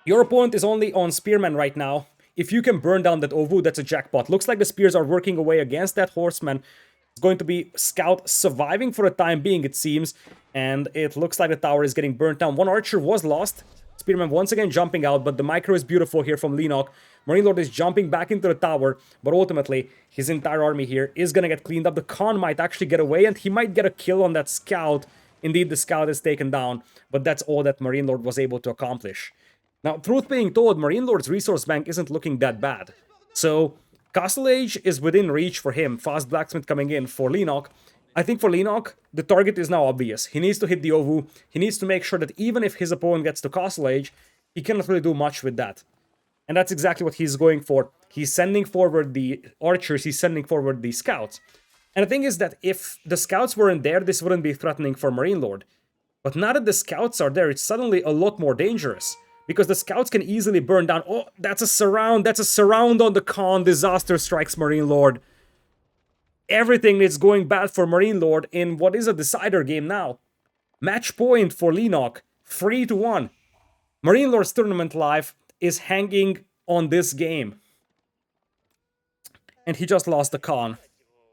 your opponent is only on spearmen right now. If you can burn down that Ovu, that's a jackpot. Looks like the spears are working away against that horseman. It's going to be Scout surviving for the time being, it seems. And it looks like the tower is getting burnt down. 1 archer was lost. Spearman once again jumping out, but the micro is beautiful here from Leenock. MarineLorD is jumping back into the tower, but ultimately, his entire army here is gonna get cleaned up. The Khan might actually get away, and he might get a kill on that scout. Indeed, the scout is taken down, but that's all that MarineLorD was able to accomplish. Now, truth being told, MarineLorD's resource bank isn't looking that bad. So, Castle Age is within reach for him. Fast Blacksmith coming in for Leenock. I think for Leenock, the target is now obvious. He needs to hit the Ovu. He needs to make sure that even if his opponent gets to Castle Age, he cannot really do much with that. And that's exactly what he's going for. He's sending forward the archers, he's sending forward the scouts. And the thing is that if the scouts weren't there, this wouldn't be threatening for MarineLorD. But now that the scouts are there, it's suddenly a lot more dangerous. Because the scouts can easily burn down. Oh, that's a surround. That's a surround on the con. Disaster strikes MarineLorD. Everything is going bad for MarineLorD in what is a decider game now. Match point for Leenock. 3-1. MarineLorD's tournament life is hanging on this game. And he just lost the con.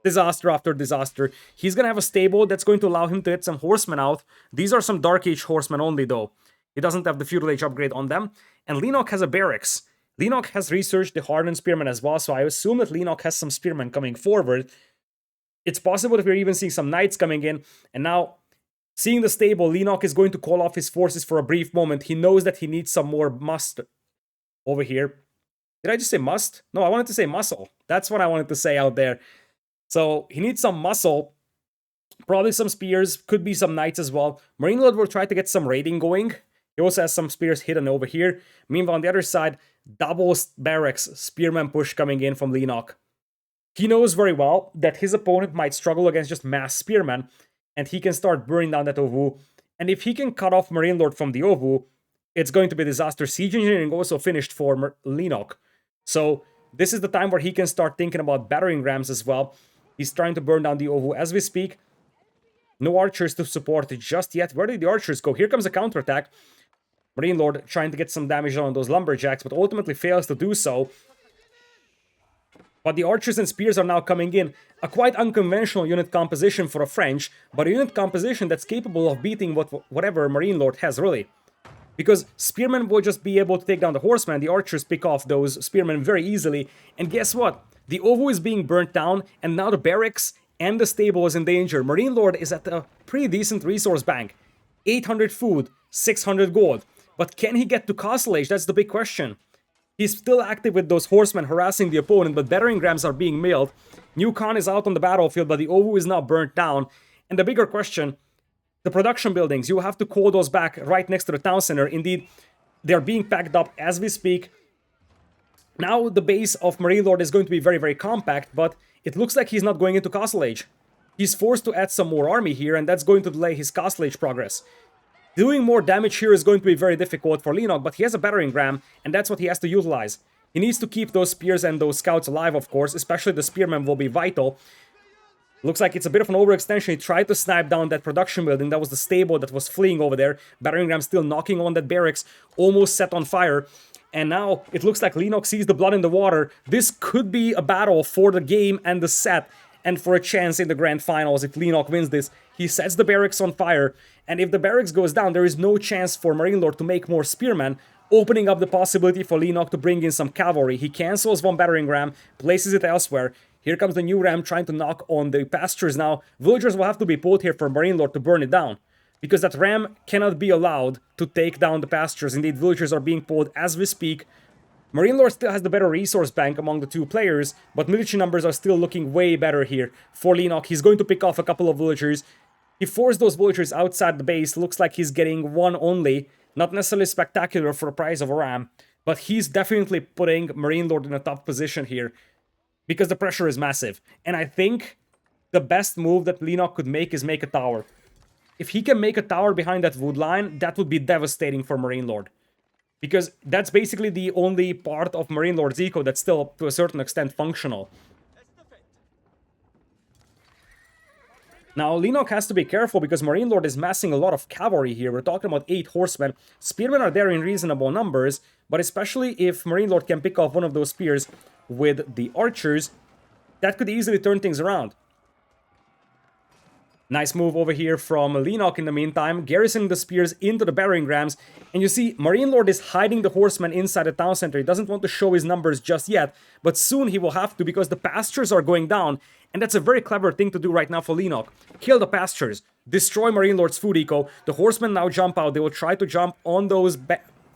Disaster after disaster. He's gonna have a stable that's going to allow him to get some horsemen out. These are some Dark Age horsemen only though. He doesn't have the Feudal Age upgrade on them. And Leenock has a barracks. Leenock has researched the hardened spearmen as well, so I assume that Leenock has some spearmen coming forward. It's possible that we're even seeing some knights coming in. And now, seeing the stable, Leenock is going to call off his forces for a brief moment. He knows that he needs some more must over here. Did I just say must? No, I wanted to say muscle. That's what I wanted to say out there. So he needs some muscle. Probably some spears. Could be some knights as well. MarineLorD will try to get some raiding going. He also has some spears hidden over here. Meanwhile, on the other side, double barracks spearman push coming in from Leenock. He knows very well that his opponent might struggle against just mass spearmen, and he can start burning down that Ovu. And if he can cut off MarineLorD from the Ovu, it's going to be disaster. Siege engineering also finished for Leenock. So this is the time where he can start thinking about battering rams as well. He's trying to burn down the Ovu as we speak. No archers to support it just yet. Where did the archers go? Here comes a counterattack. MarineLorD trying to get some damage on those lumberjacks, but ultimately fails to do so. But the archers and spears are now coming in. A quite unconventional unit composition for a French, but a unit composition that's capable of beating whatever MarineLorD has, really. Because spearmen will just be able to take down the horsemen, the archers pick off those spearmen very easily. And guess what? The Ovu is being burnt down, and now the barracks and the stable is in danger. MarineLorD is at a pretty decent resource bank. 800 food, 600 gold. But can he get to Castle Age? That's the big question. He's still active with those horsemen harassing the opponent, but battering rams are being milled. New Khan is out on the battlefield, but the Ovu is now burnt down. And the bigger question, the production buildings, you have to call those back right next to the town center. Indeed, they're being packed up as we speak. Now the base of MarineLorD is going to be very, very compact, but it looks like he's not going into Castle Age. He's forced to add some more army here, and that's going to delay his Castle Age progress. Doing more damage here is going to be very difficult for Leenock, but he has a battering ram, and that's what he has to utilize. He needs to keep those spears and those scouts alive, of course, especially the spearmen will be vital. Looks like it's a bit of an overextension. He tried to snipe down that production building. That was the stable that was fleeing over there. Battering ram still knocking on that barracks, almost set on fire. And now it looks like Leenock sees the blood in the water. This could be a battle for the game and the set, and for a chance in the grand finals if Leenock wins this. He sets the barracks on fire, and if the barracks goes down, there is no chance for MarineLorD to make more spearmen, opening up the possibility for Leenock to bring in some cavalry. He cancels one battering ram, places it elsewhere. Here comes the new ram trying to knock on the pastures now. Villagers will have to be pulled here for MarineLorD to burn it down, because that ram cannot be allowed to take down the pastures. Indeed, villagers are being pulled as we speak. MarineLorD still has the better resource bank among the two players, but military numbers are still looking way better here for Leenock. He's going to pick off a couple of villagers. He forced those villagers outside the base. Looks like he's getting one only. Not necessarily spectacular for the price of a ram, but he's definitely putting MarineLorD in a tough position here because the pressure is massive. And I think the best move that Leenock could make is make a tower. If he can make a tower behind that wood line, that would be devastating for MarineLorD. Because that's basically the only part of MarineLorD's eco that's still, to a certain extent, functional. Now, Leenock has to be careful because MarineLorD is massing a lot of cavalry here. We're talking about 8 horsemen. Spearmen are there in reasonable numbers, but especially if MarineLorD can pick off one of those spears with the archers, that could easily turn things around. Nice move over here from Leenock in the meantime, garrisoning the spears into the battering rams. And you see, MarineLorD is hiding the horsemen inside the town center. He doesn't want to show his numbers just yet, but soon he will have to because the pastures are going down. And that's a very clever thing to do right now for Leenock. Kill the pastures, destroy MarineLorD's food eco. The horsemen now jump out. They will try to jump on those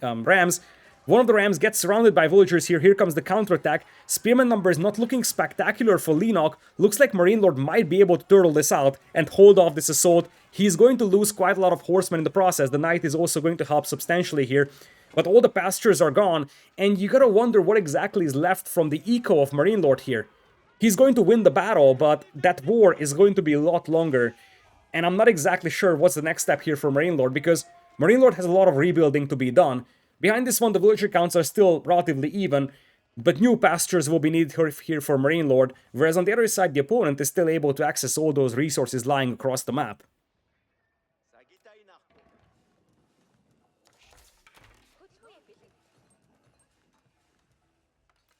rams. One of the rams gets surrounded by villagers here. Here comes the counterattack. Spearman numbers not looking spectacular for Leenock. Looks like MarineLorD might be able to turtle this out and hold off this assault. He's going to lose quite a lot of horsemen in the process. The knight is also going to help substantially here. But all the pastures are gone, and you gotta wonder what exactly is left from the eco of MarineLorD here. He's going to win the battle, but that war is going to be a lot longer. And I'm not exactly sure what's the next step here for MarineLorD, because MarineLorD has a lot of rebuilding to be done. Behind this one, the villager counts are still relatively even, but new pastures will be needed here for MarineLorD, whereas on the other side, the opponent is still able to access all those resources lying across the map.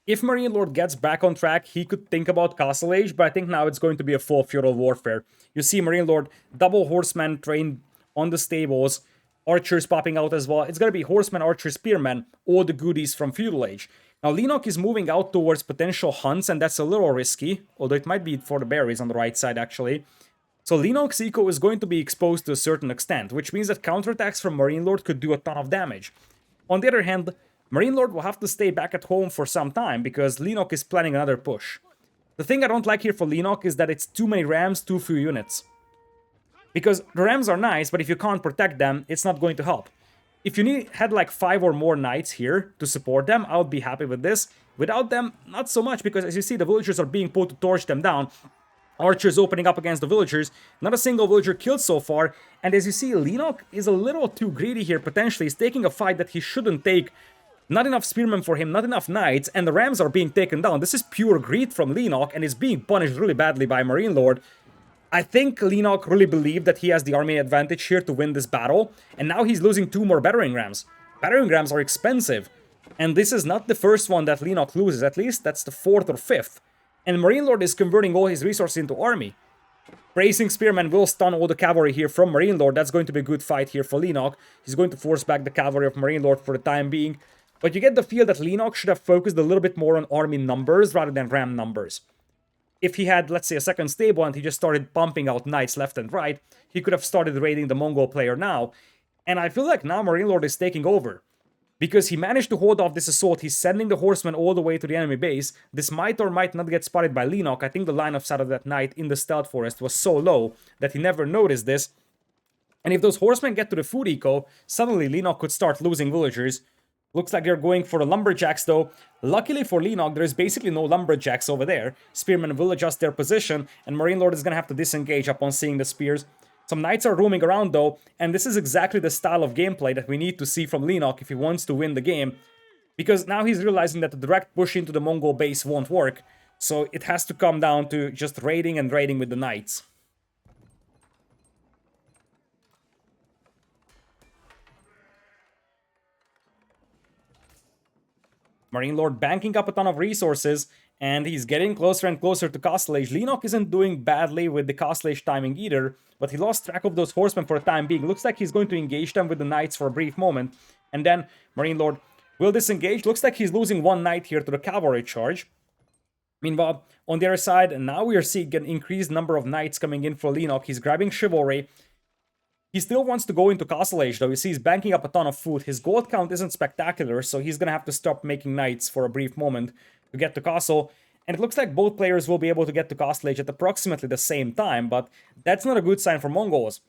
If MarineLorD gets back on track, he could think about Castle Age, but I think now it's going to be a full feudal warfare. You see MarineLorD, double horsemen trained on the stables, archers popping out as well. It's going to be horsemen, archers, spearmen, all the goodies from feudal age. Now Leenock is moving out towards potential hunts, and that's a little risky, although it might be for the berries on the right side actually. So Leenock's eco is going to be exposed to a certain extent, which means that counterattacks from MarineLorD could do a ton of damage. On the other hand, MarineLorD will have to stay back at home for some time, because Leenock is planning another push. The thing I don't like here for Leenock is that it's too many rams, too few units. Because the rams are nice, but if you can't protect them, it's not going to help. If you had like 5 or more knights here to support them, I would be happy with this. Without them, not so much, because as you see, the villagers are being pulled to torch them down. Archers opening up against the villagers. Not a single villager killed so far. And as you see, Leenock is a little too greedy here, potentially. He's taking a fight that he shouldn't take. Not enough spearmen for him, not enough knights, and the rams are being taken down. This is pure greed from Leenock, and is being punished really badly by MarineLorD. I think Leenock really believed that he has the army advantage here to win this battle, and now he's losing 2 more battering rams. Battering rams are expensive, and this is not the first one that Leenock loses, at least that's the 4th or 5th. And MarineLorD is converting all his resources into army. Bracing Spearmen will stun all the cavalry here from MarineLorD. That's going to be a good fight here for Leenock. He's going to force back the cavalry of MarineLorD for the time being. But you get the feel that Leenock should have focused a little bit more on army numbers rather than ram numbers. If he had, let's say, a second stable and he just started pumping out knights left and right, he could have started raiding the Mongol player now. And I feel like now MarineLorD is taking over. Because he managed to hold off this assault, he's sending the horsemen all the way to the enemy base. This might or might not get spotted by Leenock. I think the line of sight of that knight in the stealth forest was so low that he never noticed this. And if those horsemen get to the food eco, suddenly Leenock could start losing villagers. Looks like they're going for the lumberjacks though. Luckily for Leenock, there is basically no lumberjacks over there. Spearmen will adjust their position, and MarineLorD is going to have to disengage upon seeing the spears. Some knights are roaming around though, and this is exactly the style of gameplay that we need to see from Leenock if he wants to win the game. Because now he's realizing that the direct push into the Mongol base won't work, so it has to come down to just raiding and raiding with the knights. MarineLorD banking up a ton of resources, and he's getting closer and closer to Castle Age. Leenock isn't doing badly with the Castle Age timing either, but he lost track of those horsemen for the time being. Looks like he's going to engage them with the knights for a brief moment, and then MarineLorD will disengage. Looks like he's losing 1 knight here to the cavalry charge. Meanwhile, on the other side, now we are seeing an increased number of knights coming in for Leenock. He's grabbing chivalry. He still wants to go into Castle Age, though. You see, he's banking up a ton of food. His gold count isn't spectacular, so he's gonna have to stop making knights for a brief moment to get to Castle. And it looks like both players will be able to get to Castle Age at approximately the same time, but that's not a good sign for Mongols.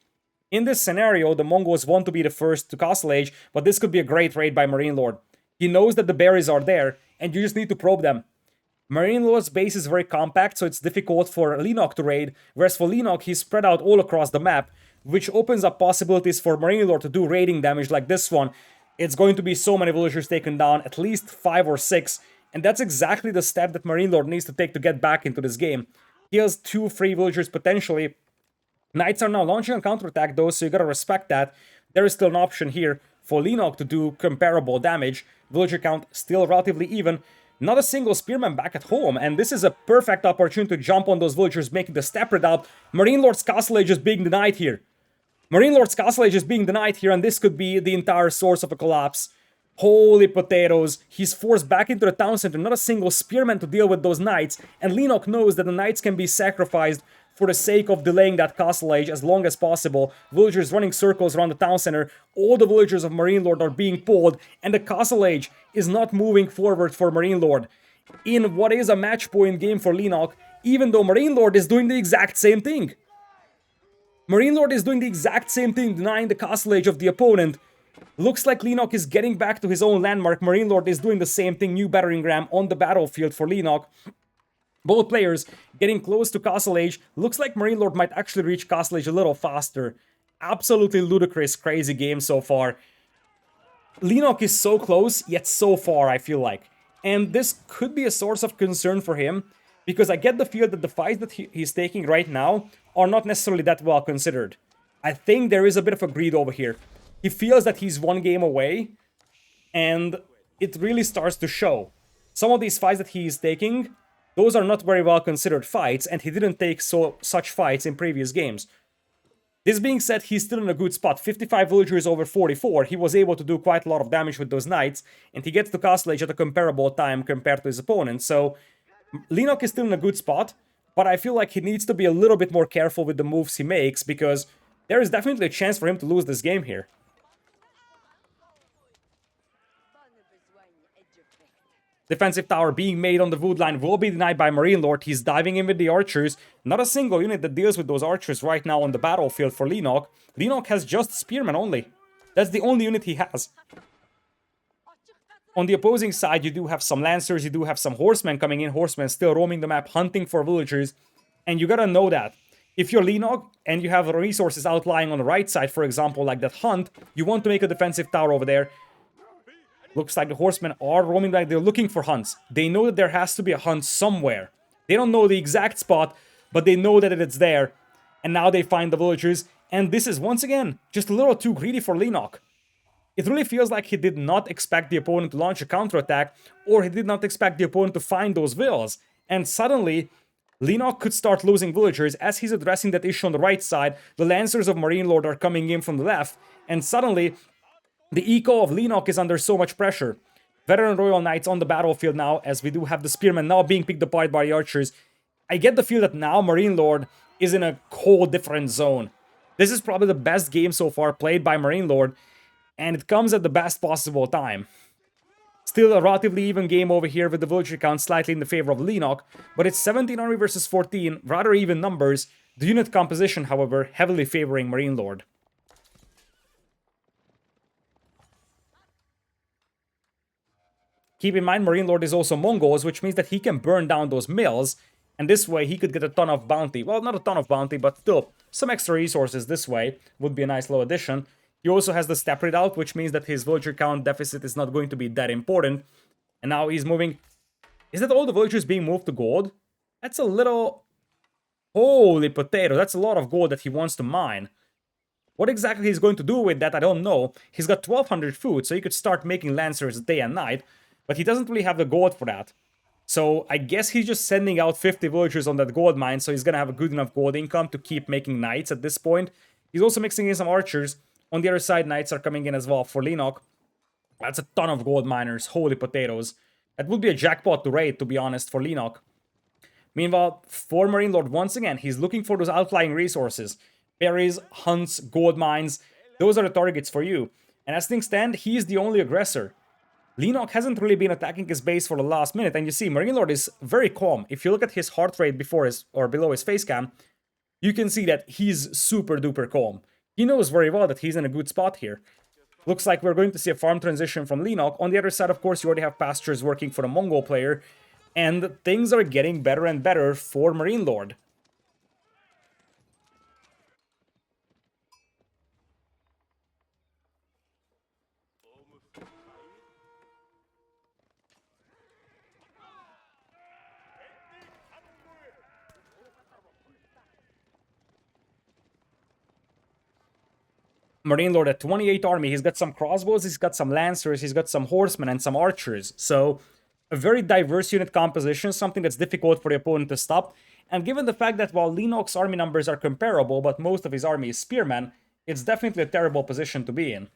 In this scenario, the Mongols want to be the first to Castle Age, but this could be a great raid by MarineLorD. He knows that the berries are there, and you just need to probe them. MarineLorD's base is very compact, so it's difficult for Leenock to raid, whereas for Leenock, he's spread out all across the map, which opens up possibilities for MarineLorD to do raiding damage like this one. It's going to be so many villagers taken down, at least 5 or 6, and that's exactly the step that MarineLorD needs to take to get back into this game. He has 2 free villagers potentially. Knights are now launching a counterattack though, so you gotta respect that. There is still an option here for Leenock to do comparable damage. Villager count still relatively even. Not a single spearman back at home, and this is a perfect opportunity to jump on those villagers making the step redoubt. MarineLorD's Castle Age is being denied here. MarineLorD's Castle Age is being denied here, and this could be the entire source of a collapse. Holy potatoes. He's forced back into the town center, not a single spearman to deal with those knights, and Leenock knows that the knights can be sacrificed for the sake of delaying that Castle Age as long as possible. Villagers running circles around the town center, all the villagers of MarineLorD are being pulled, and the Castle Age is not moving forward for MarineLorD. In what is a match point game for Leenock, even though MarineLorD is doing the exact same thing. MarineLorD is doing the exact same thing, denying the Castle Age of the opponent. Looks like Leenock is getting back to his own landmark. MarineLorD is doing the same thing, new battering ram on the battlefield for Leenock. Both players getting close to Castle Age. Looks like MarineLorD might actually reach Castle Age a little faster. Absolutely ludicrous, crazy game so far. Leenock is so close, yet so far, I feel like. And this could be a source of concern for him, because I get the feel that the fights that he's taking right now are not necessarily that well considered. I think there is a bit of a greed over here. He feels that he's one game away, and it really starts to show. Some of these fights that he is taking, those are not very well considered fights, and he didn't take such fights in previous games. This being said, he's still in a good spot. 55 villagers over 44. He was able to do quite a lot of damage with those knights, and he gets to Castle Age at a comparable time compared to his opponent. So, Leenock is still in a good spot, but I feel like he needs to be a little bit more careful with the moves he makes, because there is definitely a chance for him to lose this game here. Defensive tower being made on the wood line will be denied by MarineLorD. He's diving in with the archers. Not a single unit that deals with those archers right now on the battlefield for Leenock. Leenock has just spearmen only. That's the only unit he has. On the opposing side, you do have some lancers, you do have some horsemen coming in. Horsemen still roaming the map, hunting for villagers. And you gotta know that if you're Leenock and you have resources outlying on the right side, for example, like that hunt, you want to make a defensive tower over there. Looks like the horsemen are roaming back. They're looking for hunts. They know that there has to be a hunt somewhere. They don't know the exact spot, but they know that it's there. And now they find the villagers. And this is, once again, just a little too greedy for Leenock. It really feels like he did not expect the opponent to launch a counterattack, or he did not expect the opponent to find those villas. And suddenly, Leenock could start losing villagers as he's addressing that issue on the right side. The Lancers of MarineLorD are coming in from the left. And suddenly, the eco of Leenock is under so much pressure. Veteran Royal Knights on the battlefield now, as we do have the Spearmen now being picked apart by the archers. I get the feel that now MarineLorD is in a whole different zone. This is probably the best game so far played by MarineLorD, and it comes at the best possible time. Still a relatively even game over here with the villager count slightly in the favor of Leenock, but it's 17 army versus 14, rather even numbers. The unit composition, however, heavily favoring MarineLorD. Keep in mind, MarineLorD is also Mongols, which means that he can burn down those mills, and this way he could get a ton of bounty. Well, not a ton of bounty, but still, some extra resources this way would be a nice little addition. He also has the step readout, which means that his villager count deficit is not going to be that important. And now he's moving... Is that all the villagers being moved to gold? That's a little... Holy potato, that's a lot of gold that he wants to mine. What exactly he's going to do with that, I don't know. He's got 1200 food, so he could start making lancers day and night. But he doesn't really have the gold for that. So I guess he's just sending out 50 villagers on that gold mine, so he's gonna have a good enough gold income to keep making knights at this point. He's also mixing in some archers. On the other side, knights are coming in as well for Leenock. That's a ton of gold miners. Holy potatoes. That would be a jackpot to raid, to be honest, for Leenock. Meanwhile, for MarineLorD, once again, he's looking for those outlying resources. Berries, hunts, gold mines. Those are the targets for you. And as things stand, he is the only aggressor. Leenock hasn't really been attacking his base for the last minute, and you see, MarineLorD is very calm. If you look at his heart rate before his, or below his face cam, you can see that he's super duper calm. He knows very well that he's in a good spot here. Looks like we're going to see a farm transition from Leenock. On the other side, of course, you already have pastures working for the Mongol player, and things are getting better and better for MarineLorD. MarineLorD at 28 army, he's got some crossbows, he's got some lancers, he's got some horsemen and some archers. So, a very diverse unit composition, something that's difficult for the opponent to stop. And given the fact that while Leenock's army numbers are comparable, but most of his army is spearmen, it's definitely a terrible position to be in.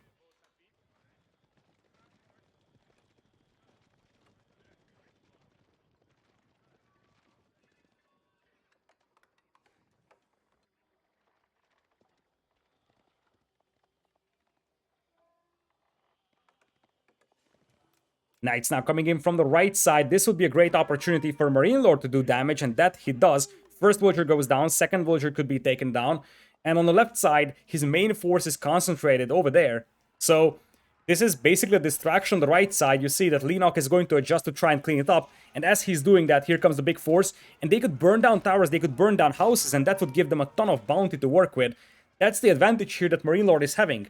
Knights now coming in from the right side. This would be a great opportunity for MarineLorD to do damage, and that he does. First villager goes down, second villager could be taken down. And on the left side, his main force is concentrated over there. So, This is basically a distraction on the right side. You see that Leenock is going to adjust to try and clean it up. And as he's doing that, here comes the big force. And they could burn down towers, they could burn down houses, and that would give them a ton of bounty to work with. That's the advantage here that MarineLorD is having.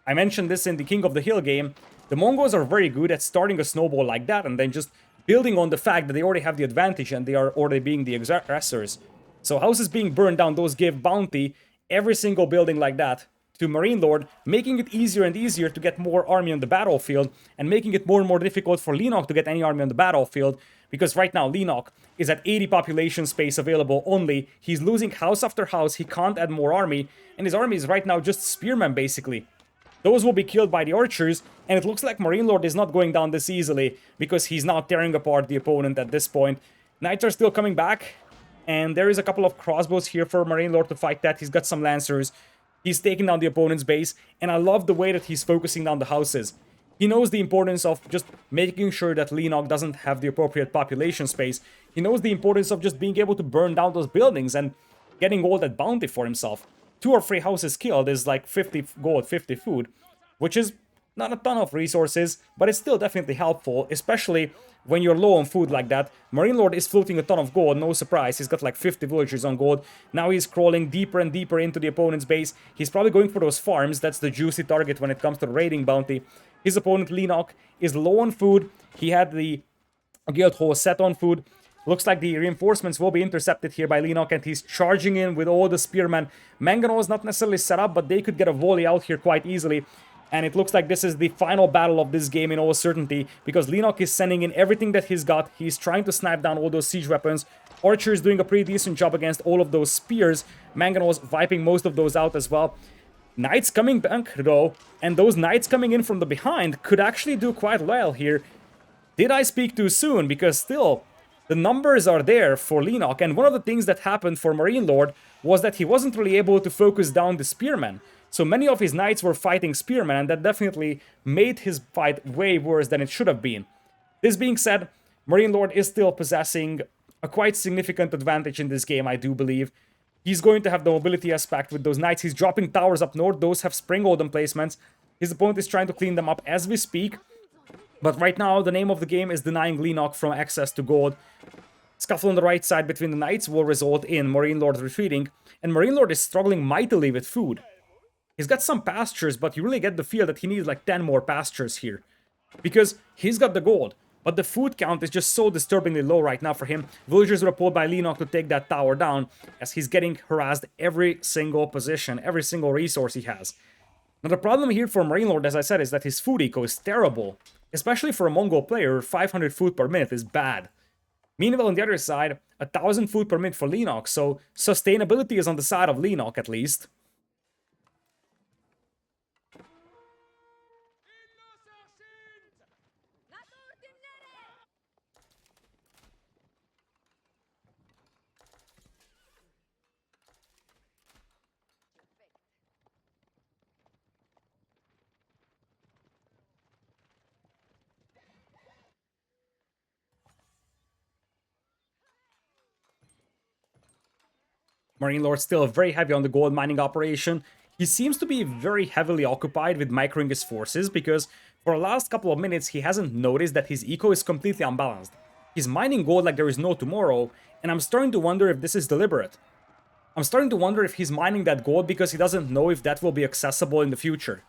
I mentioned this in the King of the Hill game. The Mongols are very good at starting a snowball like that and then just building on the fact that they already have the advantage and they are already being the aggressors. So houses being burned down, those give bounty, every single building like that, to MarineLorD, making it easier and easier to get more army on the battlefield, and making it more and more difficult for Leenock to get any army on the battlefield, because right now Leenock is at 80 population space available only. He's losing house after house, he can't add more army, and his army is right now just spearmen basically. Those will be killed by the archers, and it looks like MarineLorD is not going down this easily, because he's now tearing apart the opponent at this point. Knights are still coming back, and there is a couple of crossbows here for MarineLorD to fight that. He's got some lancers. He's taking down the opponent's base, and I love the way that he's focusing down the houses. He knows the importance of just making sure that Leenock doesn't have the appropriate population space. He knows the importance of just being able to burn down those buildings and getting all that bounty for himself. 2 or 3 houses killed is like 50 gold, 50 food, which is not a ton of resources, but it's still definitely helpful, especially when you're low on food like that. MarineLorD is floating a ton of gold, no surprise. He's got like 50 villagers on gold. Now he's crawling deeper and deeper into the opponent's base. He's probably going for those farms. That's the juicy target when it comes to the raiding bounty. His opponent, Leenock, is low on food. He had the guild hall set on food. Looks like the reinforcements will be intercepted here by Leenock, and he's charging in with all the spearmen. Mangonel is not necessarily set up, but they could get a volley out here quite easily. And it looks like this is the final battle of this game in all certainty, because Leenock is sending in everything that he's got. He's trying to snipe down all those siege weapons. Archer is doing a pretty decent job against all of those spears. Mangonel is wiping most of those out as well. Knights coming back though, and those knights coming in from the behind could actually do quite well here. Did I speak too soon? Because still, the numbers are there for Leenock, and one of the things that happened for MarineLorD was that he wasn't really able to focus down the spearmen. So many of his knights were fighting spearmen, and that definitely made his fight way worse than it should have been. This being said, MarineLorD is still possessing a quite significant advantage in this game, I do believe. He's going to have the mobility aspect with those knights. He's dropping towers up north. Those have spring-golden placements. His opponent is trying to clean them up as we speak. But right now, the name of the game is denying Leenock from access to gold. Scuffle on the right side between the knights will result in MarineLorD retreating. And MarineLorD is struggling mightily with food. He's got some pastures, but you really get the feel that he needs like 10 more pastures here. Because he's got the gold. But the food count is just so disturbingly low right now for him. Villagers were pulled by Leenock to take that tower down, as he's getting harassed every single position, every single resource he has. Now the problem here for MarineLorD, as I said, is that his food eco is terrible. Especially for a Mongol player, 500 food per minute is bad. Meanwhile, on the other side, 1,000 food per minute for Leenock, so sustainability is on the side of Leenock at least. MarineLorD still very heavy on the gold mining operation. He seems to be very heavily occupied with microing his forces, because for the last couple of minutes he hasn't noticed that his eco is completely unbalanced. He's mining gold like there is no tomorrow, and I'm starting to wonder if this is deliberate. I'm starting to wonder if he's mining that gold because he doesn't know if that will be accessible in the future.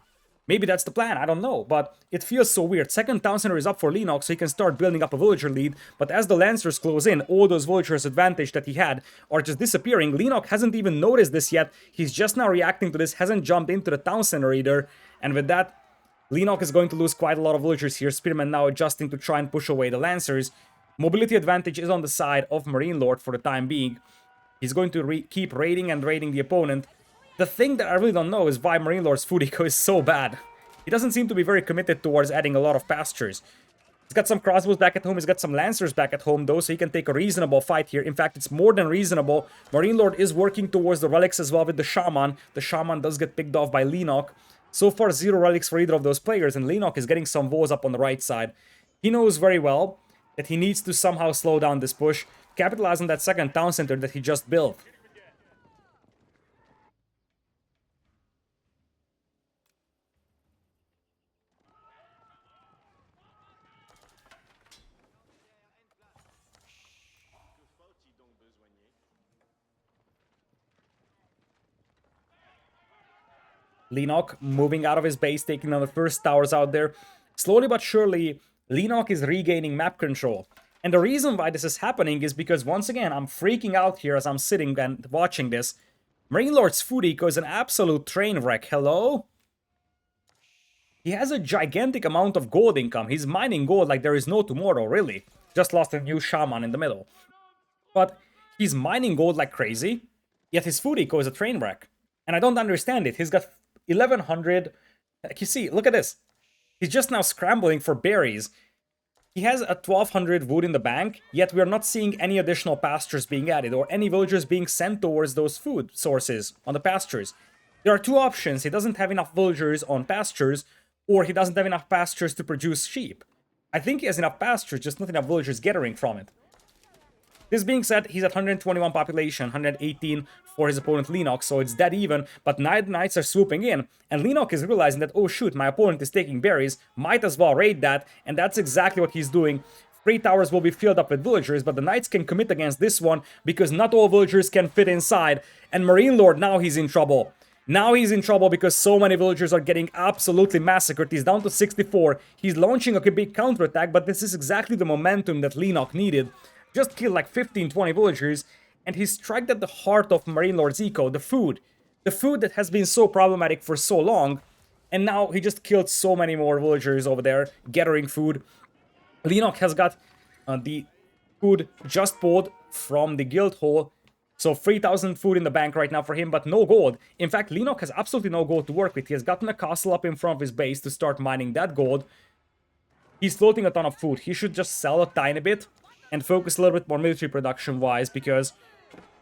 Maybe that's the plan, I don't know, but it feels so weird. Second town center is up for Leenock, so he can start building up a villager lead, but as the lancers close in, all those villagers' advantage that he had are just disappearing. Leenock hasn't even noticed this yet. He's just now reacting to this, hasn't jumped into the town center either, and with that, Leenock is going to lose quite a lot of villagers here. Spearmen now adjusting to try and push away the lancers. Mobility advantage is on the side of MarineLorD for the time being. He's going to keep raiding and raiding the opponent. The thing that I really don't know is why MarineLorD's food eco is so bad. He doesn't seem to be very committed towards adding a lot of pastures. He's got some crossbows back at home, he's got some lancers back at home though, so he can take a reasonable fight here. In fact, it's more than reasonable. MarineLorD is working towards the relics as well with the shaman. The shaman does get picked off by Leenock. So far, 0 relics for either of those players, and Leenock is getting some walls up on the right side. He knows very well that he needs to somehow slow down this push, capitalize on that second town center that he just built. Leenock moving out of his base, taking on the first towers out there. Slowly but surely, Leenock is regaining map control. And the reason why this is happening is because, once again, I'm freaking out here as I'm sitting and watching this. MarineLorD's food eco is an absolute train wreck. Hello? He has a gigantic amount of gold income. He's mining gold like there is no tomorrow, really. Just lost a new shaman in the middle. But he's mining gold like crazy, yet his food eco is a train wreck. And I don't understand it. He's got 1100... Like you see, look at this. He's just now scrambling for berries. He has a 1200 wood in the bank, yet we are not seeing any additional pastures being added or any villagers being sent towards those food sources on the pastures. There are two options. He doesn't have enough villagers on pastures, or he doesn't have enough pastures to produce sheep. I think he has enough pastures, just not enough villagers gathering from it. This being said, he's at 121 population, 118 for his opponent Leenock, so it's dead even, but Knights are swooping in, and Leenock is realizing that, oh shoot, my opponent is taking berries, might as well raid that, and that's exactly what he's doing. 3 towers will be filled up with villagers, but the Knights can commit against this one, because not all villagers can fit inside, and MarineLorD, now he's in trouble. Now he's in trouble because so many villagers are getting absolutely massacred. He's down to 64, he's launching a big counterattack, but this is exactly the momentum that Leenock needed. Just killed like 15-20 villagers, and he struck at the heart of MarineLorD's eco, the food. The food that has been so problematic for so long, and now he just killed so many more villagers over there, gathering food. Leenock has got the food just pulled from the guild hall, so 3,000 food in the bank right now for him, but no gold. In fact, Leenock has absolutely no gold to work with. He has gotten a castle up in front of his base to start mining that gold. He's floating a ton of food. He should just sell a tiny bit and focus a little bit more military production-wise, because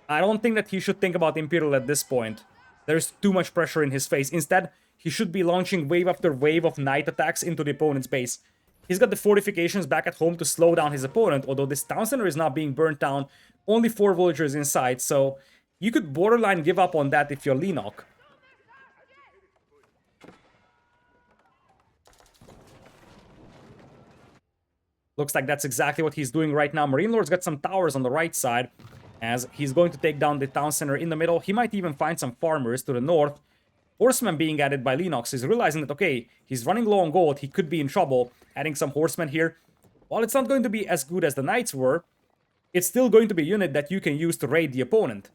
I don't think that he should think about Imperial at this point. There's too much pressure in his face. Instead, he should be launching wave after wave of Knight attacks into the opponent's base. He's got the fortifications back at home to slow down his opponent, although this town center is not being burnt down. Only 4 villagers inside, so you could borderline give up on that if you're Leenock. Looks like that's exactly what he's doing right now. MarineLorD's got some towers on the right side, as he's going to take down the town center in the middle. He might even find some farmers to the north. Horsemen being added by Leenock. He's realizing that, okay, he's running low on gold. He could be in trouble. Adding some horsemen here. While it's not going to be as good as the Knights were, it's still going to be a unit that you can use to raid the opponent.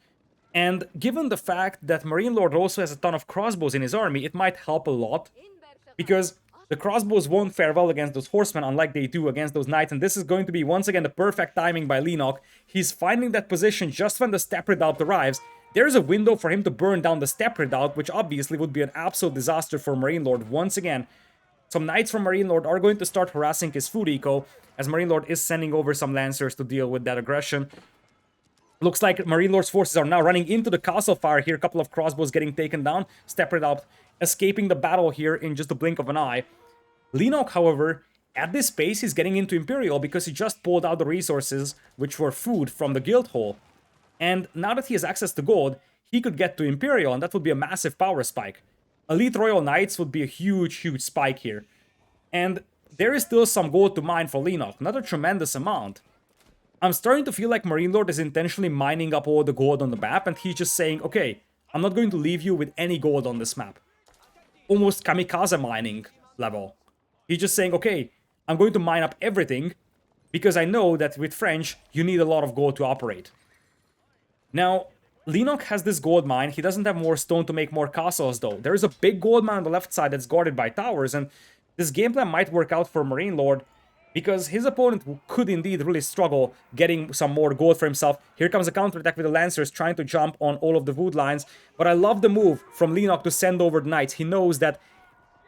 And given the fact that MarineLorD also has a ton of crossbows in his army, it might help a lot, because the crossbows won't fare well against those horsemen, unlike they do against those knights, and this is going to be, once again, the perfect timing by Leenock. He's finding that position just when the step redoubt arrives. There's a window for him to burn down the step redoubt, which obviously would be an absolute disaster for MarineLorD once again. Some knights from MarineLorD are going to start harassing his food eco, as MarineLorD is sending over some lancers to deal with that aggression. Looks like MarineLorD's forces are now running into the castle fire here. A couple of crossbows getting taken down. Step redoubt escaping the battle here in just a blink of an eye. Leenock, however, at this pace, he's getting into Imperial because he just pulled out the resources, which were food, from the guild hall. And now that he has access to gold, he could get to Imperial, and that would be a massive power spike. Elite Royal Knights would be a huge, huge spike here. And there is still some gold to mine for Leenock, not a tremendous amount. I'm starting to feel like MarineLorD is intentionally mining up all the gold on the map, and he's just saying, okay, I'm not going to leave you with any gold on this map. Almost kamikaze mining level. He's just saying, okay, I'm going to mine up everything, because I know that with French, you need a lot of gold to operate. Now, Leenock has this gold mine. He doesn't have more stone to make more castles, though. There is a big gold mine on the left side that's guarded by towers, and this game plan might work out for MarineLorD, because his opponent could indeed really struggle getting some more gold for himself. Here comes a counterattack with the Lancers trying to jump on all of the wood lines, but I love the move from Leenock to send over the Knights. He knows that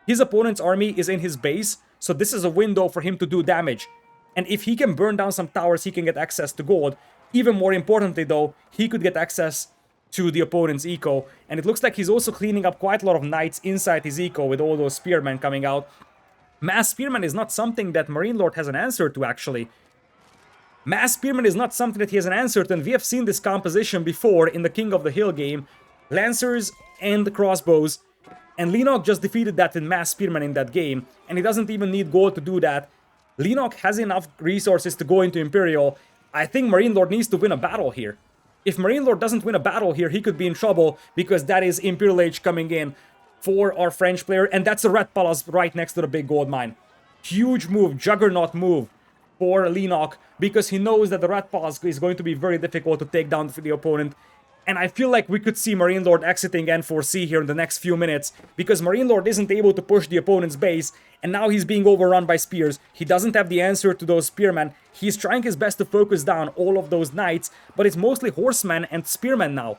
his opponent's army is in his base, so this is a window for him to do damage. And if he can burn down some towers, he can get access to gold. Even more importantly, though, he could get access to the opponent's eco. And it looks like he's also cleaning up quite a lot of knights inside his eco with all those spearmen coming out. Mass Spearman is not something that MarineLorD has an answer to, actually. Mass Spearman is not something that he has an answer to, and we have seen this composition before in the King of the Hill game. Lancers and crossbows, and Leenock just defeated that with Mass Spearman in that game, and he doesn't even need gold to do that. Leenock has enough resources to go into Imperial. I think MarineLorD needs to win a battle here. If MarineLorD doesn't win a battle here, he could be in trouble, because that is Imperial Age coming in for our French player, and that's a red palace right next to the big gold mine. Huge move, juggernaut move for Leenock, because he knows that the red palace is going to be very difficult to take down for the opponent. And I feel like we could see MarineLorD exiting N4C here in the next few minutes, because MarineLorD isn't able to push the opponent's base, and now he's being overrun by spears. He doesn't have the answer to those spearmen. He's trying his best to focus down all of those knights, but it's mostly horsemen and spearmen now.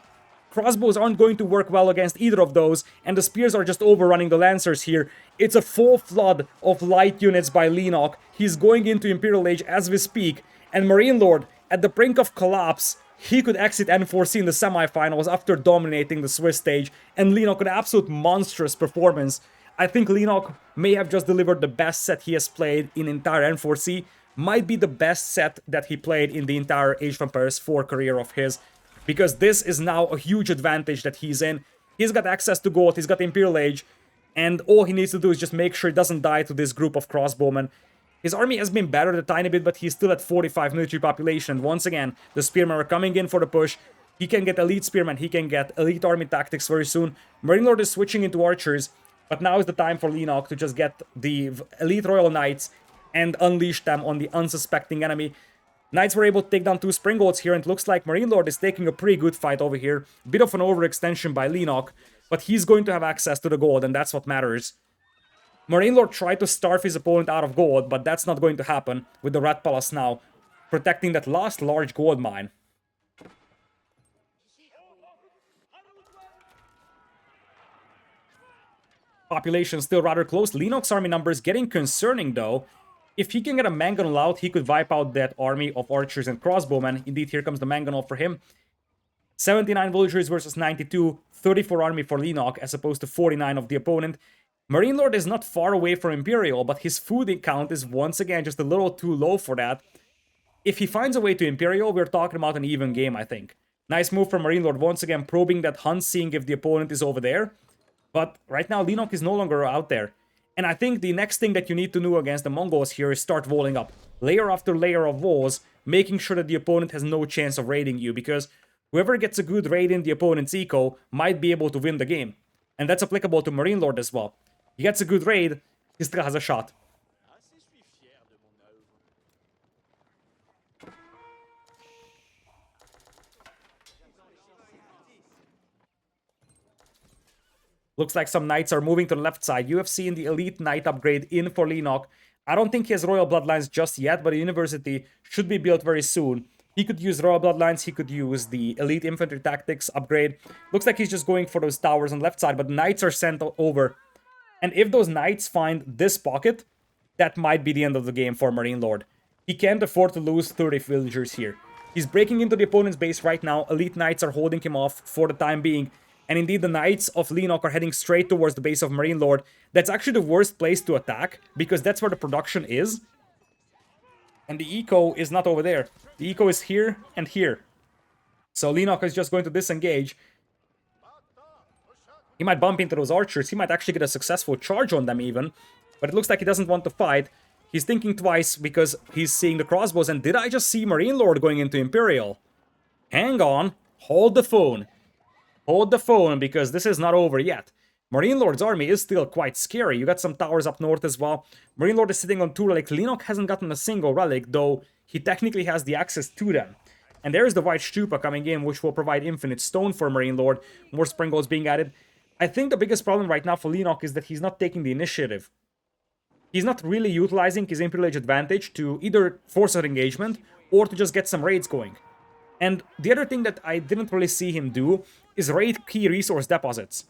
Crossbows aren't going to work well against either of those, and the spears are just overrunning the lancers here. It's a full flood of light units by Leenock. He's going into Imperial Age as we speak, and MarineLorD, at the brink of collapse, he could exit N4C in the semifinals after dominating the Swiss stage, and Leenock an absolute monstrous performance. I think Leenock may have just delivered the best set he has played in entire N4C, might be the best set that he played in the entire Age of Empires 4 career of his, because this is now a huge advantage that he's in. He's got access to gold, he's got Imperial Age, and all he needs to do is just make sure he doesn't die to this group of crossbowmen. His army has been battered a tiny bit, but he's still at 45 military population. Once again, the spearmen are coming in for the push. He can get elite spearmen, he can get elite army tactics very soon. MarineLorD is switching into archers, but now is the time for Leenock to just get the elite royal knights and unleash them on the unsuspecting enemy. Knights were able to take down 2 Springolds here, and it looks like MarineLorD is taking a pretty good fight over here. Bit of an overextension by Leenock, but he's going to have access to the gold, and that's what matters. MarineLorD tried to starve his opponent out of gold, but that's not going to happen with the Red Palace now, protecting that last large gold mine. Population still rather close. Leenock's army numbers getting concerning though. If he can get a Mangonel out, he could wipe out that army of archers and crossbowmen. Indeed, here comes the Mangonel for him. 79 villagers versus 92, 34 army for Leenock as opposed to 49 of the opponent. MarineLorD is not far away from Imperial, but his food count is once again just a little too low for that. If he finds a way to Imperial, we're talking about an even game, I think. Nice move from MarineLorD, once again probing that hunt, seeing if the opponent is over there. But right now, Leenock is no longer out there. And I think the next thing that you need to do against the Mongols here is start walling up. Layer after layer of walls, making sure that the opponent has no chance of raiding you, because whoever gets a good raid in the opponent's eco might be able to win the game. And that's applicable to MarineLorD as well. He gets a good raid, he still has a shot. Looks like some knights are moving to the left side. You have seen the elite knight upgrade in for Leenock. I don't think he has royal bloodlines just yet, but the university should be built very soon. He could use royal bloodlines, he could use the elite infantry tactics upgrade. Looks like he's just going for those towers on the left side, but knights are sent over. And if those knights find this pocket, that might be the end of the game for MarineLorD. He can't afford to lose 30 villagers here. He's breaking into the opponent's base right now. Elite knights are holding him off for the time being. And indeed, the knights of Leenock are heading straight towards the base of MarineLorD. That's actually the worst place to attack, because that's where the production is. And the eco is not over there. The eco is here and here. So Leenock is just going to disengage. He might bump into those archers. He might actually get a successful charge on them even. But it looks like he doesn't want to fight. He's thinking twice because he's seeing the crossbows. And did I just see MarineLorD going into Imperial? Hang on. Hold the phone. Hold the phone, because this is not over yet. MarineLorD's army is still quite scary. You got some towers up north as well. MarineLorD is sitting on 2 relics. Leenock hasn't gotten a single relic, though he technically has the access to them. And there's the White Stupa coming in, which will provide infinite stone for MarineLorD. More Springolds being added. I think the biggest problem right now for Leenock is that he's not taking the initiative. He's not really utilizing his Imperial Age advantage to either force an engagement or to just get some raids going. And the other thing that I didn't really see him do is raid key resource deposits.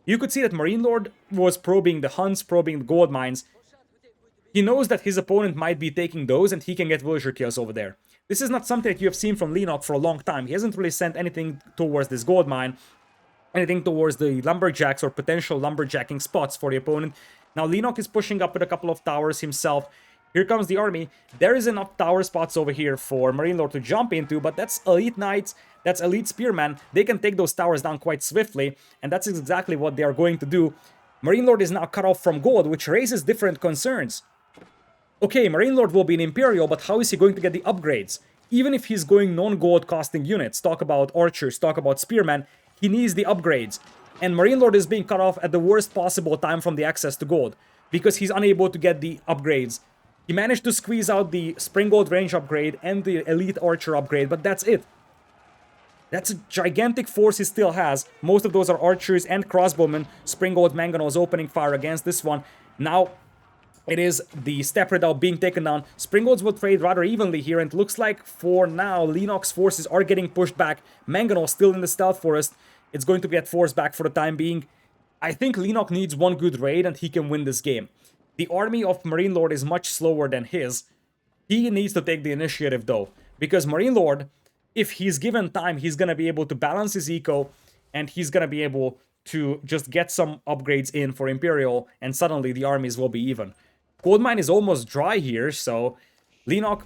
You could see that MarineLorD was probing the hunts, probing the gold mines. He knows that his opponent might be taking those and he can get villager kills over there. This is not something that you have seen from Leenock for a long time. He hasn't really sent anything towards this gold mine, anything towards the lumberjacks or potential lumberjacking spots for the opponent. Now Leenock is pushing up with a couple of towers himself. Here comes the army. There is enough tower spots over here for MarineLorD to jump into, but that's elite knights, that's elite spearmen. They can take those towers down quite swiftly, and that's exactly what they are going to do. MarineLorD is now cut off from gold, which raises different concerns. Okay, MarineLorD will be an Imperial, but how is he going to get the upgrades? Even if he's going non-gold costing units, talk about archers, talk about spearmen, he needs the upgrades. And MarineLorD is being cut off at the worst possible time from the access to gold, because he's unable to get the upgrades. He managed to squeeze out the Spring Gold range upgrade and the Elite Archer upgrade, but that's it. That's a gigantic force he still has. Most of those are archers and crossbowmen. Spring Gold Mangano is opening fire against this one. Now it is the Step Redoubt being taken down. Springolds will trade rather evenly here, and it looks like for now Leenock's forces are getting pushed back. Mangano still in the Stealth Forest. It's going to get forced back for the time being. I think Leenock needs one good raid and he can win this game. The army of MarineLorD is much slower than his. He needs to take the initiative though, because MarineLorD, if he's given time, he's going to be able to balance his eco, and he's going to be able to just get some upgrades in for Imperial, and suddenly the armies will be even. Goldmine is almost dry here, so Leenock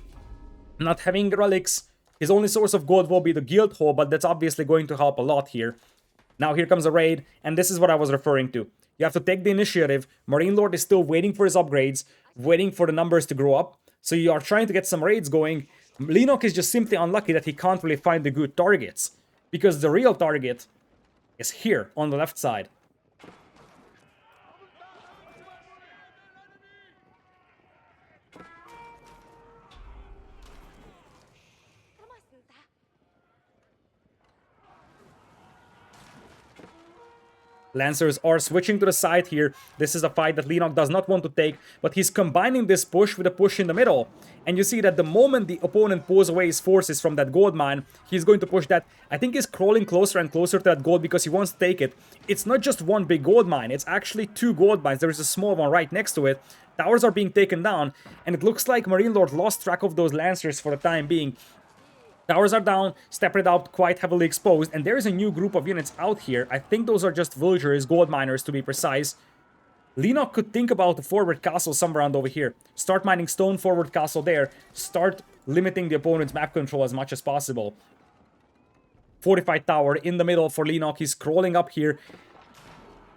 not having relics. His only source of gold will be the guild hall, but that's obviously going to help a lot here. Now here comes a raid, and this is what I was referring to. You have to take the initiative. MarineLorD is still waiting for his upgrades, waiting for the numbers to grow up. So you are trying to get some raids going. Leenock is just simply unlucky that he can't really find the good targets, because the real target is here on the left side. Lancers are switching to the side here. This is a fight that Leenock does not want to take, but he's combining this push with a push in the middle. And you see that the moment the opponent pulls away his forces from that gold mine, he's going to push that. I think he's crawling closer and closer to that gold because he wants to take it. It's not just one big gold mine, it's actually two gold mines. There is a small one right next to it. Towers are being taken down, and it looks like MarineLorD lost track of those Lancers for the time being. Towers are down, Step Redoubt quite heavily exposed, and there is a new group of units out here. I think those are just villagers, gold miners to be precise. Leenock could think about a forward castle somewhere around over here. Start mining stone, forward castle there. Start limiting the opponent's map control as much as possible. Fortified tower in the middle for Leenock. He's crawling up here.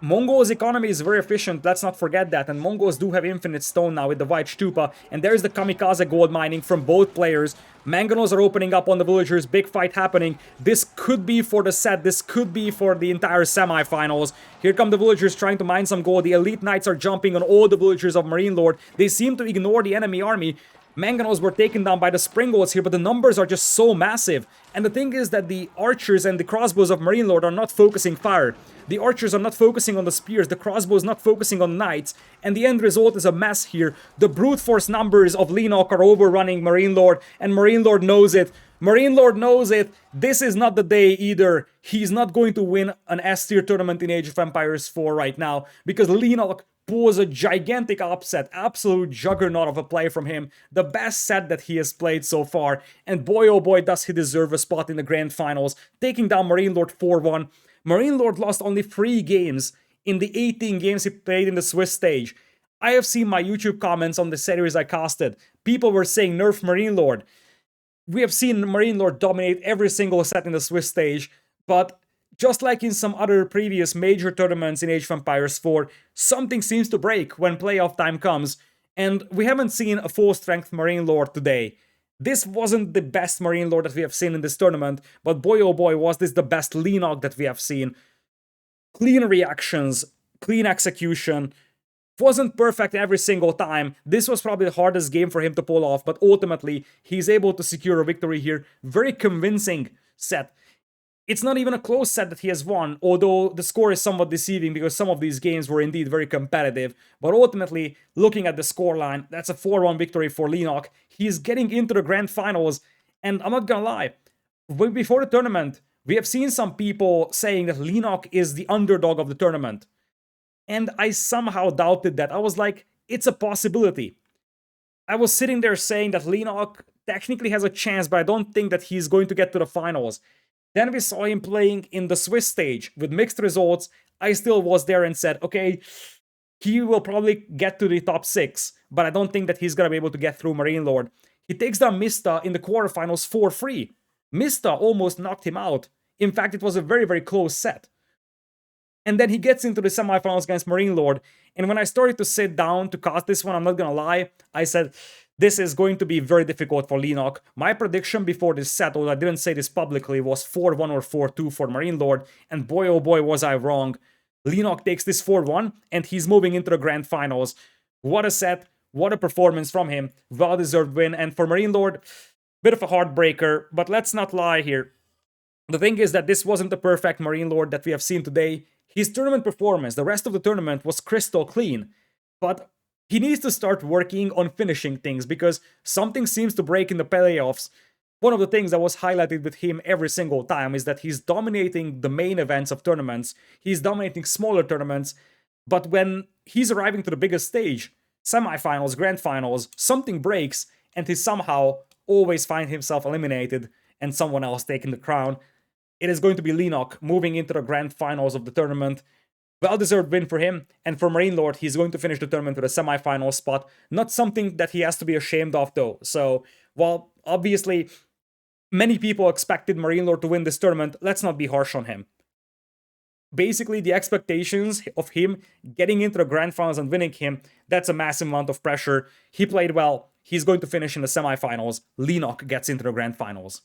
Mongols' economy is very efficient, let's not forget that, and Mongols do have infinite stone now with the White Stupa, and there's the kamikaze gold mining from both players. Manganos are opening up on the villagers, big fight happening. This could be for the set, this could be for the entire semifinals. Here come the villagers trying to mine some gold. The elite knights are jumping on all the villagers of MarineLorD. They seem to ignore the enemy army. Manganos were taken down by the Springolds here, but the numbers are just so massive. And the thing is that the archers and the crossbows of MarineLorD are not focusing fire. The archers are not focusing on the spears, the crossbows not focusing on knights, and the end result is a mess here. The brute force numbers of Leenock are overrunning MarineLorD, and MarineLorD knows it. MarineLorD knows it. This is not the day either. He's not going to win an S-tier tournament in Age of Empires 4 right now, because Leenock pulls a gigantic upset, absolute juggernaut of a play from him, the best set that he has played so far, and boy oh boy does he deserve a spot in the grand finals, taking down MarineLorD 4-1. MarineLorD lost only 3 games in the 18 games he played in the Swiss stage. I have seen my YouTube comments on the series I casted. People were saying nerf MarineLorD. We have seen MarineLorD dominate every single set in the Swiss stage, but just like in some other previous major tournaments in Age of Empires 4, something seems to break when playoff time comes, and we haven't seen a full-strength MarineLorD today. This wasn't the best MarineLorD that we have seen in this tournament, but boy oh boy was this the best Leenock that we have seen. Clean reactions, clean execution. Wasn't perfect every single time. This was probably the hardest game for him to pull off, but ultimately he's able to secure a victory here. Very convincing set. It's not even a close set that he has won, although the score is somewhat deceiving because some of these games were indeed very competitive. But ultimately, looking at the scoreline, that's a 4-1 victory for Leenock. He's getting into the grand finals, and I'm not gonna lie, before the tournament, we have seen some people saying that Leenock is the underdog of the tournament. And I somehow doubted that. I was like, it's a possibility. I was sitting there saying that Leenock technically has a chance, but I don't think that he's going to get to the finals. Then we saw him playing in the Swiss stage with mixed results. I still was there and said, okay, he will probably get to the top 6, but I don't think that he's going to be able to get through MarineLorD. He takes down TheMista in the quarterfinals 4-3. TheMista almost knocked him out. In fact, it was a very, very close set. And then he gets into the semifinals against MarineLorD. And when I started to sit down to cast this one, I'm not going to lie, I said, This is going to be very difficult for Leenock. My prediction before this set, although I didn't say this publicly, was 4-1 or 4-2 for MarineLorD, and boy oh boy was I wrong. Leenock takes this 4-1, and he's moving into the grand finals. What a set, what a performance from him. Well-deserved win, and for MarineLorD, bit of a heartbreaker, but let's not lie here. The thing is that this wasn't the perfect MarineLorD that we have seen today. His tournament performance, the rest of the tournament, was crystal clean, but he needs to start working on finishing things because something seems to break in the playoffs. One of the things that was highlighted with him every single time is that he's dominating the main events of tournaments, he's dominating smaller tournaments, but when he's arriving to the biggest stage, semifinals, grand finals, something breaks and he somehow always finds himself eliminated and someone else taking the crown. It is going to be Leenock moving into the grand finals of the tournament. Well-deserved win for him, and for MarineLorD, he's going to finish the tournament with a semi-final spot. Not something that he has to be ashamed of, though. So, while obviously many people expected MarineLorD to win this tournament, let's not be harsh on him. Basically, the expectations of him getting into the grand finals and winning him, that's a massive amount of pressure. He played well. He's going to finish in the semifinals. Leenock gets into the grand finals.